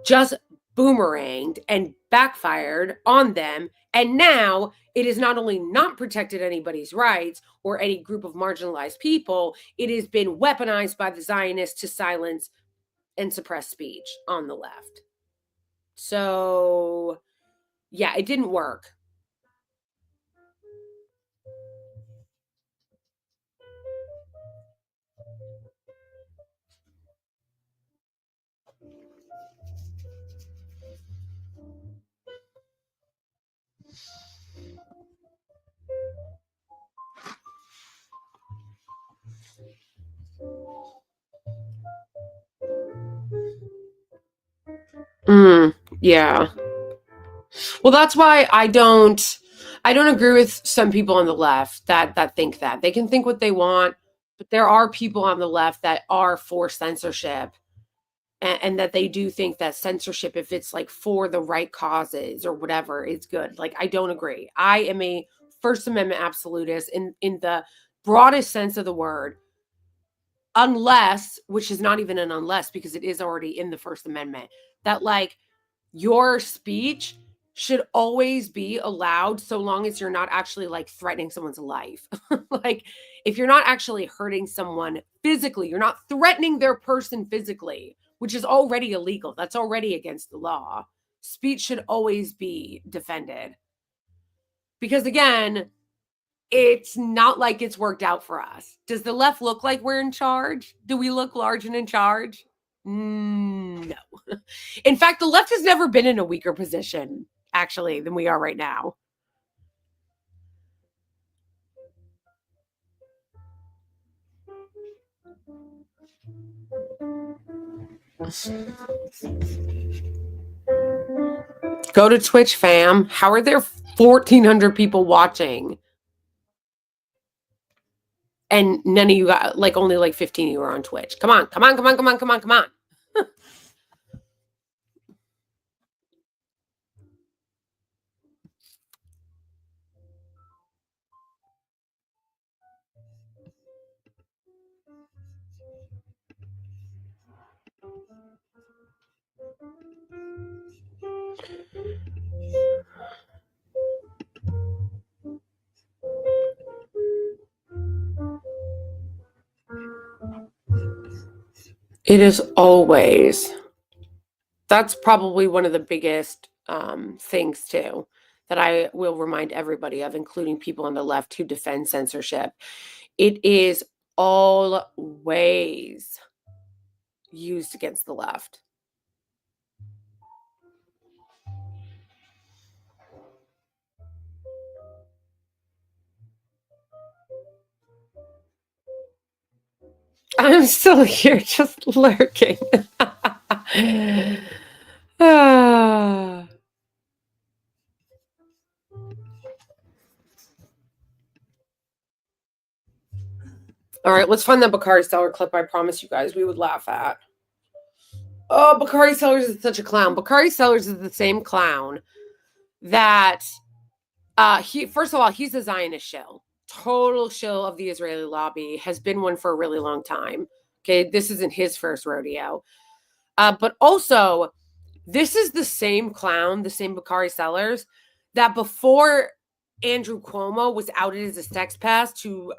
just boomeranged and backfired on them. And now it is not only not protected anybody's rights or any group of marginalized people, it has been weaponized by the Zionists to silence and suppress speech on the left. So, yeah, it didn't work. Yeah. Well, that's why I don't agree with some people on the left that think that. They can think what they want, but there are people on the left that are for censorship, and that they do think that censorship, if it's like for the right causes or whatever, is good. Like, I don't agree. I am a First Amendment absolutist in the broadest sense of the word, unless, which is not even an unless because it is already in the First Amendment, that like your speech should always be allowed so long as you're not actually like threatening someone's life. Like, if you're not actually hurting someone physically, you're not threatening their person physically, which is already illegal. That's already against the law. Speech should always be defended. Because again, it's not like it's worked out for us. Does the left look like we're in charge? Do we look large and in charge? No. In fact, the left has never been in a weaker position, actually, than we are right now. Go to Twitch, fam. How are there 1,400 people watching? And none of you got, like, only like 15 of you are on Twitch. Come on, come on, come on, come on, come on, come on. It is always. That's probably one of the biggest things, too, that I will remind everybody of, including people on the left who defend censorship. It is always used against the left. I'm still here just lurking. Ah. All right, let's find that Bakari Seller clip I promised you guys we would laugh at. Oh, Bakari Sellers is such a clown. Bakari Sellers is the same clown that he, first of all, he's a Zionist shill. Total shill of the Israeli lobby, has been one for a really long time. Okay, this isn't his first rodeo. But also, this is the same clown, the same Bakari Sellers, that before Andrew Cuomo was outed as a sex pest who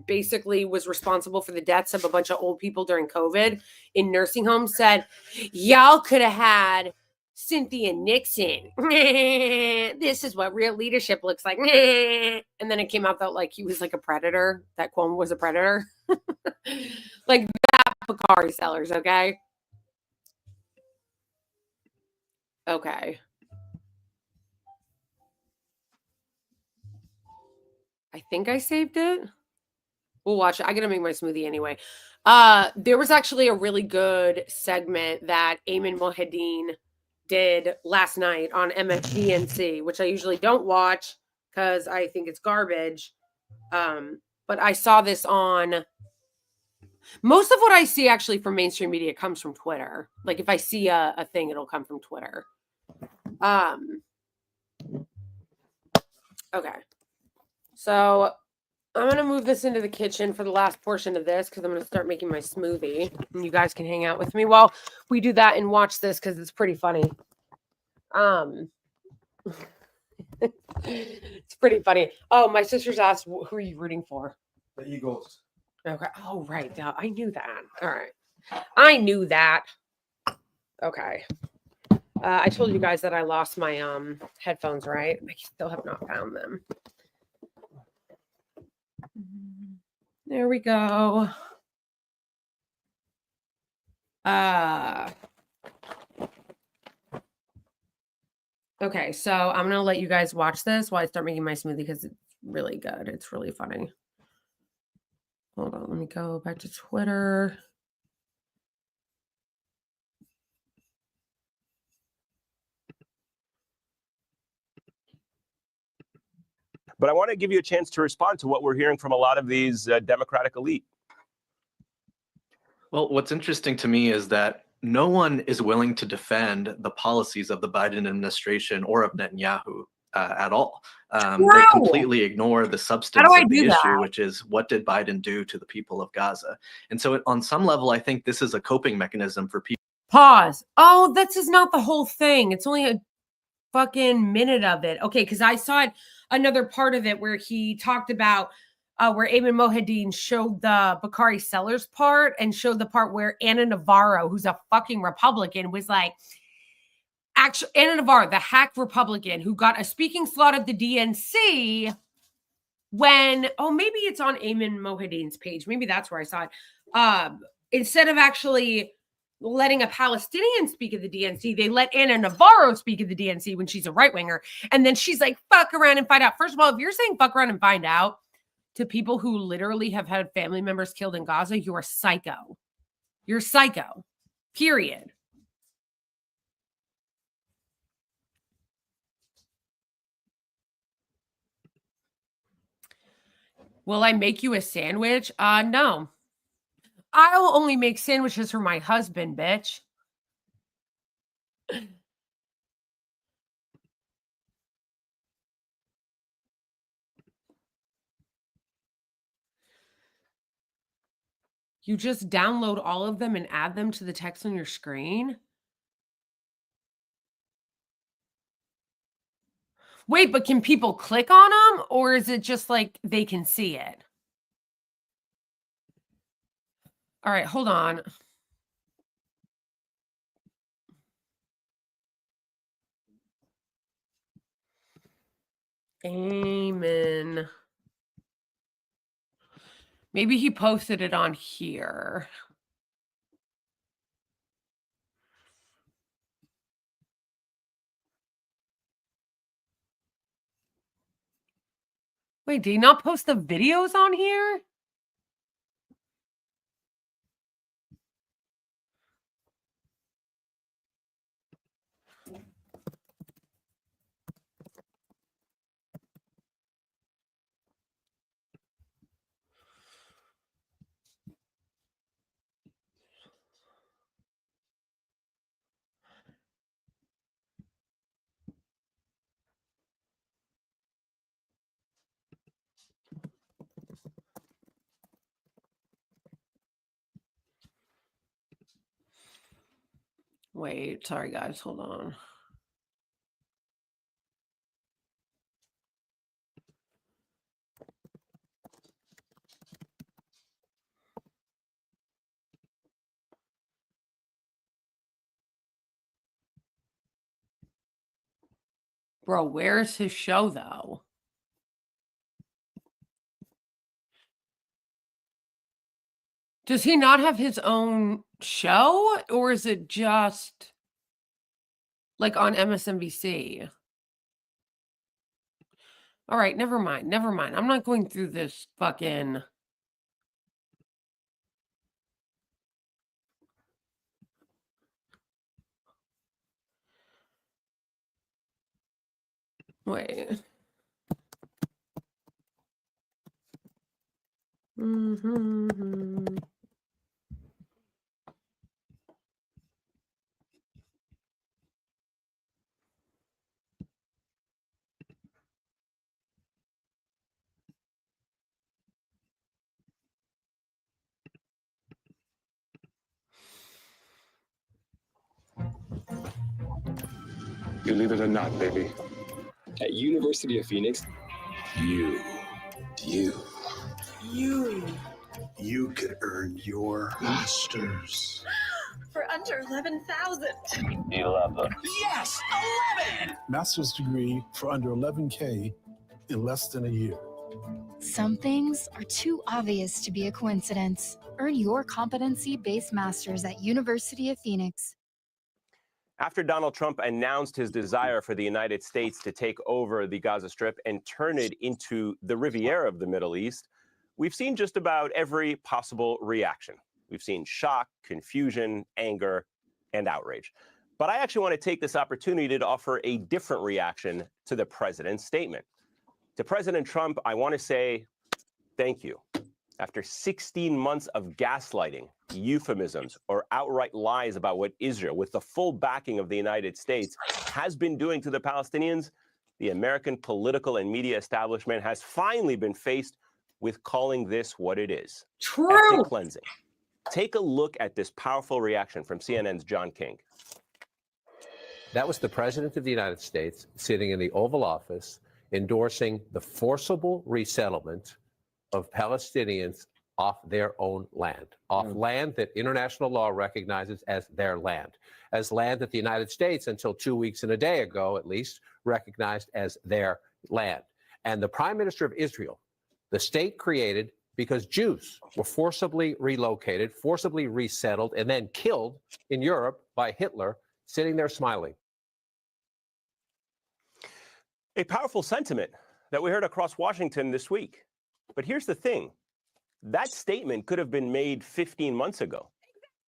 basically was responsible for the deaths of a bunch of old people during COVID in nursing homes, said, y'all could have had Cynthia Nixon. This is what real leadership looks like. And then it came out that like he was like a predator, that Cuomo was a predator. Like that Bakari Sellers, okay? Okay. I think I saved it. We'll watch it. I gotta make my smoothie anyway. There was actually a really good segment that Ayman Mohyeldin did last night on MFDNC, which I usually don't watch because I think it's garbage. But I saw this on. Most of what I see actually from mainstream media comes from Twitter. Like if I see a thing, it'll come from Twitter. Okay. So I'm going to move this into the kitchen for the last portion of this because I'm going to start making my smoothie. And you guys can hang out with me while we do that and watch this because it's pretty funny. Um, it's pretty funny. Oh, my sister's asked, who are you rooting for? The Eagles. Okay. Oh, right. Yeah, I knew that. All right. I knew that. Okay. I told you guys that I lost my headphones, right? I still have not found them. There we go. Okay, so I'm gonna let you guys watch this while I start making my smoothie because it's really good. It's really funny. Hold on, let me go back to Twitter. But I want to give you a chance to respond to what we're hearing from a lot of these Democratic elite. Well, what's interesting to me is that no one is willing to defend the policies of the Biden administration or of Netanyahu at all. They completely ignore the substance of the issue, which is what did Biden do to the people of Gaza? And so on some level, I think this is a coping mechanism for people. Pause. Oh, this is not the whole thing. It's only a fucking minute of it. Okay, because I saw it, another part of it where he talked about where Ayman Mohyeldin showed the Bakari Sellers part and showed the part where Anna Navarro, who's a fucking Republican, was like, actually, Anna Navarro, the hack Republican who got a speaking slot at the DNC when, oh, maybe it's on Ayman Mohyeldin's page. Maybe that's where I saw it. Instead of actually letting a Palestinian speak at the DNC, they let Anna Navarro speak at the DNC when she's a right-winger. And then she's like, fuck around and find out. First of all, if you're saying fuck around and find out to people who literally have had family members killed in Gaza, you're a psycho. You're psycho. Period. Will I make you a sandwich? No. I'll only make sandwiches for my husband, bitch. You just download all of them and add them to the text on your screen? Wait, but can people click on them? Or is it just like they can see it? All right, hold on. Amen. Maybe he posted it on here. Wait, did he not post the videos on here? Wait, sorry guys, hold on. Bro, where's his show though? Does he not have his own show? Or is it just like on MSNBC? All right, never mind. Never mind. I'm not going through this fucking. Wait. Mm-hmm. Believe it or not, baby. At University of Phoenix, You could earn your master's. For under 11,000. 11. Yes, 11! Master's degree for under 11K in less than a year. Some things are too obvious to be a coincidence. Earn your competency-based master's at University of Phoenix. After Donald Trump announced his desire for the United States to take over the Gaza Strip and turn it into the Riviera of the Middle East, we've seen just about every possible reaction. We've seen shock, confusion, anger, and outrage. But I actually want to take this opportunity to offer a different reaction to the president's statement. To President Trump, I want to say thank you. After 16 months of gaslighting, euphemisms, or outright lies about what Israel, with the full backing of the United States, has been doing to the Palestinians, the American political and media establishment has finally been faced with calling this what it is. True. Ethnic cleansing. Take a look at this powerful reaction from CNN's John King. That was the President of the United States sitting in the Oval Office endorsing the forcible resettlement of Palestinians off their own land, off land that international law recognizes as their land, as land that the United States, until 2 weeks and a day ago at least, recognized as their land. And the Prime Minister of Israel, the state created because Jews were forcibly relocated, forcibly resettled, and then killed in Europe by Hitler, sitting there smiling. A powerful sentiment that we heard across Washington this week. But here's the thing. That statement could have been made 15 months ago.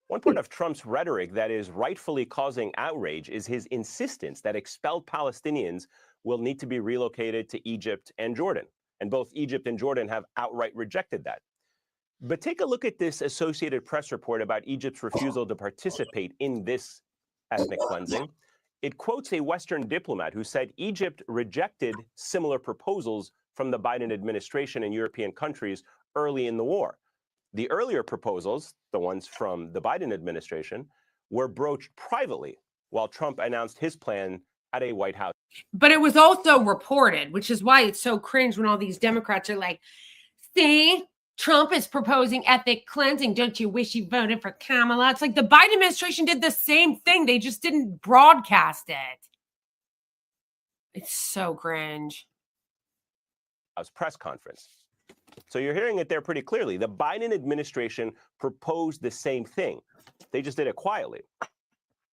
One part of Trump's rhetoric that is rightfully causing outrage is his insistence that expelled Palestinians will need to be relocated to Egypt and Jordan. And both Egypt and Jordan have outright rejected that. But take a look at this Associated Press report about Egypt's refusal to participate in this ethnic cleansing. It quotes a Western diplomat who said Egypt rejected similar proposals from the Biden administration and European countries early in the war. The earlier proposals, the ones from the Biden administration, were broached privately while Trump announced his plan at a White House. But it was also reported, which is why it's so cringe when all these Democrats are like, see, Trump is proposing ethnic cleansing. Don't you wish you voted for Kamala? It's like the Biden administration did the same thing. They just didn't broadcast it. It's so cringe. Press conference. So you're hearing it there pretty clearly. The Biden administration proposed the same thing. They just did it quietly.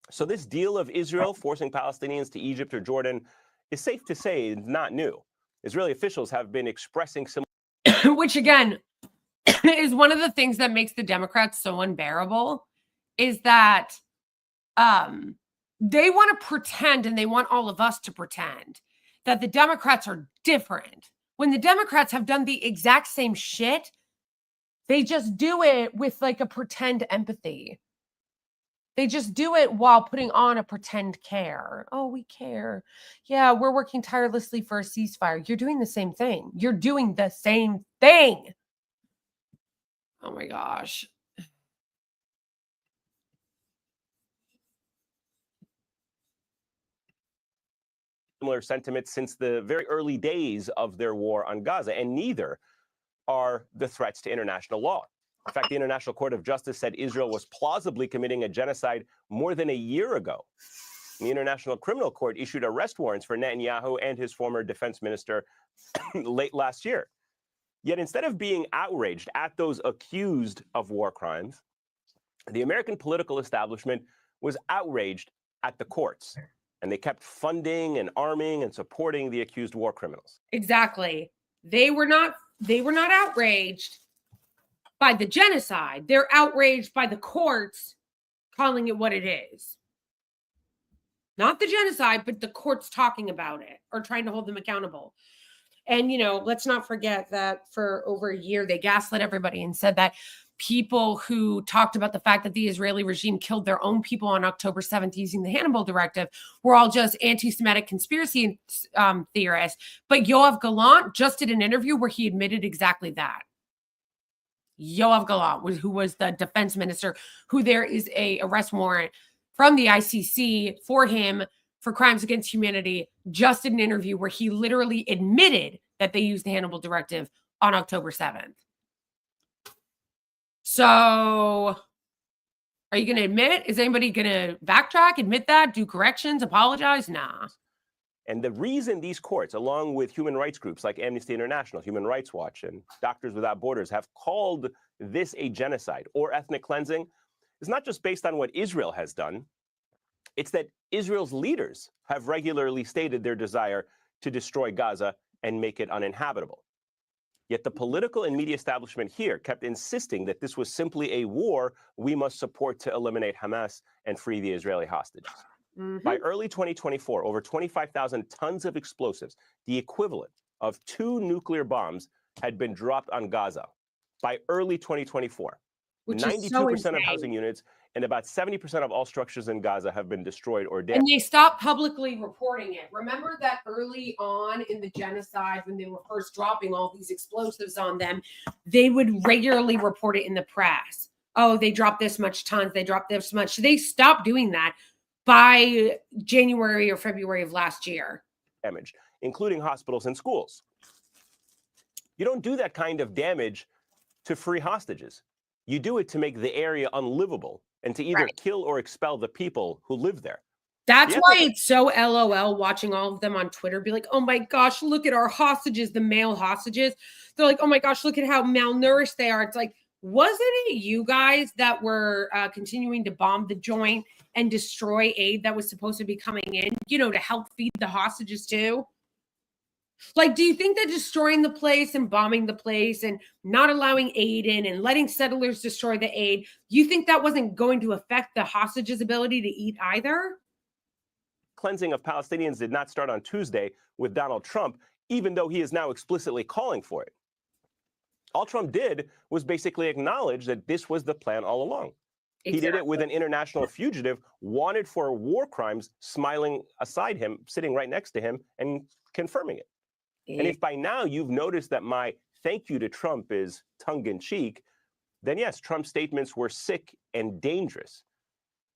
So this deal of Israel forcing Palestinians to Egypt or Jordan is safe to say is not new. Israeli officials have been expressing some, which again is one of the things that makes the Democrats so unbearable, is that they want to pretend, and they want all of us to pretend, that the Democrats are different. When the Democrats have done the exact same shit, they just do it with like a pretend empathy. They just do it while putting on a pretend care. Oh, we care. Yeah, we're working tirelessly for a ceasefire. You're doing the same thing. You're doing the same thing. Oh my gosh. Similar sentiments since the very early days of their war on Gaza, and neither are the threats to international law. In fact, the International Court of Justice said Israel was plausibly committing a genocide more than a year ago. The International Criminal Court issued arrest warrants for Netanyahu and his former defense minister late last year. Yet instead of being outraged at those accused of war crimes, the American political establishment was outraged at the courts. And they kept funding and arming and supporting the accused war criminals. Exactly. They were not outraged by the genocide. They're outraged by the courts calling it what it is. Not the genocide, but the courts talking about it or trying to hold them accountable. And, you know, let's not forget that for over a year, they gaslit everybody and said that people who talked about the fact that the Israeli regime killed their own people on October 7th using the Hannibal Directive were all just anti-Semitic conspiracy theorists. But Yoav Gallant just did an interview where he admitted exactly that. Yoav Gallant, who was the defense minister, who there is a arrest warrant from the ICC for him for Crimes Against Humanity just did an interview where he literally admitted that they used the Hannibal Directive on October 7th. So are you going to admit it? Is anybody going to backtrack, admit that, do corrections, apologize? Nah. And the reason these courts, along with human rights groups like Amnesty International, Human Rights Watch, and Doctors Without Borders have called this a genocide or ethnic cleansing is not just based on what Israel has done. It's that Israel's leaders have regularly stated their desire to destroy Gaza and make it uninhabitable. Yet the political and media establishment here kept insisting that this was simply a war we must support to eliminate Hamas and free the Israeli hostages. By early 2024, over 25,000 tons of explosives, the equivalent of 2 nuclear bombs, had been dropped on Gaza. By early 2024, 92% of housing units and about 70% of all structures in Gaza have been destroyed or damaged. And they stopped publicly reporting it. Remember that early on in the genocide, when they were first dropping all these explosives on them, they would regularly report it in the press. Oh, they dropped this much tons, they dropped this much. They stopped doing that by January or February of last year. Damage, including hospitals and schools. You don't do that kind of damage to free hostages. You do it to make the area unlivable and to either kill or expel the people who live there. That's why it's so LOL watching all of them on Twitter be like, oh my gosh, look at our hostages, the male hostages. They're like, oh my gosh, look at how malnourished they are. It's like, wasn't it you guys that were continuing to bomb the joint and destroy aid that was supposed to be coming in, you know, to help feed the hostages too? Like, do you think that destroying the place and bombing the place and not allowing aid in and letting settlers destroy the aid, you think that wasn't going to affect the hostages' ability to eat either? Cleansing of Palestinians did not start on Tuesday with Donald Trump, even though he is now explicitly calling for it. All Trump did was basically acknowledge that this was the plan all along. Exactly. He did it with an international fugitive wanted for war crimes smiling aside him, sitting right next to him and confirming it. And if by now you've noticed that my thank you to Trump is tongue-in-cheek, then yes, Trump's statements were sick and dangerous.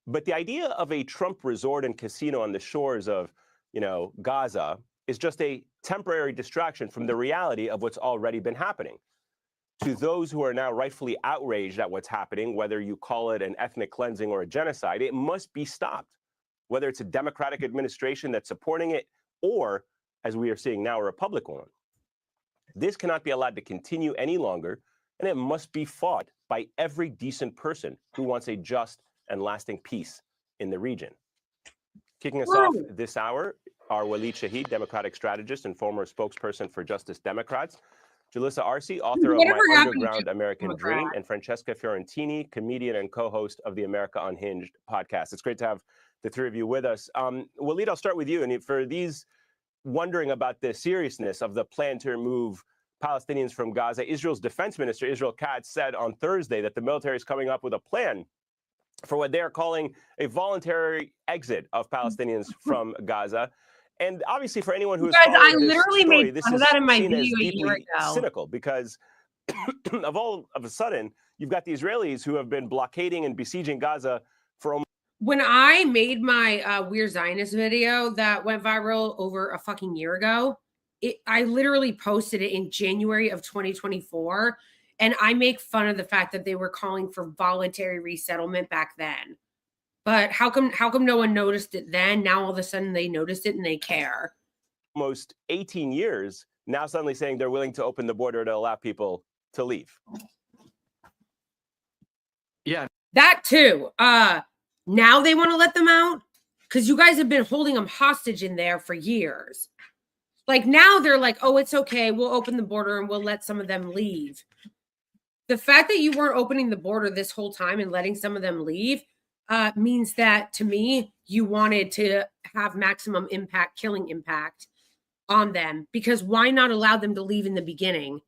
But the idea of a Trump resort and casino on the shores of, Gaza is just a temporary distraction from the reality of what's already been happening. To those who are now rightfully outraged at what's happening, whether you call it an ethnic cleansing or a genocide, it must be stopped. Whether it's a Democratic administration that's supporting it or, as we are seeing now, a Republican one. This cannot be allowed to continue any longer, and it must be fought by every decent person who wants a just and lasting peace in the region. Kicking us off this hour, are Waleed Shahid, Democratic strategist and former spokesperson for Justice Democrats, Jalissa Arce, author of My Underground American Dream, and Francesca Fiorentini, comedian and co-host of the America Unhinged podcast. It's great to have the three of you with us. Waleed, I'll start with you. And for these wondering about the seriousness of the plan to remove Palestinians from Gaza, Israel's defense minister, Israel Katz, said on Thursday that the military is coming up with a plan for what they are calling a voluntary exit of Palestinians from Gaza. And obviously, for anyone who is I literally made fun of that in my video a year ago. Cynical, because of a sudden, you've got the Israelis who have been blockading and besieging Gaza for almost. When I made my We're Zionist video that went viral over a fucking year ago, I literally posted it in January of 2024, and I make fun of the fact that they were calling for voluntary resettlement back then. But how come no one noticed it then? Now all of a sudden they noticed it and they care. Almost 18 years, now suddenly saying they're willing to open the border to allow people to leave. Yeah. That too. Now they want to let them out? Because you guys have been holding them hostage in there for years. Like now they're like, oh, it's okay. We'll open the border and we'll let some of them leave. The fact that you weren't opening the border this whole time and letting some of them leave means that, to me, you wanted to have maximum impact, killing impact on them. Because why not allow them to leave in the beginning?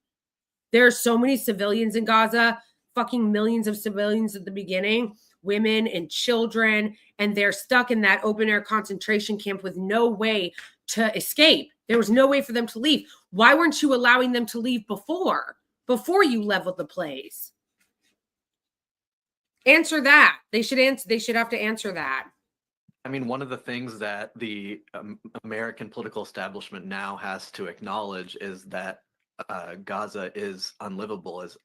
There are so many civilians in Gaza, fucking millions of civilians at the beginning, women and children, and they're stuck in that open-air concentration camp with no way to escape. There was no way for them to leave. Why weren't you allowing them to leave before you leveled the place? Answer that. They should have to answer that. I mean, one of the things that the American political establishment now has to acknowledge is that Gaza is unlivable, is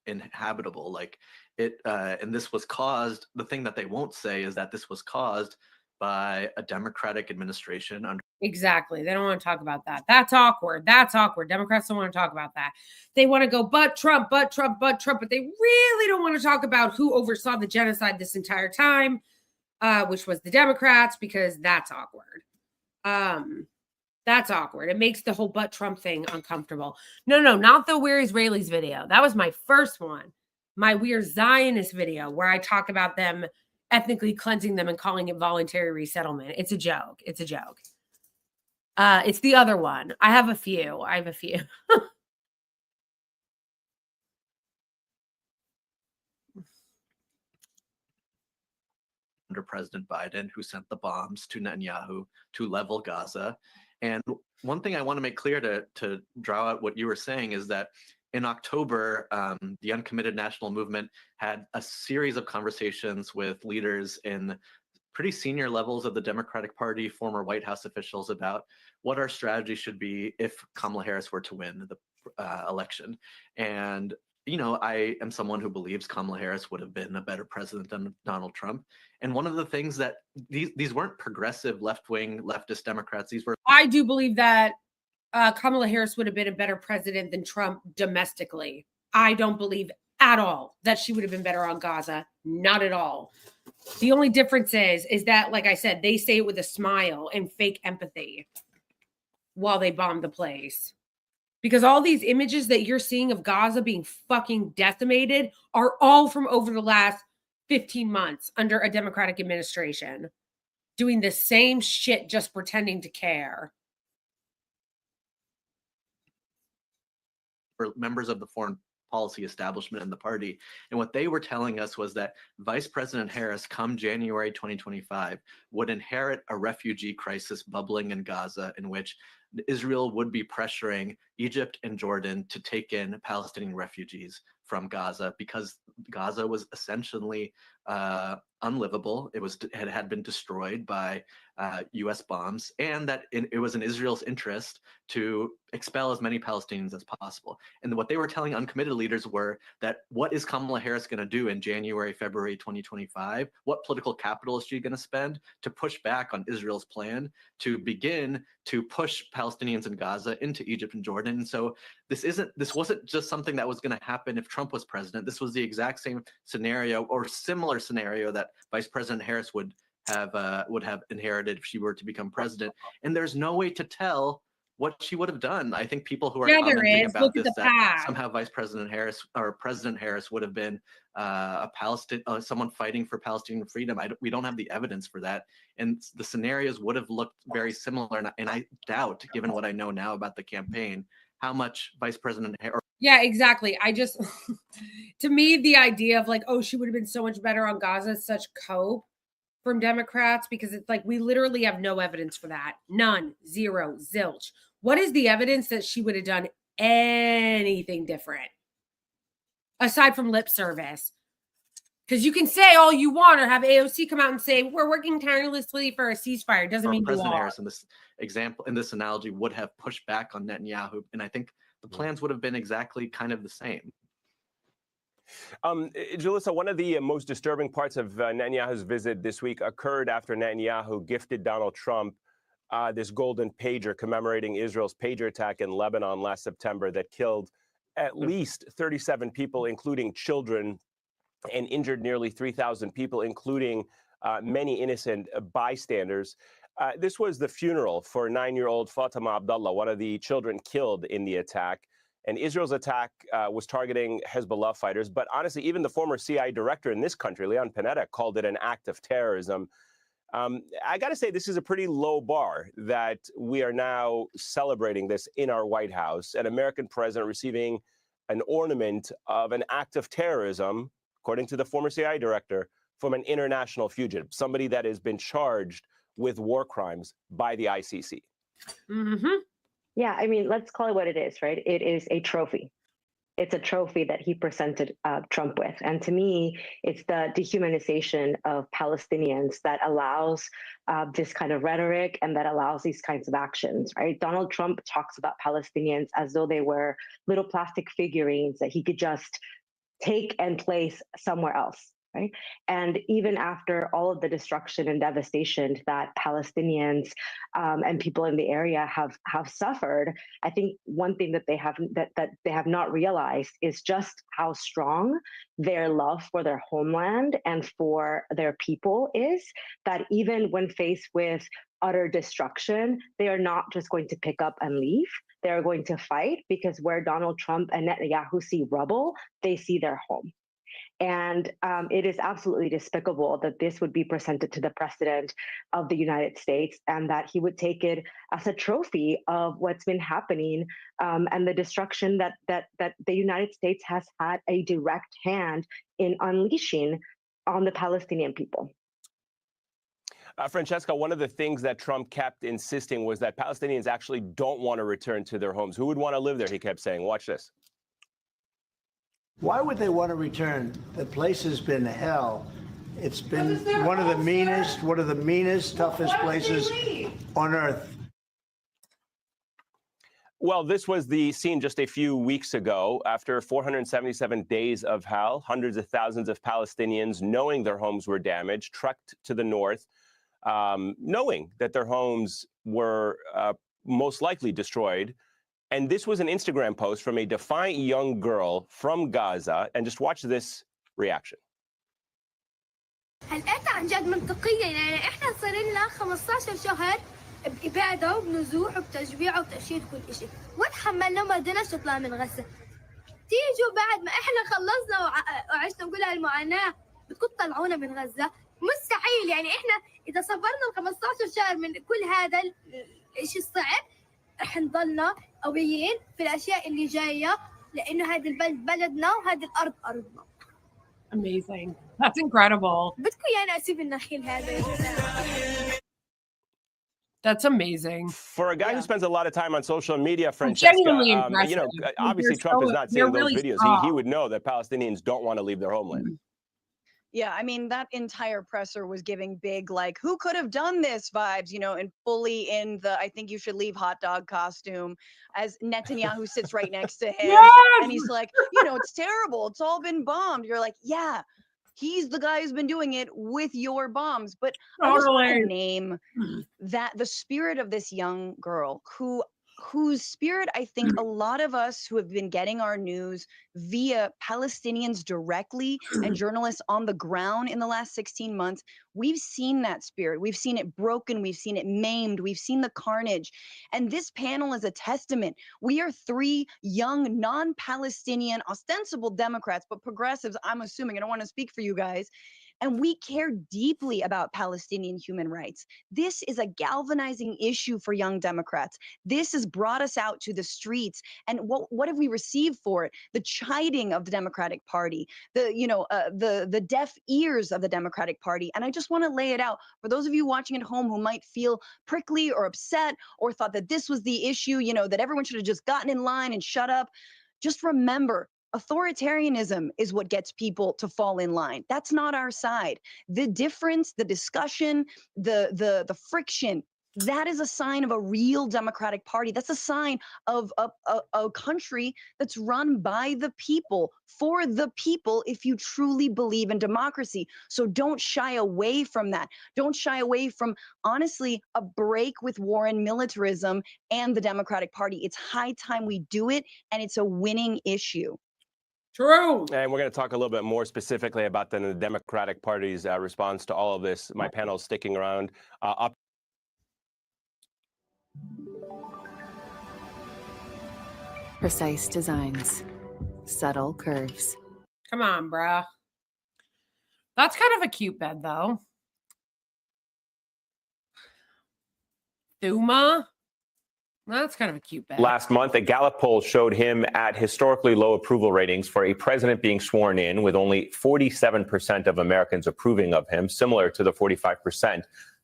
inhabitable. Like it, and this was caused. The thing that they won't say is that this was caused by a Democratic administration under. Exactly. They don't want to talk about that. That's awkward. That's awkward. Democrats don't want to talk about that. They want to go, but Trump, but Trump, but Trump, but they really don't want to talk about who oversaw the genocide this entire time, which was the Democrats, because that's awkward. That's awkward. It makes the whole but Trump thing uncomfortable. No, not the We're Israelis video. That was my first one. My We're Zionist video, where I talk about them ethnically cleansing them and calling it voluntary resettlement. It's a joke. It's a joke. It's the other one. I have a few. Under President Biden, who sent the bombs to Netanyahu to level Gaza. And one thing I want to make clear to draw out what you were saying is that in October, the Uncommitted National Movement had a series of conversations with leaders in pretty senior levels of the Democratic Party, former White House officials, about what our strategy should be if Kamala Harris were to win the election. And I am someone who believes Kamala Harris would have been a better president than Donald Trump. And one of the things that these weren't progressive left-wing leftist Democrats. These were. I do believe that Kamala Harris would have been a better president than Trump domestically. I don't believe at all that she would have been better on Gaza. Not at all. The only difference is that, like I said, they say it with a smile and fake empathy while they bomb the place. Because all these images that you're seeing of Gaza being fucking decimated are all from over the last 15 months under a Democratic administration, doing the same shit, just pretending to care. For members of the foreign policy establishment in the party. And what they were telling us was that Vice President Harris, come January 2025, would inherit a refugee crisis bubbling in Gaza, in which Israel would be pressuring Egypt and Jordan to take in Palestinian refugees from Gaza, because Gaza was essentially unlivable. It had been destroyed by U.S. bombs, and that it was in Israel's interest to expel as many Palestinians as possible. And what they were telling uncommitted leaders were that, what is Kamala Harris going to do in January, February 2025? What political capital is she going to spend to push back on Israel's plan to begin to push Palestinians in Gaza into Egypt and Jordan? And so this wasn't just something that was going to happen if Trump was president. This was the exact same scenario, or similar scenario, that Vice President Harris would have inherited if she were to become president. And there's no way to tell what she would have done. I think people who are commenting about this, that somehow Vice President Harris or President Harris would have been someone fighting for Palestinian freedom. We don't have the evidence for that. And the scenarios would have looked very similar. And I doubt, given what I know now about the campaign, how much Vice President Harris. Yeah, exactly. To me, the idea of like, oh, she would have been so much better on Gaza is such cope from Democrats, because it's like, we literally have no evidence for that. None, zero, zilch. What is the evidence that she would have done anything different aside from lip service? Because you can say all you want, or have AOC come out and say, we're working tirelessly for a ceasefire. It doesn't mean President Harris, in this example, in this analogy, would have pushed back on Netanyahu. And I think the plans would have been exactly kind of the same. Julissa, one of the most disturbing parts of Netanyahu's visit this week occurred after Netanyahu gifted Donald Trump this golden pager commemorating Israel's pager attack in Lebanon last September that killed at least 37 people, including children, and injured nearly 3,000 people, including many innocent bystanders. This was the funeral for 9-year-old Fatima Abdullah, one of the children killed in the attack. And Israel's attack was targeting Hezbollah fighters. But honestly, even the former CIA director in this country, Leon Panetta, called it an act of terrorism. I got to say, this is a pretty low bar that we are now celebrating this in our White House, an American president receiving an ornament of an act of terrorism, according to the former CIA director, from an international fugitive, somebody that has been charged with war crimes by the ICC. Mm-hmm. Yeah, I mean, let's call it what it is, right? It is a trophy. it's a trophy that he presented Trump with. And to me, it's the dehumanization of Palestinians that allows this kind of rhetoric and that allows these kinds of actions, right? Donald Trump talks about Palestinians as though they were little plastic figurines that he could just take and place somewhere else. Right? And even after all of the destruction and devastation that Palestinians and people in the area have suffered, I think one thing that they have not realized is just how strong their love for their homeland and for their people is. That even when faced with utter destruction, they are not just going to pick up and leave. They are going to fight, because where Donald Trump and Netanyahu see rubble, they see their home. And it is absolutely despicable that this would be presented to the president of the United States and that he would take it as a trophy of what's been happening and the destruction that the United States has had a direct hand in unleashing on the Palestinian people. Francesca, one of the things that Trump kept insisting was that Palestinians actually don't want to return to their homes. Who would want to live there, he kept saying. Watch this. Why would they want to return? The place has been hell. It's been one of the meanest, toughest places on earth. Well, this was the scene just a few weeks ago. After 477 days of hell, hundreds of thousands of Palestinians, knowing their homes were damaged, trekked to the north, knowing that their homes were most likely destroyed. And this was an Instagram post from a defiant young girl from Gaza. And just watch this reaction. هالقطع عن جد منطقية، يعني احنا صار لنا 15 شهر بإبادة وبنزوح وبتجويع وبتأشير كل شيء، وتحملنا وما قدرناش نطلع من غزة. تيجوا بعد ما احنا خلصنا وعشنا كل هالمعاناة بدكم تطلعونا من غزة؟ مستحيل. يعني احنا إذا صبرنا ال 15 شهر من كل هذا الشيء الصعب رح نضلنا قويين في الاشياء اللي جايه، لانه هذا البلد بلدنا وهذه الارض ارضنا. Amazing. That's incredible. بدكم يعني اسيب النخيل هذا يا جماعه. That's amazing. For a guy who spends a lot of time on social media, Francesca, genuinely you impressive. know, obviously Trump is not seeing those videos. He would know that Palestinians don't want to leave their homeland. Yeah, I mean, that entire presser was giving big, like, who could have done this vibes, you know, and fully in the I think you should leave hot dog costume, as Netanyahu sits right next to him. Yes! And he's like, you know, it's terrible. It's all been bombed. You're like, yeah, he's the guy who's been doing it with your bombs. But I just want to name that the spirit of this young girl whose spirit, I think a lot of us who have been getting our news via Palestinians directly and journalists on the ground in the last 16 months, we've seen that spirit. We've seen it broken. We've seen it maimed. We've seen the carnage. And this panel is a testament. We are three young, non-Palestinian, ostensible Democrats, but progressives, I'm assuming. I don't want to speak for you guys. And we care deeply about Palestinian human rights. This is a galvanizing issue for young Democrats. This has brought us out to the streets. And what have we received for it? The chiding of the Democratic Party, the deaf ears of the Democratic Party. And I just want to lay it out for those of you watching at home who might feel prickly or upset or thought that this was the issue, you know, that everyone should have just gotten in line and shut up. Just remember, authoritarianism is what gets people to fall in line. That's not our side. The difference, the discussion, the friction, that is a sign of a real Democratic Party. That's a sign of a country that's run by the people, for the people, if you truly believe in democracy. So don't shy away from that. Don't shy away from, honestly, a break with war and militarism and the Democratic Party. It's high time we do it, and it's a winning issue. True. And we're going to talk a little bit more specifically about the Democratic Party's response to all of this. My panel's sticking around. Precise designs, subtle curves. Come on, bruh. That's kind of a cute bed, though. Thuma. That's kind of a cute bed. Last month, a Gallup poll showed him at historically low approval ratings for a president being sworn in, with only 47% of Americans approving of him, similar to the 45%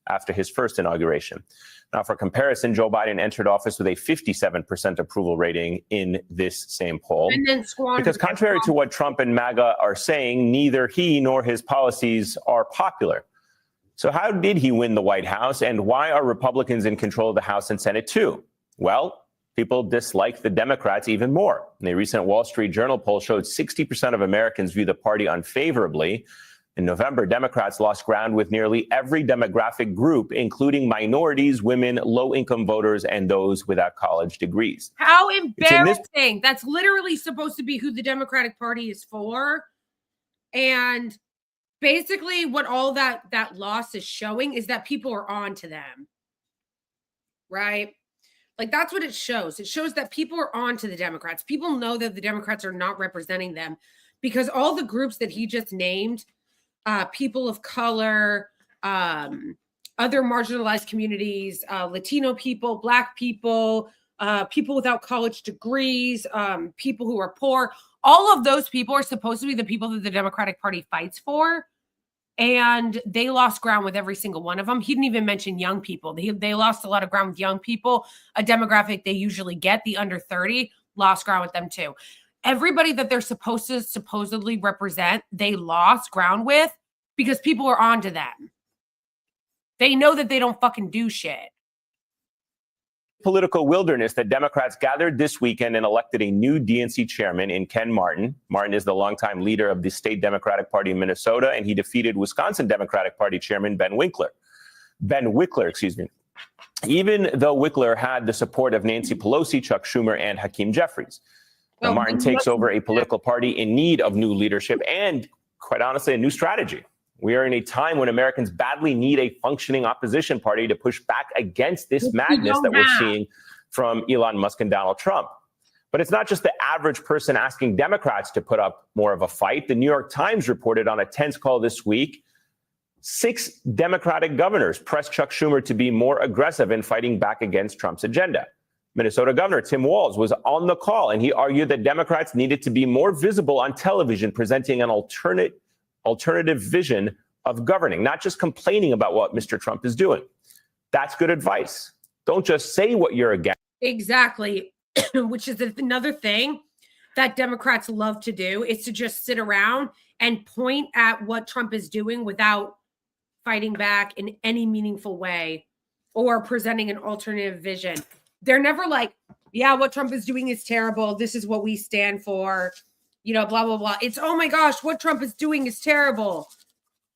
after his first inauguration. Now, for comparison, Joe Biden entered office with a 57% approval rating in this same poll. And then because contrary to what Trump and MAGA are saying, neither he nor his policies are popular. So how did he win the White House, and why are Republicans in control of the House and Senate too? Well, people dislike the Democrats even more. And a recent Wall Street Journal poll showed 60% of Americans view the party unfavorably. In November, Democrats lost ground with nearly every demographic group, including minorities, women, low-income voters, and those without college degrees. How embarrassing. That's literally supposed to be who the Democratic Party is for. And basically what all that loss is showing is that people are on to them. Right? Like, that's what it shows. It shows that people are on to the Democrats. People know that the Democrats are not representing them because all the groups that he just named, people of color, other marginalized communities, Latino people, Black people, people without college degrees, people who are poor, all of those people are supposed to be the people that the Democratic Party fights for. And they lost ground with every single one of them. He didn't even mention young people. They lost a lot of ground with young people, a demographic they usually get, the under 30, lost ground with them too. Everybody that they're supposed to supposedly represent, they lost ground with because people are on to them. They know that they don't fucking do shit. Political wilderness that Democrats gathered this weekend and elected a new DNC chairman in Ken Martin. Martin is the longtime leader of the state Democratic Party in Minnesota, and he defeated Wisconsin Democratic Party chairman Ben Wickler, excuse me. Even though Wickler had the support of Nancy Pelosi, Chuck Schumer, and Hakeem Jeffries. Now, Martin takes over a political party in need of new leadership and, quite honestly, a new strategy. We are in a time when Americans badly need a functioning opposition party to push back against this madness that we're seeing from Elon Musk and Donald Trump. But it's not just the average person asking Democrats to put up more of a fight. The New York Times reported on a tense call this week, 6 Democratic governors pressed Chuck Schumer to be more aggressive in fighting back against Trump's agenda. Minnesota Governor Tim Walz was on the call, and he argued that Democrats needed to be more visible on television, presenting an alternative vision of governing, not just complaining about what Mr. Trump is doing. That's good advice. Don't just say what you're against. Exactly. Which is another thing that Democrats love to do, is to just sit around and point at what Trump is doing without fighting back in any meaningful way or presenting an alternative vision. They're never like, yeah, what Trump is doing is terrible. This is what we stand for, you know, blah, blah, blah. It's, oh my gosh, what Trump is doing is terrible.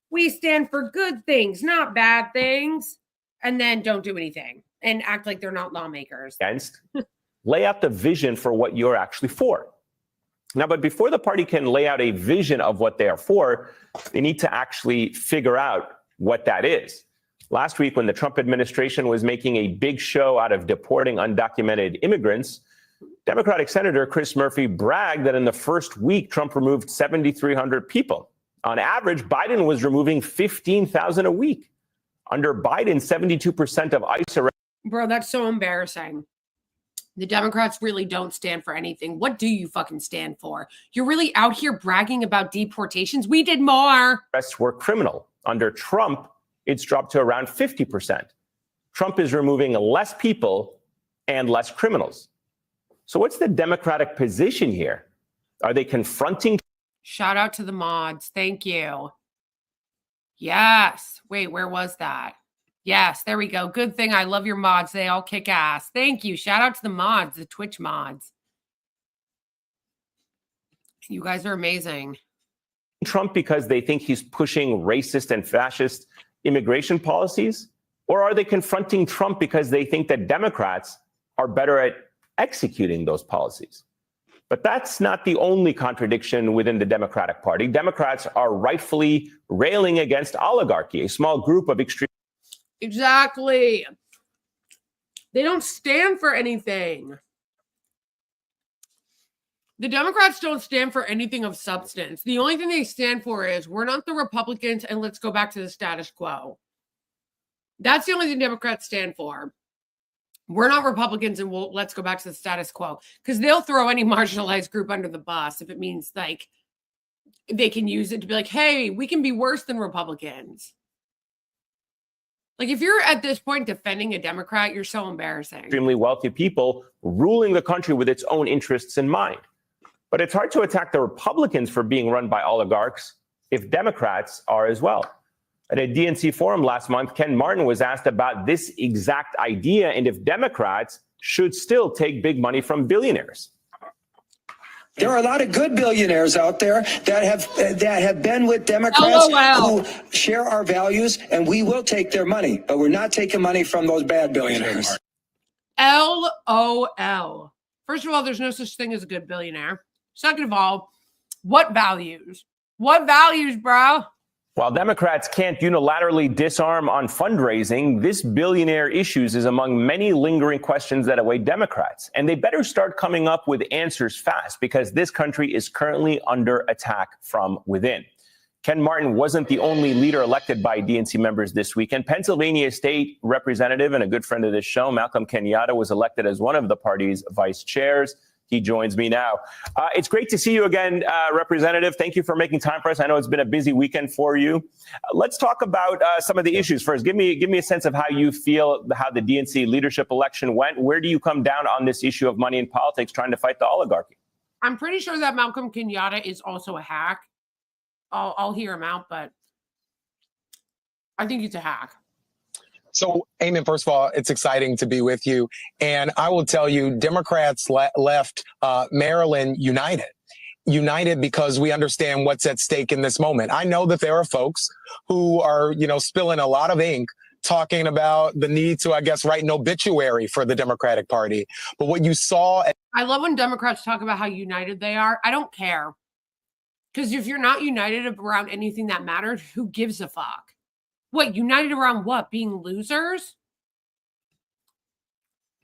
We stand for good things, not bad things. And then don't do anything and act like they're not lawmakers. Lay out the vision for what you're actually for. Now, but before the party can lay out a vision of what they are for, they need to actually figure out what that is. Last week, when the Trump administration was making a big show out of deporting undocumented immigrants, Democratic Senator Chris Murphy bragged that in the first week, Trump removed 7,300 people. On average, Biden was removing 15,000 a week. Under Biden, 72% of ICE arrests. Bro, that's so embarrassing. The Democrats really don't stand for anything. What do you fucking stand for? You're really out here bragging about deportations? We did more. Arrests were criminal. Under Trump, it's dropped to around 50%. Trump is removing less people and less criminals. So what's the Democratic position here? Are they confronting? Shout out to the mods. Thank you. Yes. Wait, where was that? Yes, there we go. Good thing. I love your mods. They all kick ass. Thank you. Shout out to the mods, the Twitch mods. You guys are amazing. Trump because they think he's pushing racist and fascist immigration policies? Or are they confronting Trump because they think that Democrats are better at executing those policies? But that's not the only contradiction within the Democratic Party. Democrats are rightfully railing against oligarchy, a small group of extreme. Exactly. They don't stand for anything. The Democrats don't stand for anything of substance. The only thing they stand for is we're not the Republicans and let's go back to the status quo. That's the only thing Democrats stand for. We're not Republicans and let's go back to the status quo, because they'll throw any marginalized group under the bus if it means like they can use it to be like, hey, we can be worse than Republicans. Like, if you're at this point defending a Democrat, you're so embarrassing. Extremely wealthy people ruling the country with its own interests in mind. But it's hard to attack the Republicans for being run by oligarchs if Democrats are as well. At a DNC forum last month, Ken Martin was asked about this exact idea and if Democrats should still take big money from billionaires. There are a lot of good billionaires out there that have been with Democrats who share our values, and we will take their money, but we're not taking money from those bad billionaires. LOL. First of all, there's no such thing as a good billionaire. Second of all, what values? What values, bro? While Democrats can't unilaterally disarm on fundraising, this billionaire issues is among many lingering questions that await Democrats. And they better start coming up with answers fast because this country is currently under attack from within. Ken Martin wasn't the only leader elected by DNC members this weekend. Pennsylvania State Representative and a good friend of this show, Malcolm Kenyatta, was elected as one of the party's vice chairs. He joins me now. It's great to see you again, Representative. Thank you for making time for us. I know it's been a busy weekend for you. Let's talk about some of the issues first. Give me a sense of how you feel, how the DNC leadership election went. Where do you come down on this issue of money in politics, trying to fight the oligarchy? I'm pretty sure that Malcolm Kenyatta is also a hack. I'll hear him out, but I think he's a hack. So, Eamon, first of all, it's exciting to be with you. And I will tell you, Democrats left Maryland united because we understand what's at stake in this moment. I know that there are folks who are, spilling a lot of ink talking about the need to, I guess, write an obituary for the Democratic Party. But what you saw... I love when Democrats talk about how united they are. I don't care. Because if you're not united around anything that matters, who gives a fuck? What, united around what? Being losers?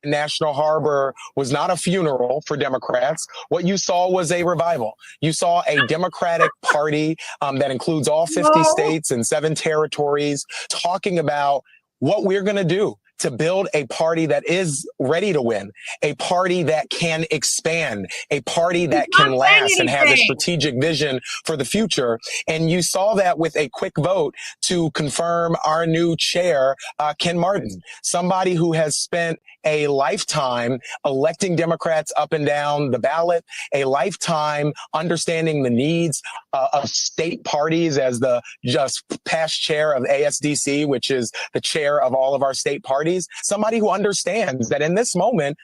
National Harbor was not a funeral for Democrats. What you saw was a revival. You saw a Democratic Party that includes all 50 states and 7 territories talking about what we're going to do to build a party that is ready to win, a party that can expand, a party that can last and has a strategic vision for the future. And you saw that with a quick vote to confirm our new chair, Ken Martin, somebody who has spent a lifetime electing Democrats up and down the ballot, a lifetime understanding the needs of state parties as the just past chair of ASDC, which is the chair of all of our state parties, somebody who understands that in this moment.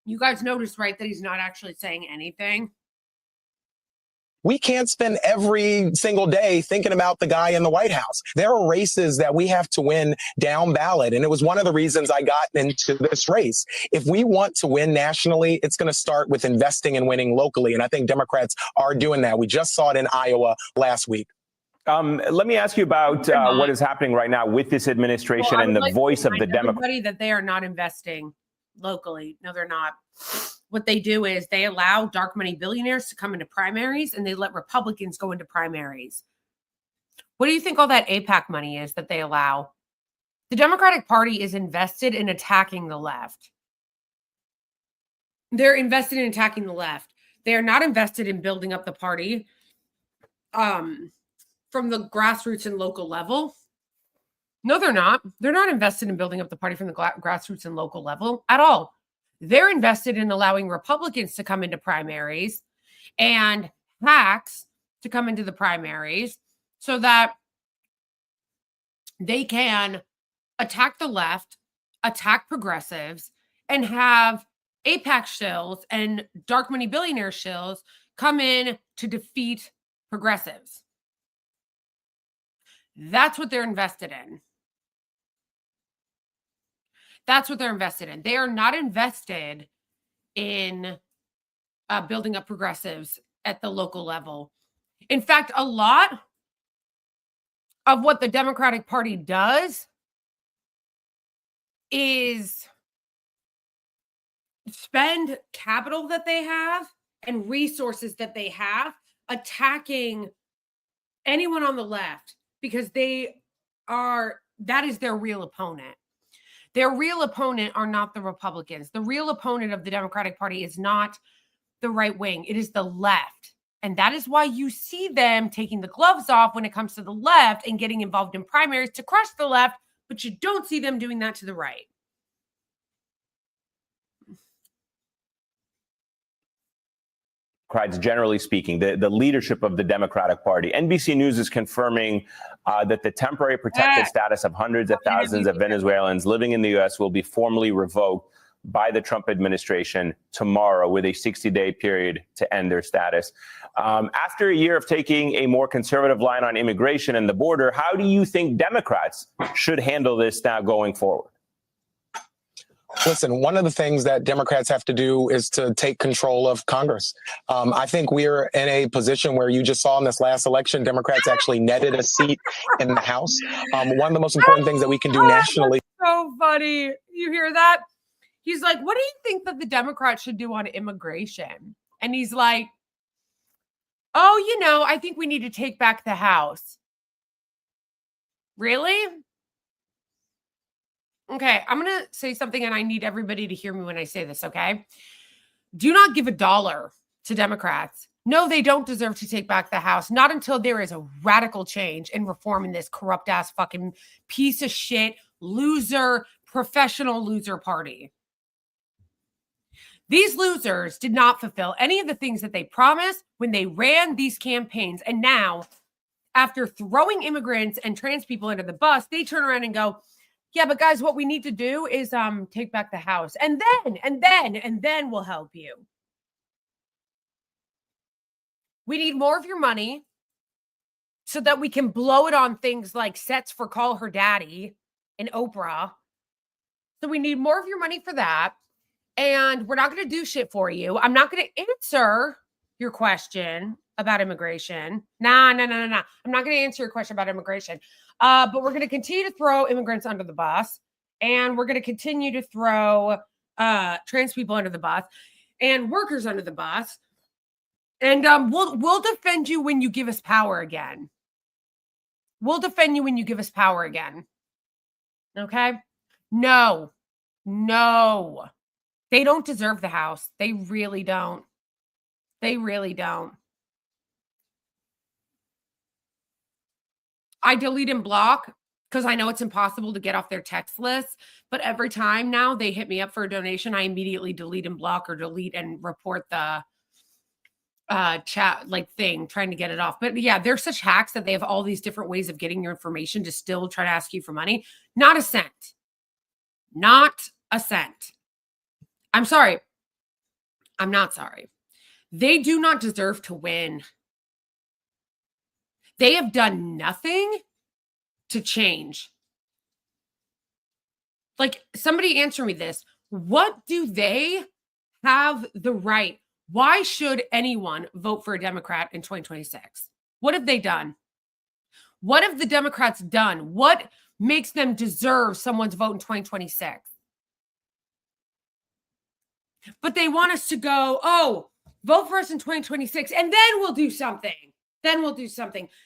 You guys noticed, right, that he's not actually saying anything? We can't spend every single day thinking about the guy in the White House. There are races that we have to win down ballot. And it was one of the reasons I got into this race. If we want to win nationally, it's going to start with investing and winning locally. And I think Democrats are doing that. We just saw it in Iowa last week. Let me ask you about what is happening right now with this administration and the voice of the Democrats. That they are not investing locally. No, they're not. What they do is they allow dark money billionaires to come into primaries and they let Republicans go into primaries. What do you think all that AIPAC money is that they allow? The Democratic Party is invested in attacking the left. They're invested in attacking the left. They are not invested in building up the party from the grassroots and local level. No, they're not. They're not invested in building up the party from the grassroots and local level at all. They're invested in allowing Republicans to come into primaries and hacks to come into the primaries so that they can attack the left, attack progressives, and have AIPAC shills and dark money billionaire shills come in to defeat progressives. That's what they're invested in. That's what they're invested in. They are not invested in building up progressives at the local level. In fact, a lot of what the Democratic Party does is spend capital that they have and resources that they have attacking anyone on the left because that is their real opponent. Their real opponent are not the Republicans. The real opponent of the Democratic Party is not the right wing. It is the left. And that is why you see them taking the gloves off when it comes to the left and getting involved in primaries to crush the left but you don't see them doing that to the right. Democrats, generally speaking, the leadership of the Democratic Party. NBC News is confirming that the temporary protected status of hundreds of thousands of Venezuelans living in the U.S. will be formally revoked by the Trump administration tomorrow, with a 60-day period to end their status. After a year of taking a more conservative line on immigration and the border, how do you think Democrats should handle this now going forward? Listen, one of the things that Democrats have to do is to take control of Congress. I think we're in a position where you just saw in this last election, Democrats actually netted a seat in the House. One of the most important things that we can do nationally. So funny. You hear that? He's like, what do you think that the Democrats should do on immigration? And he's like, oh, you know, I think we need to take back the House. Really? Okay, I'm going to say something, and I need everybody to hear me when I say this, okay? Do not give $1 to Democrats. No, they don't deserve to take back the House. Not until there is a radical change and reform in this corrupt-ass fucking piece of shit, loser, professional loser party. These losers did not fulfill any of the things that they promised when they ran these campaigns. And now, after throwing immigrants and trans people under the bus, they turn around and go, yeah, but guys, what we need to do is take back the House. And then we'll help you. We need more of your money so that we can blow it on things like sets for Call Her Daddy and Oprah. So we need more of your money for that. And we're not going to do shit for you. I'm not going to answer your question about immigration. Nah. I'm not going to answer your question about immigration. But we're going to continue to throw immigrants under the bus. And we're going to continue to throw trans people under the bus and workers under the bus. And we'll defend you when you give us power again. We'll defend you when you give us power again. Okay? No. They don't deserve the House. They really don't. They really don't. I delete and block because I know it's impossible to get off their text list. But every time now they hit me up for a donation, I immediately delete and block or delete and report the chat thing, trying to get it off. But yeah, they're such hacks that they have all these different ways of getting your information to still try to ask you for money. Not a cent. Not a cent. I'm sorry. I'm not sorry. They do not deserve to win. They have done nothing to change. Somebody answer me this. What do they have the right? Why should anyone vote for a Democrat in 2026? What have they done? What have the Democrats done? What makes them deserve someone's vote in 2026? But they want us to go, oh, vote for us in 2026, and then we'll do something.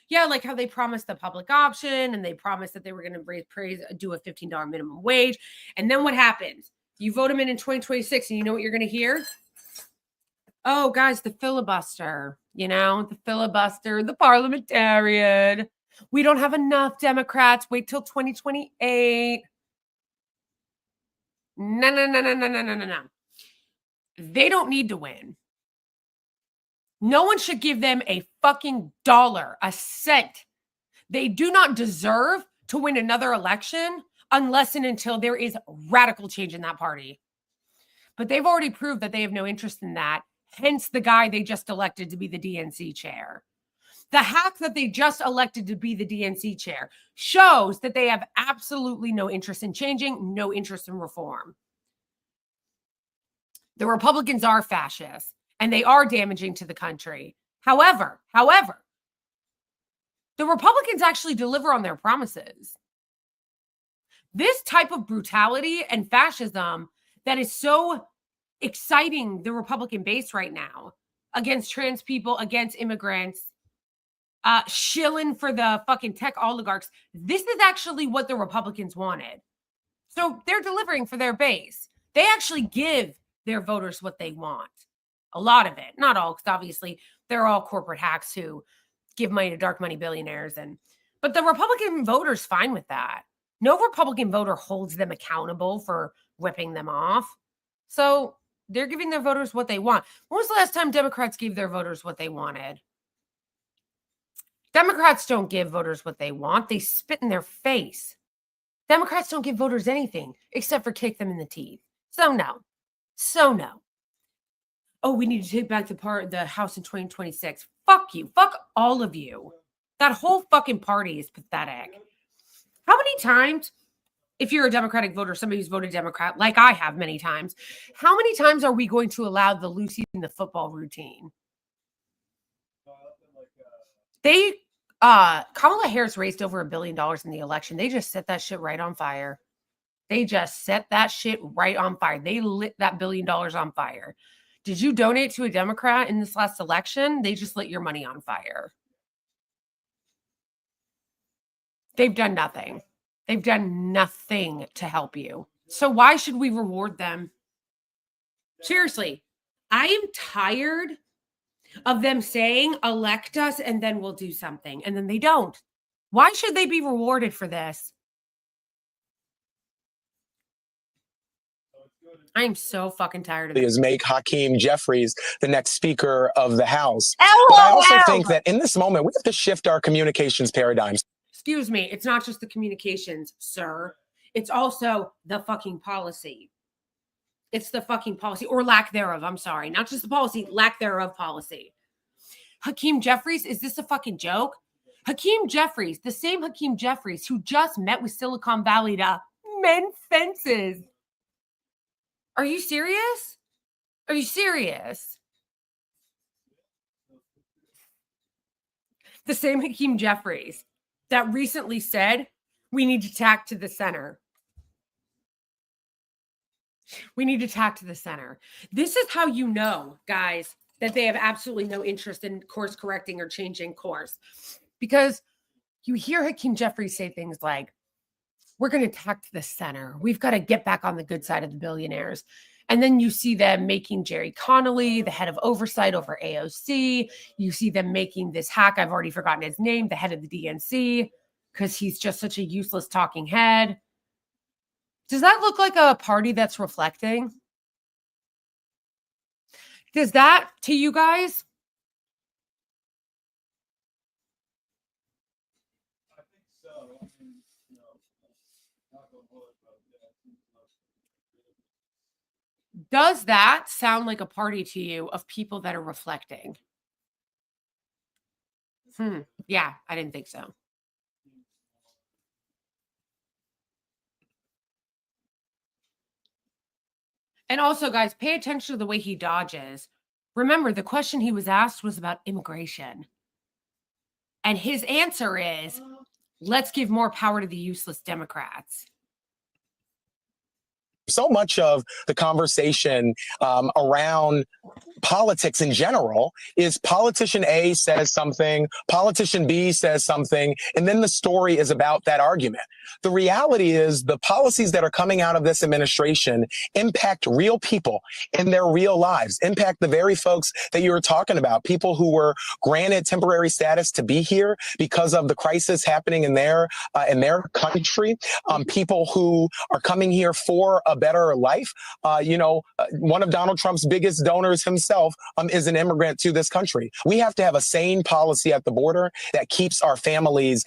Yeah, like how they promised the public option, and they promised that they were going to do a $15 minimum wage. And then what happens? You vote them in 2026, and you know what you're going to hear? Oh, guys, the filibuster, the filibuster, the parliamentarian. We don't have enough Democrats. Wait till 2028. No. They don't need to win. No one should give them a fucking dollar, a cent. They do not deserve to win another election unless and until there is radical change in that party. But they've already proved that they have no interest in that. Hence the guy they just elected to be the DNC chair. The hack that they just elected to be the DNC chair shows that they have absolutely no interest in changing, no interest in reform. The Republicans are fascists, and they are damaging to the country. However, the Republicans actually deliver on their promises. This type of brutality and fascism that is so exciting the Republican base right now against trans people, against immigrants, shilling for the fucking tech oligarchs. This is actually what the Republicans wanted. So they're delivering for their base. They actually give their voters what they want. A lot of it. Not all, because obviously they're all corporate hacks who give money to dark money billionaires. But the Republican voter's fine with that. No Republican voter holds them accountable for ripping them off. So they're giving their voters what they want. When was the last time Democrats gave their voters what they wanted? Democrats don't give voters what they want. They spit in their face. Democrats don't give voters anything except for kick them in the teeth. So no. So no. Oh, we need to take back the House in 2026. Fuck you. Fuck all of you. That whole fucking party is pathetic. How many times, if you're a Democratic voter, somebody who's voted Democrat, like I have many times, how many times are we going to allow the Lucy in the football routine? Kamala Harris raised over $1 billion in the election. They just set that shit right on fire. They just set that shit right on fire. They lit that $1 billion on fire. Did you donate to a Democrat in this last election? They just lit your money on fire. They've done nothing. They've done nothing to help you. So why should we reward them? Seriously, I am tired of them saying, elect us and then we'll do something. And then they don't. Why should they be rewarded for this? I'm so fucking tired of it. Is make Hakeem Jeffries the next Speaker of the House. But I also think that in this moment, we have to shift our communications paradigms. Excuse me, it's not just the communications, sir. It's also the fucking policy. It's the fucking policy, or lack thereof. I'm sorry. Not just the policy, lack thereof policy. Hakeem Jeffries, is this a fucking joke? Hakeem Jeffries, the same Hakeem Jeffries who just met with Silicon Valley to mend fences. Are you serious? Are you serious? The same Hakeem Jeffries that recently said, we need to tack to the center. We need to tack to the center. This is how you know, guys, that they have absolutely no interest in course correcting or changing course. Because you hear Hakeem Jeffries say things like, we're going to tack to the center. We've got to get back on the good side of the billionaires. And then you see them making Jerry Connolly the head of oversight over AOC. You see them making this hack, I've already forgotten his name, the head of the DNC, because he's just such a useless talking head. Does that look like a party that's reflecting? Does that to you guys? I think so. I mean, Does that sound like a party to you of people that are reflecting? Yeah, I didn't think so. And also, guys, pay attention to the way he dodges. Remember, the question he was asked was about immigration. And his answer is, let's give more power to the useless Democrats. So much of the conversation around politics in general is politician A says something, politician B says something, and then the story is about that argument. The reality is the policies that are coming out of this administration impact real people in their real lives, impact the very folks that you were talking about, people who were granted temporary status to be here because of the crisis happening in their country, people who are coming here for a better life. One of Donald Trump's biggest donors himself is an immigrant to this country. We have to have a sane policy at the border that keeps our families,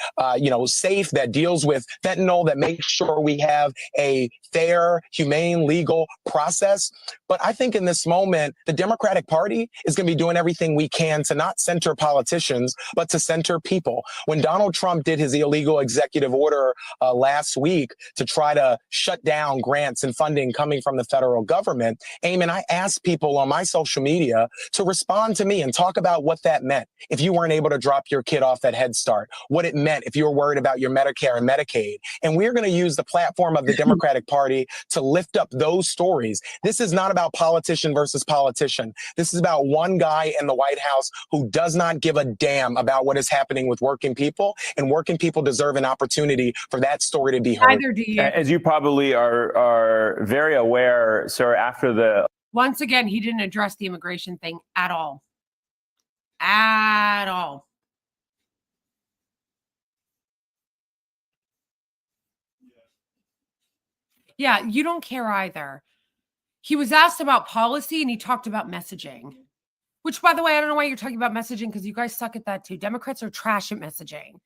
safe, that deals with fentanyl, that makes sure we have a fair, humane, legal process. But I think in this moment, the Democratic Party is going to be doing everything we can to not center politicians, but to center people. When Donald Trump did his illegal executive order last week to try to shut down grants and funding coming from the federal government, Eamon, I asked people on my social media to respond to me and talk about what that meant if you weren't able to drop your kid off at Head Start, what it meant if you were worried about your Medicare and Medicaid. And we're going to use the platform of the Democratic Party to lift up those stories. This is not about politician versus politician. This is about one guy in the White House who does not give a damn about what is happening with working people, and working people deserve an opportunity for that story to be heard. Neither do you. As you probably are very aware, sir, after the... Once again, he didn't address the immigration thing at all. At all. Yeah, you don't care either. He was asked about policy and he talked about messaging. Which, by the way, I don't know why you're talking about messaging because you guys suck at that too. Democrats are trash at messaging.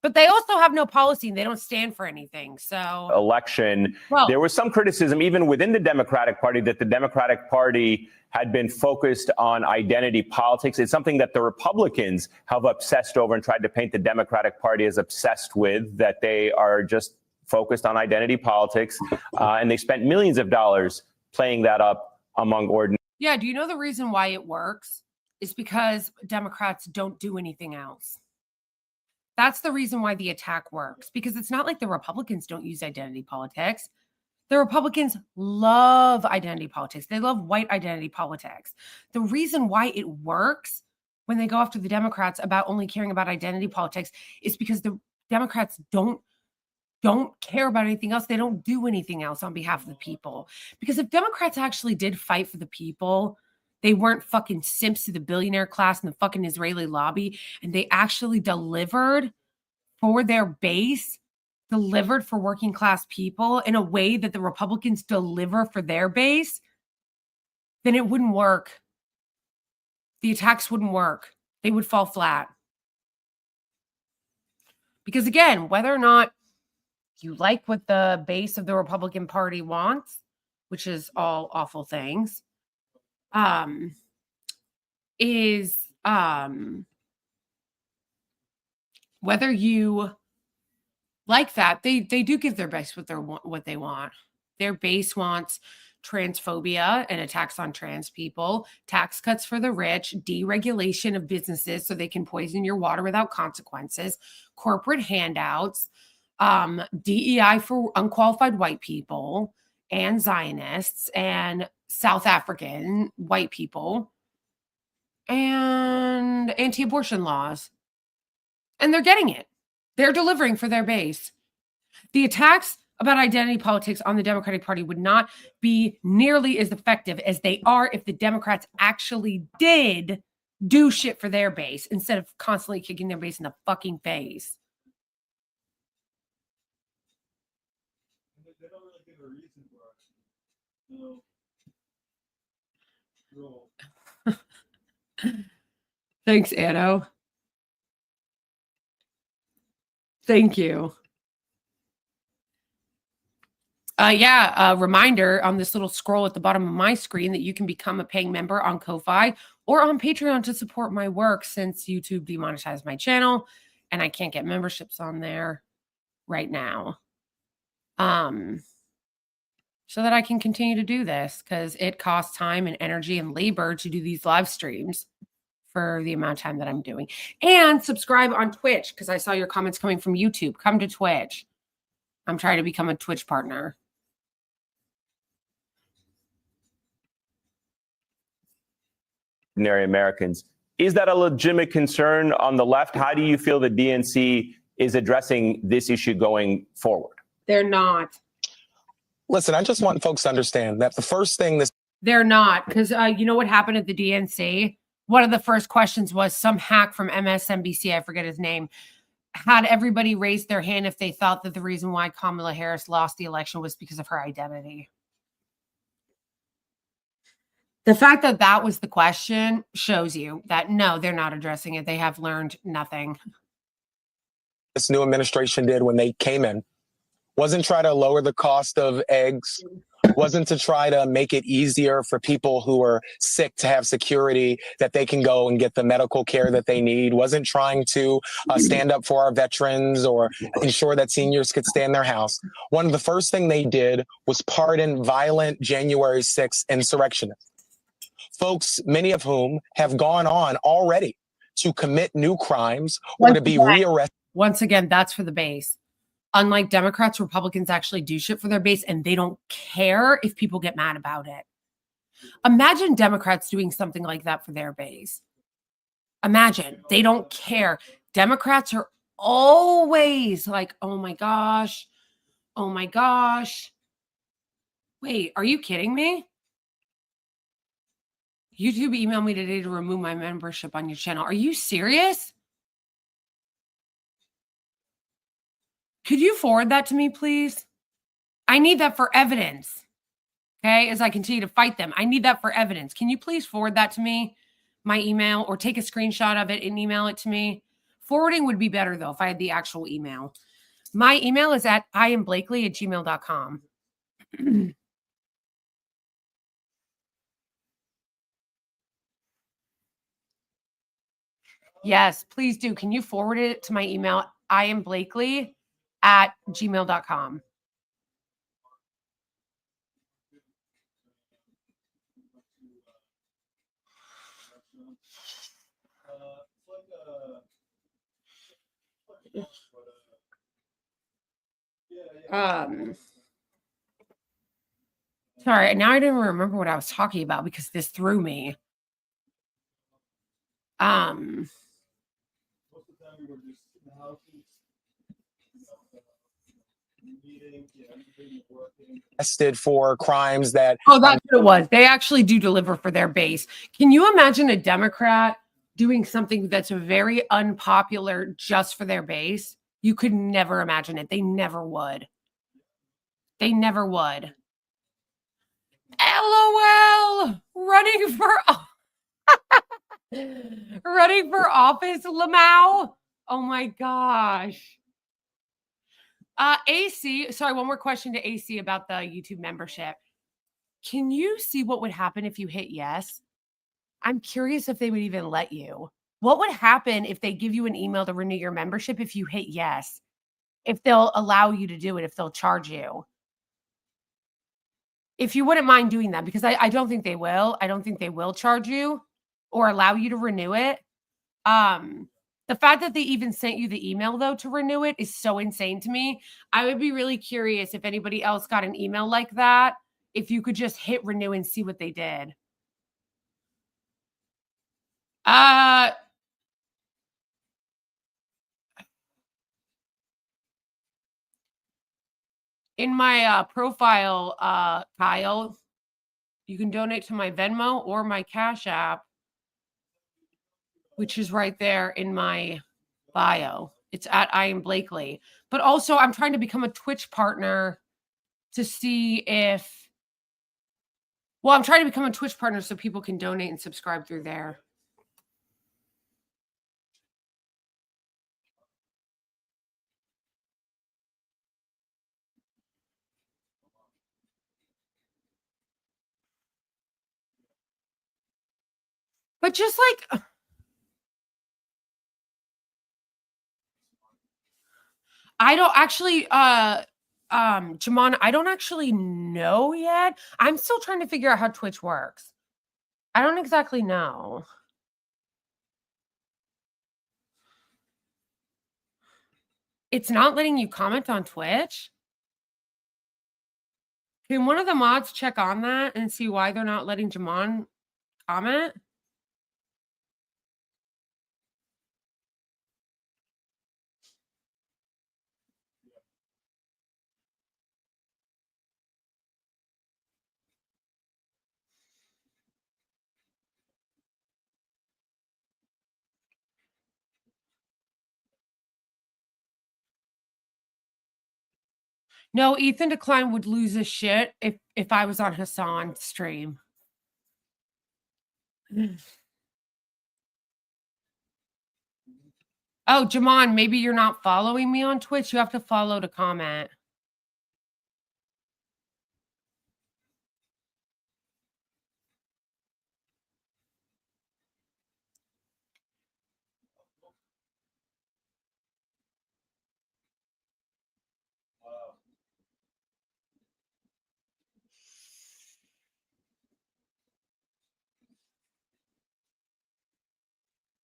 But they also have no policy and they don't stand for anything. So election, there was some criticism even within the Democratic Party that the Democratic Party had been focused on identity politics. It's something that the Republicans have obsessed over and tried to paint the Democratic Party as obsessed with, that they are just focused on identity politics. And they spent millions of dollars playing that up among ordinary. Yeah, do you know the reason why it works? Is because Democrats don't do anything else. That's the reason why the attack works, because it's not like the Republicans don't use identity politics. The Republicans love identity politics. They love white identity politics. The reason why it works when they go after the Democrats about only caring about identity politics is because the Democrats don't care about anything else. They don't do anything else on behalf of the people. Because if Democrats actually did fight for the people, they weren't fucking simps to the billionaire class and the fucking Israeli lobby, and they actually delivered for their base, delivered for working class people in a way that the Republicans deliver for their base, then it wouldn't work. The attacks wouldn't work. They would fall flat. Because again, whether or not you like what the base of the Republican Party wants, which is all awful things, whether you like that, they do give their base what they want. Their base wants transphobia and attacks on trans people, tax cuts for the rich, deregulation of businesses so they can poison your water without consequences, corporate handouts, DEI for unqualified white people and Zionists and South African white people, and anti-abortion laws. And they're getting it. They're delivering for their base. The attacks about identity politics on the Democratic Party would not be nearly as effective as they are if the Democrats actually did do shit for their base instead of constantly kicking their base in the fucking face. They don't really give a reason for it. No. Thanks, Anno. Thank you. Reminder on this little scroll at the bottom of my screen that you can become a paying member on Ko-Fi or on Patreon to support my work, since YouTube demonetized my channel and I can't get memberships on there right now. So that I can continue to do this, because it costs time and energy and labor to do these live streams for the amount of time that I'm doing. And subscribe on Twitch, because I saw your comments coming from YouTube. Come to Twitch. I'm trying to become a Twitch partner. Ordinary Americans. Is that a legitimate concern on the left? How do you feel the DNC is addressing this issue going forward? They're not. Listen, I just want folks to understand that the first thing this... They're not, because you know what happened at the DNC? One of the first questions was some hack from MSNBC, I forget his name, had everybody raise their hand if they thought that the reason why Kamala Harris lost the election was because of her identity. The fact that that was the question shows you that, no, they're not addressing it. They have learned nothing. This new administration did when they came in wasn't try to lower the cost of eggs, wasn't to try to make it easier for people who are sick to have security that they can go and get the medical care that they need, wasn't trying to stand up for our veterans or ensure that seniors could stay in their house. One of the first thing they did was pardon violent January 6th insurrectionists. Folks, many of whom have gone on already to commit new crimes or to be rearrested. Once again, that's for the base. Unlike Democrats, Republicans actually do shit for their base, and they don't care if people get mad about it. Imagine Democrats doing something like that for their base. Imagine. They don't care. Democrats are always like, oh my gosh. Oh my gosh. Wait, are you kidding me? YouTube emailed me today to remove my membership on your channel. Are you serious? Could you forward that to me, please? I need that for evidence. Okay, as I continue to fight them, I need that for evidence. Can you please forward that to me, my email, or take a screenshot of it and email it to me? Forwarding would be better, though, if I had the actual email. My email is at iamblakely@gmail.com. Yes, please do. Can you forward it to my email, iamblakely@gmail.com? Sorry, now I don't even remember what I was talking about because this threw me. Arrested for crimes that. Oh, that's what it was. They actually do deliver for their base. Can you imagine a Democrat doing something that's very unpopular just for their base? You could never imagine it. They never would. They never would. LOL. Running for office, Lamau. Oh my gosh. AC, sorry, one more question to AC about the YouTube membership. Can you see what would happen if you hit yes? I'm curious if they would even let you. What would happen if they give you an email to renew your membership if you hit yes? If they'll allow you to do it, if they'll charge you. If you wouldn't mind doing that, because I don't think they will. I don't think they will charge you or allow you to renew it. The fact that they even sent you the email, though, to renew it is so insane to me. I would be really curious if anybody else got an email like that, if you could just hit renew and see what they did. In my profile, Kyle, you can donate to my Venmo or my Cash App, which is right there in my bio. It's at I am Blakely. But also, I'm trying to become a Twitch partner to see if... Well, I'm trying to become a Twitch partner so people can donate and subscribe through there. But just like... I don't actually... Jamon, I don't actually know yet. I'm still trying to figure out how Twitch works. I don't exactly know. It's not letting you comment on Twitch? Can one of the mods check on that and see why they're not letting Jamon comment? No, Ethan Decline would lose his shit if I was on Hassan's stream. Oh, Jamon, maybe you're not following me on Twitch. You have to follow to comment.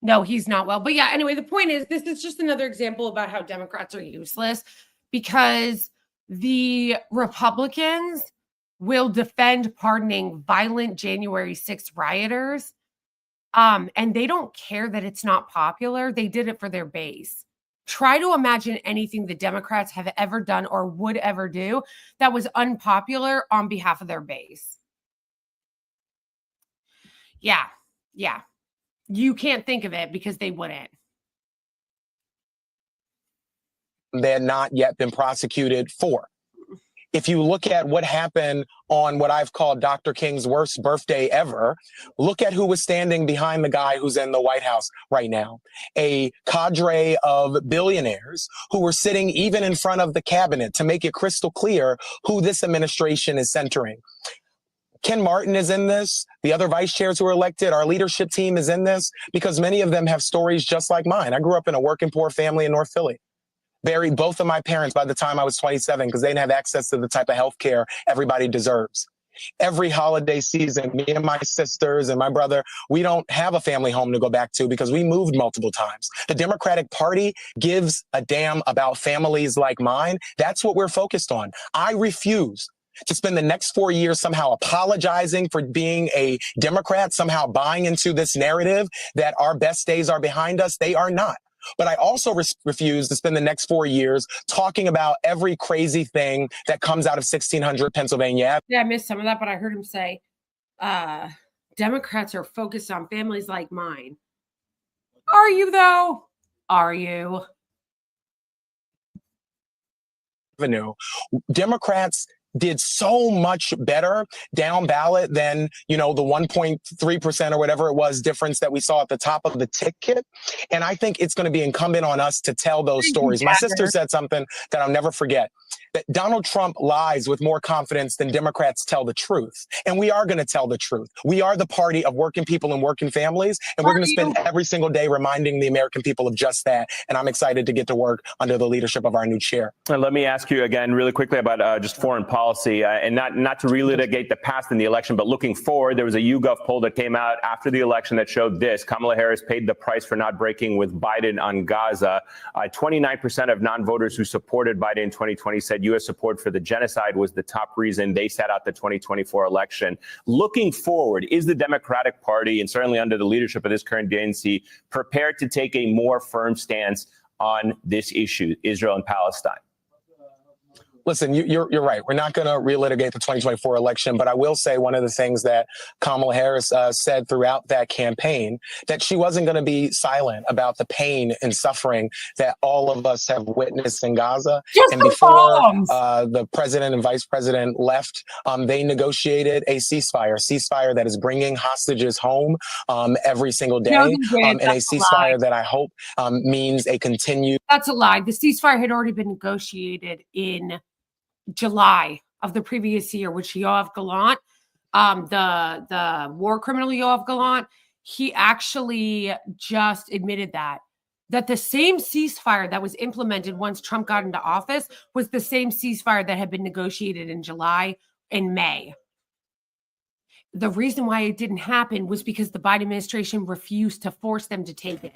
No, he's not well. But yeah, anyway, the point is, this is just another example about how Democrats are useless because the Republicans will defend pardoning violent January 6th rioters. And they don't care that it's not popular. They did it for their base. Try to imagine anything the Democrats have ever done or would ever do that was unpopular on behalf of their base. Yeah. Yeah. You can't think of it because they wouldn't. They had not yet been prosecuted for. If you look at what happened on what I've called Dr. King's worst birthday ever, look at who was standing behind the guy who's in the White House right now. A cadre of billionaires who were sitting even in front of the cabinet to make it crystal clear who this administration is centering. Ken Martin is in this. The other vice chairs who are elected, our leadership team is in this because many of them have stories just like mine. I grew up in a working poor family in North Philly. Buried both of my parents by the time I was 27 because they didn't have access to the type of health care everybody deserves. Every holiday season, me and my sisters and my brother, we don't have a family home to go back to because we moved multiple times. The Democratic Party gives a damn about families like mine. That's what we're focused on. I refuse to spend the next 4 years somehow apologizing for being a Democrat, somehow buying into this narrative that our best days are behind us. They are not. But I also refuse to spend the next 4 years talking about every crazy thing that comes out of 1600 Pennsylvania. Yeah, I missed some of that, but I heard him say, Democrats are focused on families like mine. Are you, though? Are you? Democrats did so much better down ballot than, the 1.3% or whatever it was difference that we saw at the top of the ticket. And I think it's going to be incumbent on us to tell those stories. My sister said something that I'll never forget, that Donald Trump lies with more confidence than Democrats tell the truth. And we are going to tell the truth. We are the party of working people and working families. And we're going to spend every single day reminding the American people of just that. And I'm excited to get to work under the leadership of our new chair. And let me ask you again really quickly about just foreign policy and not to relitigate the past in the election, but looking forward. There was a YouGov poll that came out after the election that showed this. Kamala Harris paid the price for not breaking with Biden on Gaza. 29% of non-voters who supported Biden in 2020 said U.S. support for the genocide was the top reason they sat out the 2024 election. Looking forward, is the Democratic Party, and certainly under the leadership of this current DNC, prepared to take a more firm stance on this issue, Israel and Palestine? Listen, you're right. We're not going to relitigate the 2024 election, but I will say one of the things that Kamala Harris said throughout that campaign, that she wasn't going to be silent about the pain and suffering that all of us have witnessed in Gaza. And before the president and vice president left, they negotiated a ceasefire that is bringing hostages home every single day, and a ceasefire that I hope means a continued. That's a lie. The ceasefire had already been negotiated in July of the previous year, which Yoav Gallant, the war criminal Yoav Gallant, he actually just admitted that the same ceasefire that was implemented once Trump got into office was the same ceasefire that had been negotiated in July and May. The reason why it didn't happen was because the Biden administration refused to force them to take it.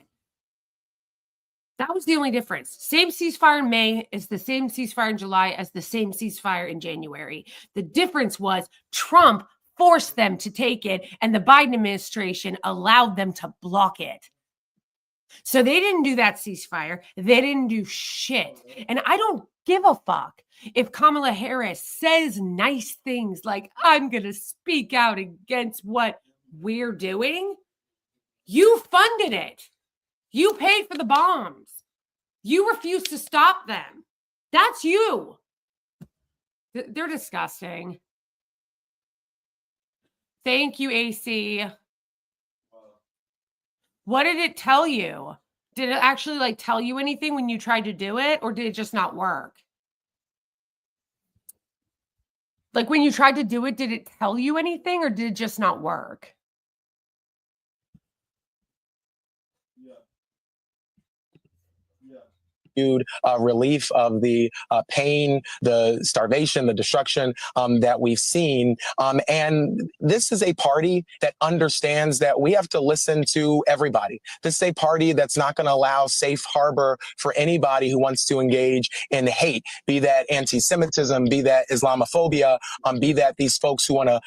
That was the only difference. Same ceasefire in May is the same ceasefire in July as the same ceasefire in January. The difference was Trump forced them to take it, and the Biden administration allowed them to block it. So they didn't do that ceasefire. They didn't do shit. And I don't give a fuck if Kamala Harris says nice things like, I'm going to speak out against what we're doing. You funded it. You paid for the bombs. You refuse to stop them. That's you. They're disgusting. Thank you, AC. What did it tell you? Did it actually tell you anything when you tried to do it, or did it just not work? When you tried to do it, did it tell you anything, or did it just not work? Relief of the pain, the starvation, the destruction that we've seen. And this is a party that understands that we have to listen to everybody. This is a party that's not going to allow safe harbor for anybody who wants to engage in hate, be that anti-Semitism, be that Islamophobia, be that these folks who want to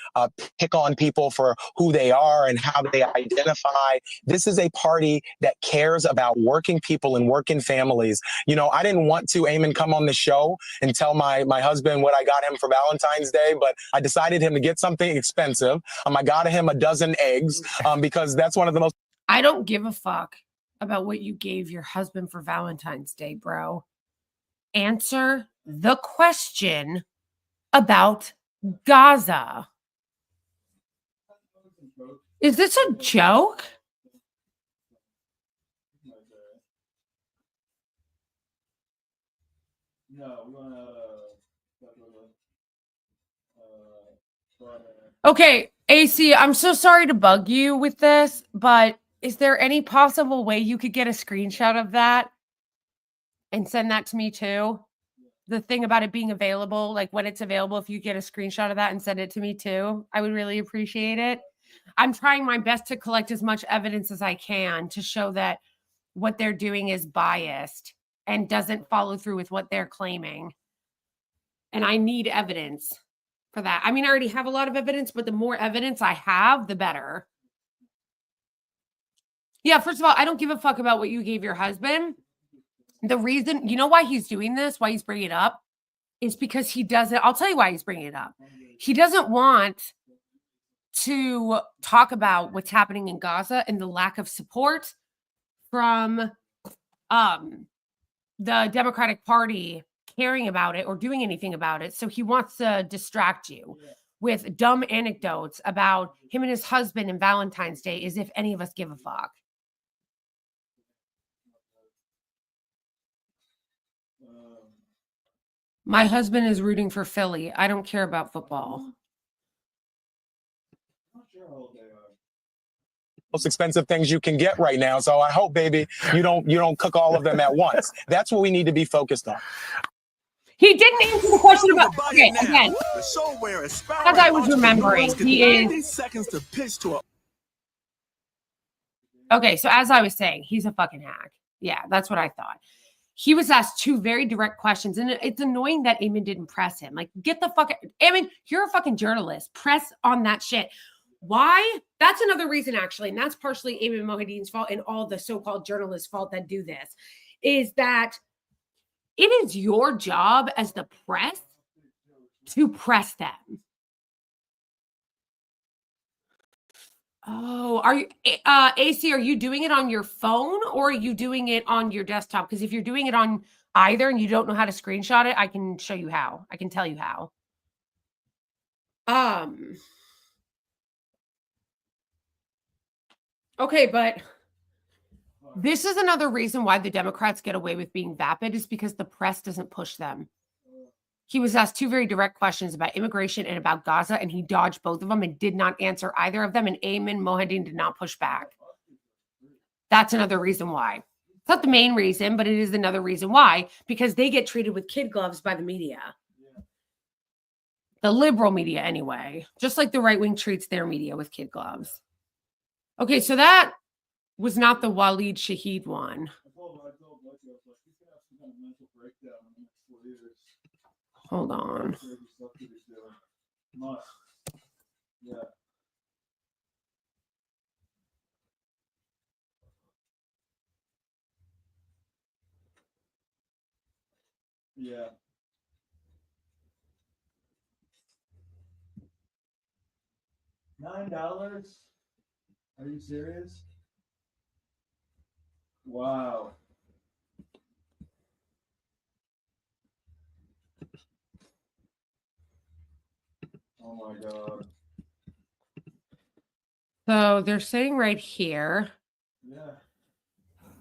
pick on people for who they are and how they identify. This is a party that cares about working people and working families. I didn't want to, Eamon, come on the show and tell my husband what I got him for Valentine's Day, but I decided him to get something expensive. I got him a dozen eggs because that's one of the most. I don't give a fuck about what you gave your husband for Valentine's Day, bro. Answer the question about Gaza. Is this a joke? Okay, AC, I'm so sorry to bug you with this, but is there any possible way you could get a screenshot of that and send that to me too? The thing about it being available, like when it's available, if you get a screenshot of that and send it to me too, I would really appreciate it. I'm trying my best to collect as much evidence as I can to show that what they're doing is biased and doesn't follow through with what they're claiming. And I need evidence for that. I mean, I already have a lot of evidence, but the more evidence I have, the better. Yeah, first of all, I don't give a fuck about what you gave your husband. The reason, you know why he's doing this, why he's bringing it up, is because he doesn't, I'll tell you why he's bringing it up. He doesn't want to talk about what's happening in Gaza and the lack of support from the Democratic Party caring about it or doing anything about it. So he wants to distract you with dumb anecdotes about him and his husband and Valentine's Day, as if any of us give a fuck. My husband is rooting for Philly. I don't care about football. Most expensive things you can get right now. So I hope, baby, you don't cook all of them at once. That's what we need to be focused on. He didn't answer the question about, okay, again, as I was remembering, he is, okay, so as I was saying, he's a fucking hack. Yeah, that's what I thought. He was asked two very direct questions, and it's annoying that Eamon didn't press him. Like, get the fuck, Eamon, you're a fucking journalist. Press on that shit. Why? That's another reason, actually, and that's partially Eamon Mohadin's fault and all the so-called journalists' fault that do this, is that it is your job as the press to press them. Oh, are you, AC, are you doing it on your phone or are you doing it on your desktop? Because if you're doing it on either and you don't know how to screenshot it, I can show you how. I can tell you how. Okay, but this is another reason why the Democrats get away with being vapid, is because the press doesn't push them. He was asked two very direct questions about immigration and about Gaza, and he dodged both of them and did not answer either of them, and Eamon Mohadin did not push back. That's another reason why. It's not the main reason, but it is another reason why, because they get treated with kid gloves by the media. The liberal media, anyway. Just like the right wing treats their media with kid gloves. Okay, so that was not the Waleed Shahid one. Hold on. Yeah. $9? Are you serious? Wow. Oh my God. So they're saying right here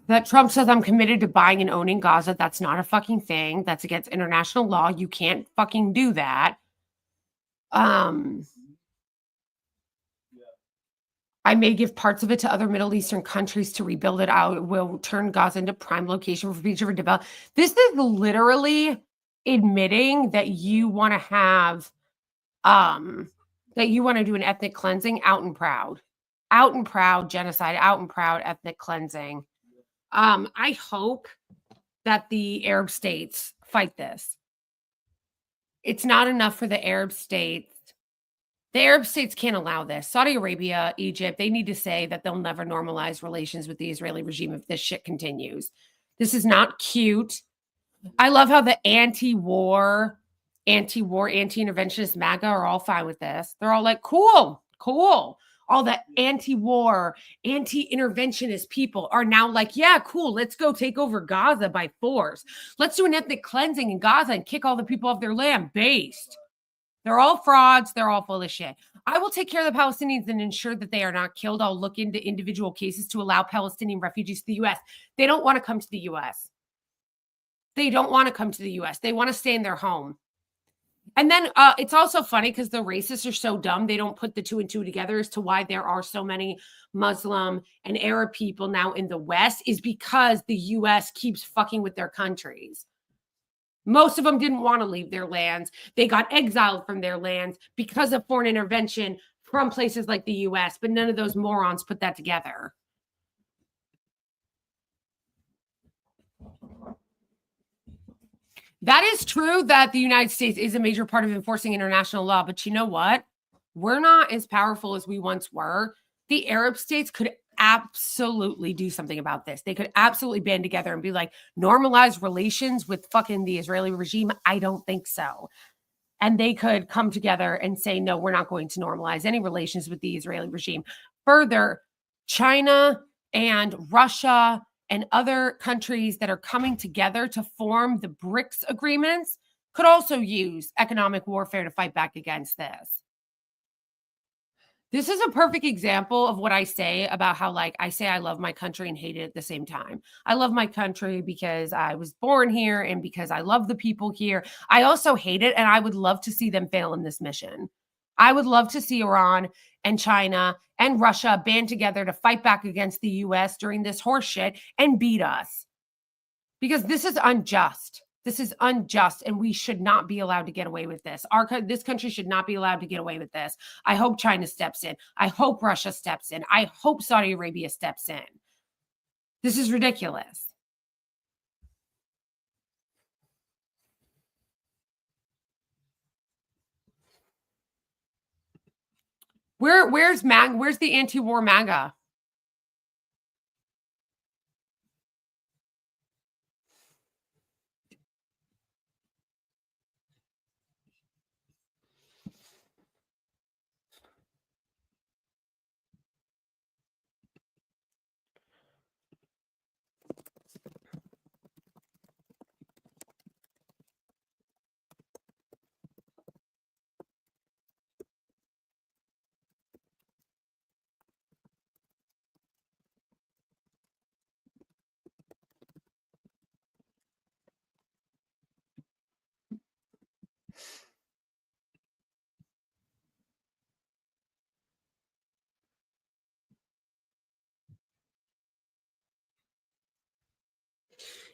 that Trump says, I'm committed to buying and owning Gaza. That's not a fucking thing. That's against international law. You can't fucking do that. I may give parts of it to other Middle Eastern countries to rebuild it out. Will turn Gaza into prime location for future development. This is literally admitting that you want to have, that you want to do an ethnic cleansing out and proud genocide, out and proud ethnic cleansing. I hope that the Arab states fight this. It's not enough for the Arab states. The Arab states can't allow this. Saudi Arabia, Egypt, they need to say that they'll never normalize relations with the Israeli regime if this shit continues. This is not cute. I love how the anti-war, anti-interventionist MAGA are all fine with this. They're all like, cool. All the anti-war, anti-interventionist people are now like, yeah, cool. Let's go take over Gaza by force. Let's do an ethnic cleansing in Gaza and kick all the people off their land. Based. They're all frauds. They're all full of shit. I will take care of the Palestinians and ensure that they are not killed. I'll look into individual cases to allow Palestinian refugees to the U.S. They don't want to come to the U.S. They don't want to come to the U.S. They want to stay in their home. And then it's also funny because the racists are so dumb. They don't put the 2 and 2 together as to why there are so many Muslim and Arab people now in the West is because the U.S. keeps fucking with their countries. Most of them didn't want to leave their lands. They got exiled from their lands because of foreign intervention from places like the U.S., but none of those morons put that together. That is true that the United States is a major part of enforcing international law, but you know what? We're not as powerful as we once were. The Arab states could absolutely do something about this. They could absolutely band together and be like, normalize relations with fucking the Israeli regime. I don't think so. And they could come together and say, no, we're not going to normalize any relations with the Israeli regime. Further, China and Russia and other countries that are coming together to form the BRICS agreements could also use economic warfare to fight back against this. This is a perfect example of what I say about how, like, I say I love my country and hate it at the same time. I love my country because I was born here and because I love the people here. I also hate it, and I would love to see them fail in this mission. I would love to see Iran and China and Russia band together to fight back against the U.S. during this horseshit and beat us. Because this is unjust. This is unjust, and we should not be allowed to get away with this. This country should not be allowed to get away with this. I hope China steps in. I hope Russia steps in. I hope Saudi Arabia steps in. This is ridiculous. Where's the anti-war MAGA?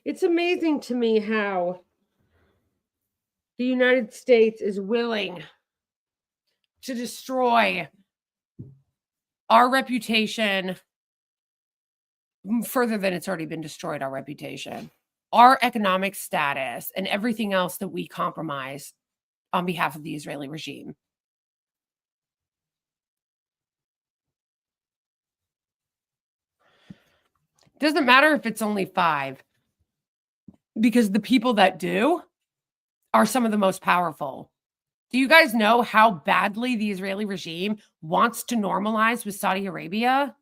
It's amazing to me how the United States is willing to destroy our reputation further than it's already been destroyed, our reputation, our economic status, and everything else that we compromise on behalf of the Israeli regime. Doesn't matter if it's only 5. Because the people that do are some of the most powerful. Do you guys know how badly the Israeli regime wants to normalize with Saudi Arabia?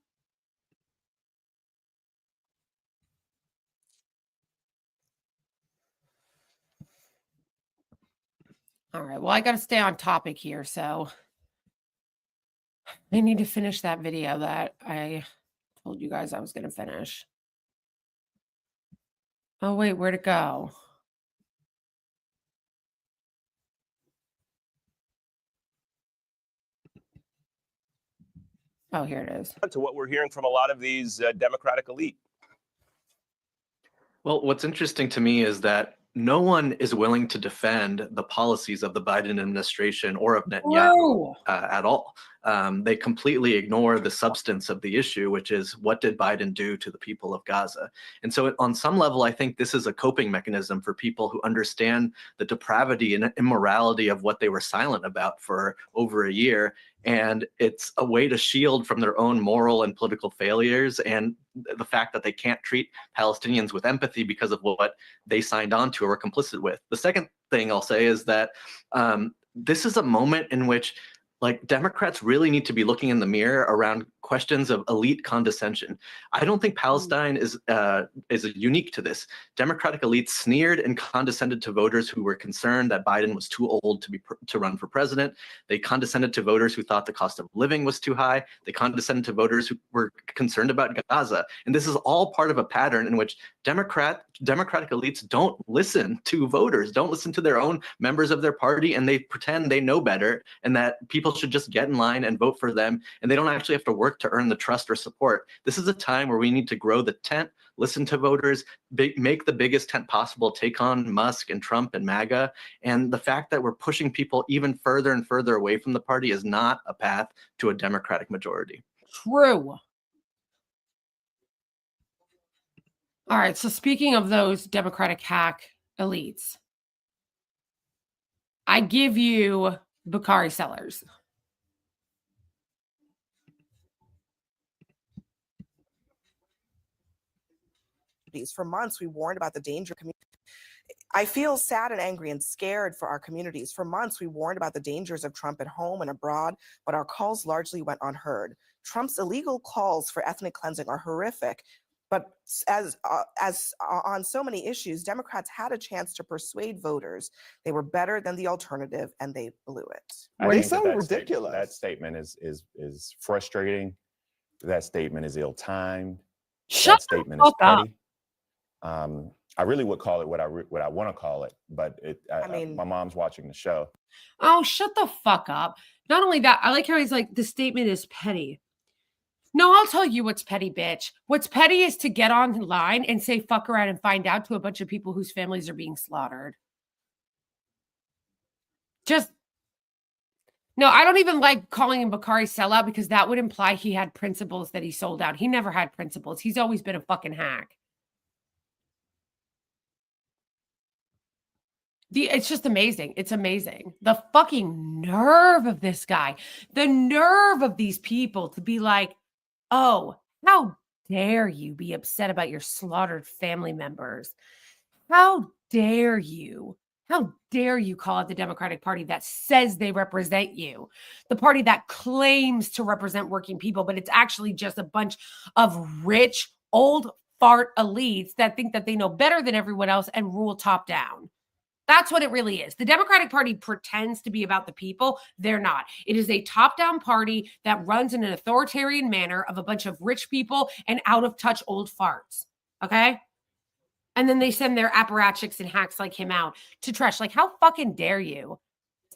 All right, well, I got to stay on topic here, so I need to finish that video that I told you guys I was going to finish. Oh, wait, where'd it go? Oh, here it is. To what we're hearing from a lot of these Democratic elite. Well, what's interesting to me is that no one is willing to defend the policies of the Biden administration or of Netanyahu at all. They completely ignore the substance of the issue, which is what did Biden do to the people of Gaza? And so on some level, I think this is a coping mechanism for people who understand the depravity and immorality of what they were silent about for over a year. And it's a way to shield from their own moral and political failures and the fact that they can't treat Palestinians with empathy because of what they signed on to or were complicit with. The second thing I'll say is that this is a moment in which, like, Democrats really need to be looking in the mirror around questions of elite condescension. I don't think Palestine is unique to this. Democratic elites sneered and condescended to voters who were concerned that Biden was too old to run for president. They condescended to voters who thought the cost of living was too high. They condescended to voters who were concerned about Gaza. And this is all part of a pattern in which Democratic elites don't listen to voters, don't listen to their own members of their party, and they pretend they know better and that people should just get in line and vote for them, and they don't actually have to work to earn the trust or support. This is a time where we need to grow the tent, listen to voters, make the biggest tent possible, take on Musk and Trump and MAGA. And the fact that we're pushing people even further and further away from the party is not a path to a Democratic majority. True. All right, so speaking of those Democratic hack elites, I give you Bakari Sellers. For months, we warned about the danger. I feel sad and angry and scared for our communities. For months, we warned about the dangers of Trump at home and abroad, but our calls largely went unheard. Trump's illegal calls for ethnic cleansing are horrific, but as on so many issues, Democrats had a chance to persuade voters. They were better than the alternative, and they blew it. I think ridiculous. That statement is frustrating. That statement is ill-timed. That statement is petty. I really would call it what I want to call it, but my mom's watching the show. Oh, shut the fuck up. Not only that, I like how he's like, the statement is petty. No, I'll tell you what's petty, bitch. What's petty is to get online and say fuck around and find out to a bunch of people whose families are being slaughtered. No, I don't even like calling him Bakari sellout because that would imply he had principles that he sold out. He never had principles. He's always been a fucking hack. It's just amazing. It's amazing. The fucking nerve of this guy. The nerve of these people to be like, oh, how dare you be upset about your slaughtered family members? How dare you? How dare you call it the Democratic Party that says they represent you? The party that claims to represent working people, but it's actually just a bunch of rich, old fart elites that think that they know better than everyone else and rule top down. That's what it really is. The Democratic Party pretends to be about the people. They're not. It is a top-down party that runs in an authoritarian manner of a bunch of rich people and out-of-touch old farts. Okay? And then they send their apparatchiks and hacks like him out to trash. Like, how fucking dare you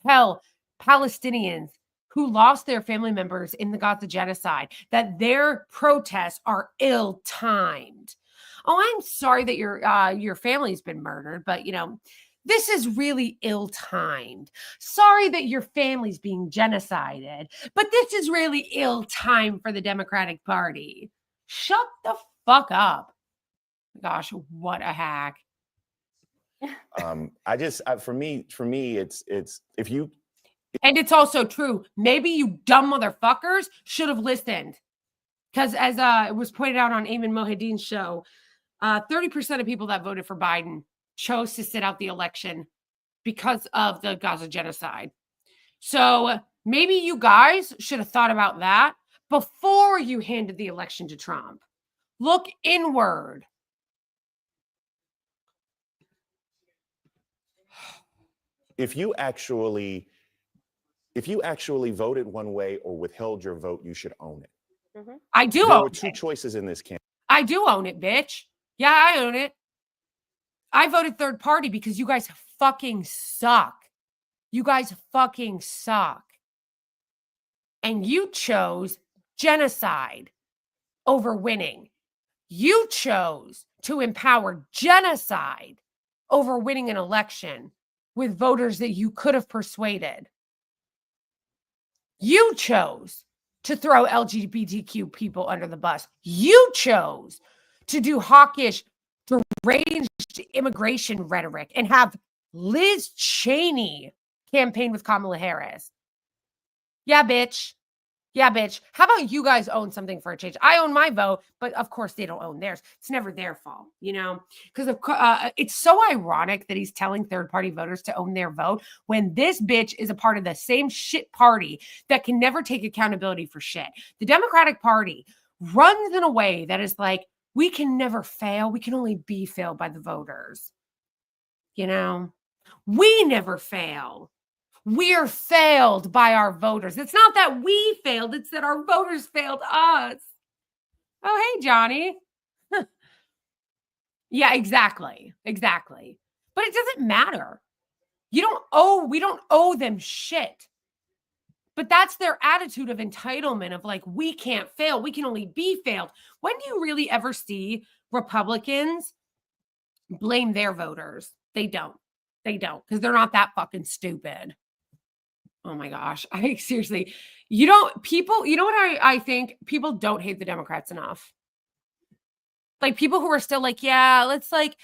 tell Palestinians who lost their family members in the Gaza genocide that their protests are ill-timed? Oh, I'm sorry that your family's been murdered, but, you know, this is really ill-timed. Sorry that your family's being genocided, but this is really ill-timed for the Democratic Party. Shut the fuck up. Gosh, what a hack. For me, it's if you. And it's also true. Maybe you dumb motherfuckers should have listened. Because as it was pointed out on Ayman Mohyeddin's show, 30% of people that voted for Biden chose to sit out the election because of the Gaza genocide. So maybe you guys should have thought about that before you handed the election to Trump. Look inward. If you actually voted one way or withheld your vote, you should own it. Mm-hmm. I do There own were two choices in this campaign. I do own it, bitch. Yeah, I own it. I voted third party because you guys fucking suck. You guys fucking suck. And you chose genocide over winning. You chose to empower genocide over winning an election with voters that you could have persuaded. You chose to throw LGBTQ people under the bus. You chose to do hawkish, deranged immigration rhetoric and have Liz Cheney campaign with Kamala Harris. Yeah, bitch. Yeah, bitch. How about you guys own something for a change? I own my vote, but of course they don't own theirs. It's never their fault, you know? Because it's so ironic that he's telling third-party voters to own their vote when this bitch is a part of the same shit party that can never take accountability for shit. The Democratic Party runs in a way that is like, we can never fail. We can only be failed by the voters. You know? We never fail. We're failed by our voters. It's not that we failed. It's that our voters failed us. Oh, hey, Johnny. Yeah, exactly. Exactly. But it doesn't matter. We don't owe them shit. But that's their attitude of entitlement of like, we can't fail. We can only be failed. When do you really ever see Republicans blame their voters? They don't. They don't, because they're not that fucking stupid. Oh my gosh. I seriously, you know what I think? People don't hate the Democrats enough. Like people who are still like, yeah, let's like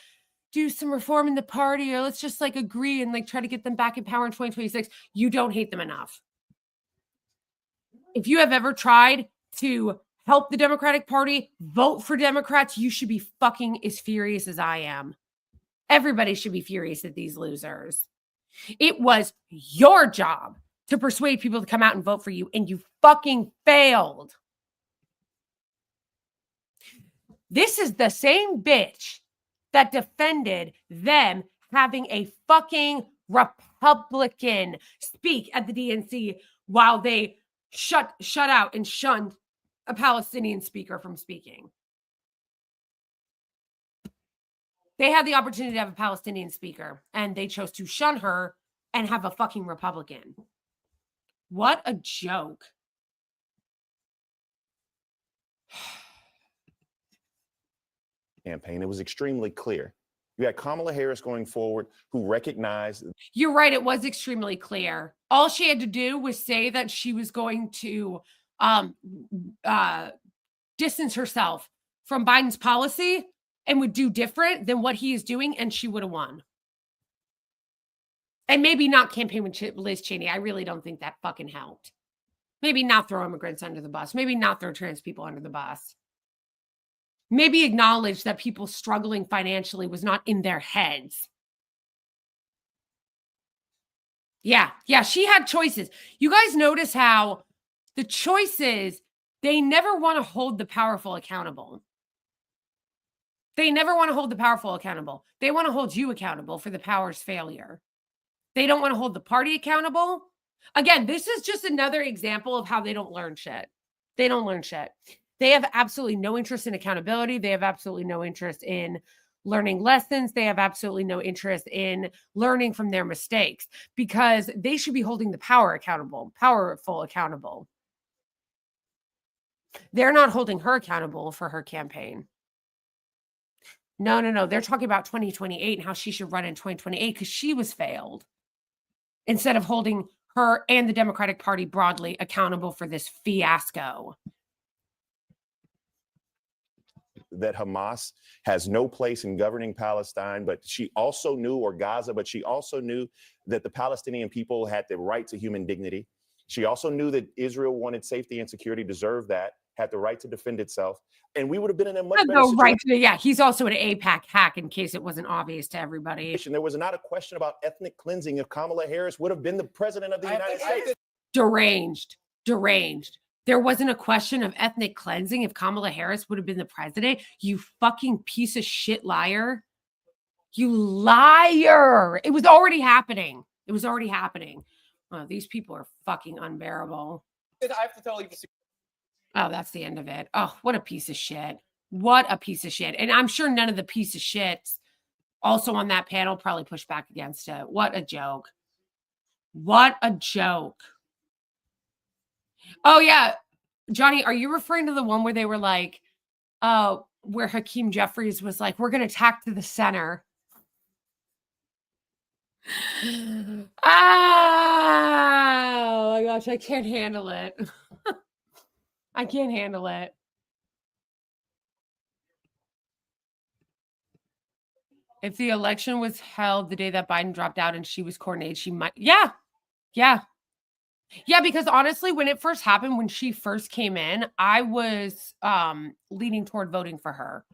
do some reform in the party, or let's just like agree and like try to get them back in power in 2026. You don't hate them enough. If you have ever tried to help the Democratic Party, vote for Democrats, you should be fucking as furious as I am. Everybody should be furious at these losers. It was your job to persuade people to come out and vote for you, and you fucking failed. This is the same bitch that defended them having a fucking Republican speak at the DNC while they shut out and shunned a Palestinian speaker from speaking. They had the opportunity to have a Palestinian speaker, and they chose to shun her and have a fucking Republican. What a joke. Campaign, it was extremely clear. You had Kamala Harris going forward who recognized. You're right. It was extremely clear. All she had to do was say that she was going to distance herself from Biden's policy and would do different than what he is doing, and she would have won. And maybe not campaign with Liz Cheney. I really don't think that fucking helped. Maybe not throw immigrants under the bus. Maybe not throw trans people under the bus. Maybe acknowledge that people struggling financially was not in their heads. Yeah, she had choices. You guys notice how the choices, they never want to hold the powerful accountable. They never want to hold the powerful accountable. They want to hold you accountable for the power's failure. They don't want to hold the party accountable. Again, this is just another example of how they don't learn shit. They don't learn shit. They have absolutely no interest in accountability. They have absolutely no interest in learning lessons. They have absolutely no interest in learning from their mistakes because they should be holding the powerful accountable. They're not holding her accountable for her campaign. No. They're talking about 2028 and how she should run in 2028 because she was failed. Instead of holding her and the Democratic Party broadly accountable for this fiasco. That Hamas has no place in governing Palestine, but she also knew, or Gaza, but she also knew that the Palestinian people had the right to human dignity. She also knew that Israel wanted safety and security, deserved that, had the right to defend itself. And we would have been in a much better situation. He's also an AIPAC hack in case it wasn't obvious to everybody. There was not a question about ethnic cleansing if Kamala Harris would have been the president of the United States. Deranged. There wasn't a question of ethnic cleansing if Kamala Harris would have been the president. You fucking piece of shit liar. You liar. It was already happening. Oh, these people are fucking unbearable. I have to tell you. Oh, that's the end of it. Oh, what a piece of shit. What a piece of shit. And I'm sure none of the piece of shits also on that panel probably pushed back against it. What a joke. What a joke. Oh, yeah. Johnny, are you referring to the one where they were like, where Hakeem Jeffries was like, we're going to tack to the center? Oh, my gosh. I can't handle it. I can't handle it. If the election was held the day that Biden dropped out and she was coordinated, she might. Yeah. Yeah, because honestly, when it first happened, when she first came in, I was leaning toward voting for her.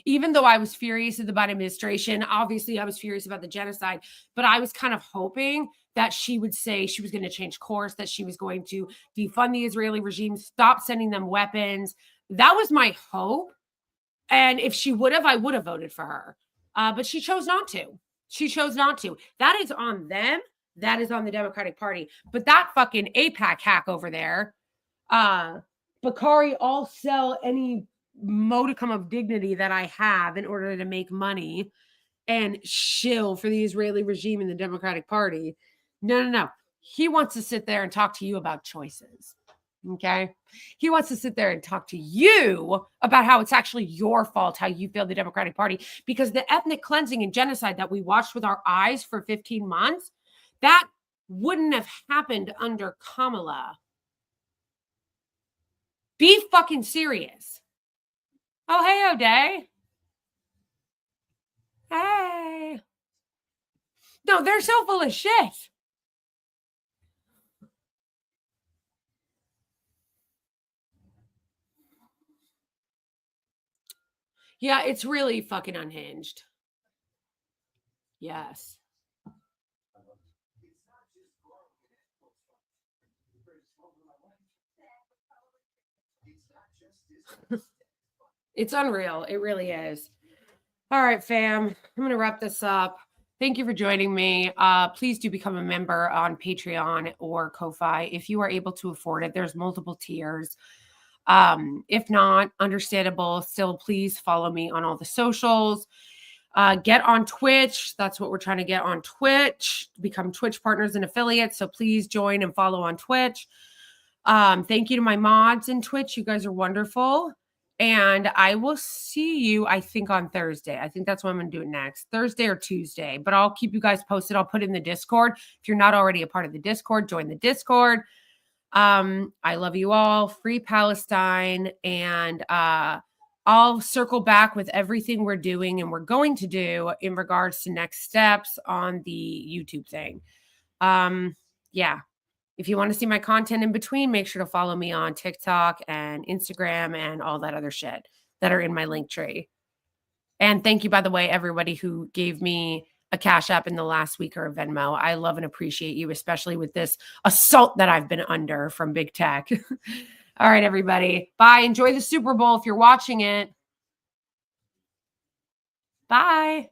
Even though I was furious at the Biden administration, obviously I was furious about the genocide, but I was kind of hoping that she would say she was going to change course, that she was going to defund the Israeli regime, stop sending them weapons. That was my hope. And if she would have, I would have voted for her. But she chose not to. She chose not to. That is on them. That is on the Democratic Party. But that fucking AIPAC hack over there, Bakari, I'll sell any modicum of dignity that I have in order to make money and shill for the Israeli regime and the Democratic Party. No. He wants to sit there and talk to you about choices. Okay. He wants to sit there and talk to you about how it's actually your fault, how you failed the Democratic Party, because the ethnic cleansing and genocide that we watched with our eyes for 15 months, that wouldn't have happened under Kamala. Be fucking serious. Oh, hey, O'Day. Hey. No, they're so full of shit. Yeah, it's really fucking unhinged. Yes. It's unreal. It really is. All right, fam. I'm going to wrap this up. Thank you for joining me. Please do become a member on Patreon or Ko-Fi if you are able to afford it. There's multiple tiers. If not, understandable. Still, please follow me on all the socials. Get on Twitch. That's what we're trying to get on Twitch. Become Twitch partners and affiliates. So please join and follow on Twitch. Thank you to my mods in Twitch. You guys are wonderful. And I will see you, I think, on Thursday. I think that's what I'm going to do it next. Thursday or Tuesday. But I'll keep you guys posted. I'll put it in the Discord. If you're not already a part of the Discord, join the Discord. I love you all. Free Palestine. And I'll circle back with everything we're doing and we're going to do in regards to next steps on the YouTube thing. Yeah. If you want to see my content in between, make sure to follow me on TikTok and Instagram and all that other shit that are in my link tree. And thank you, by the way, everybody who gave me a Cash App in the last week or a Venmo. I love and appreciate you, especially with this assault that I've been under from big tech. All right, everybody. Bye. Enjoy the Super Bowl if you're watching it. Bye.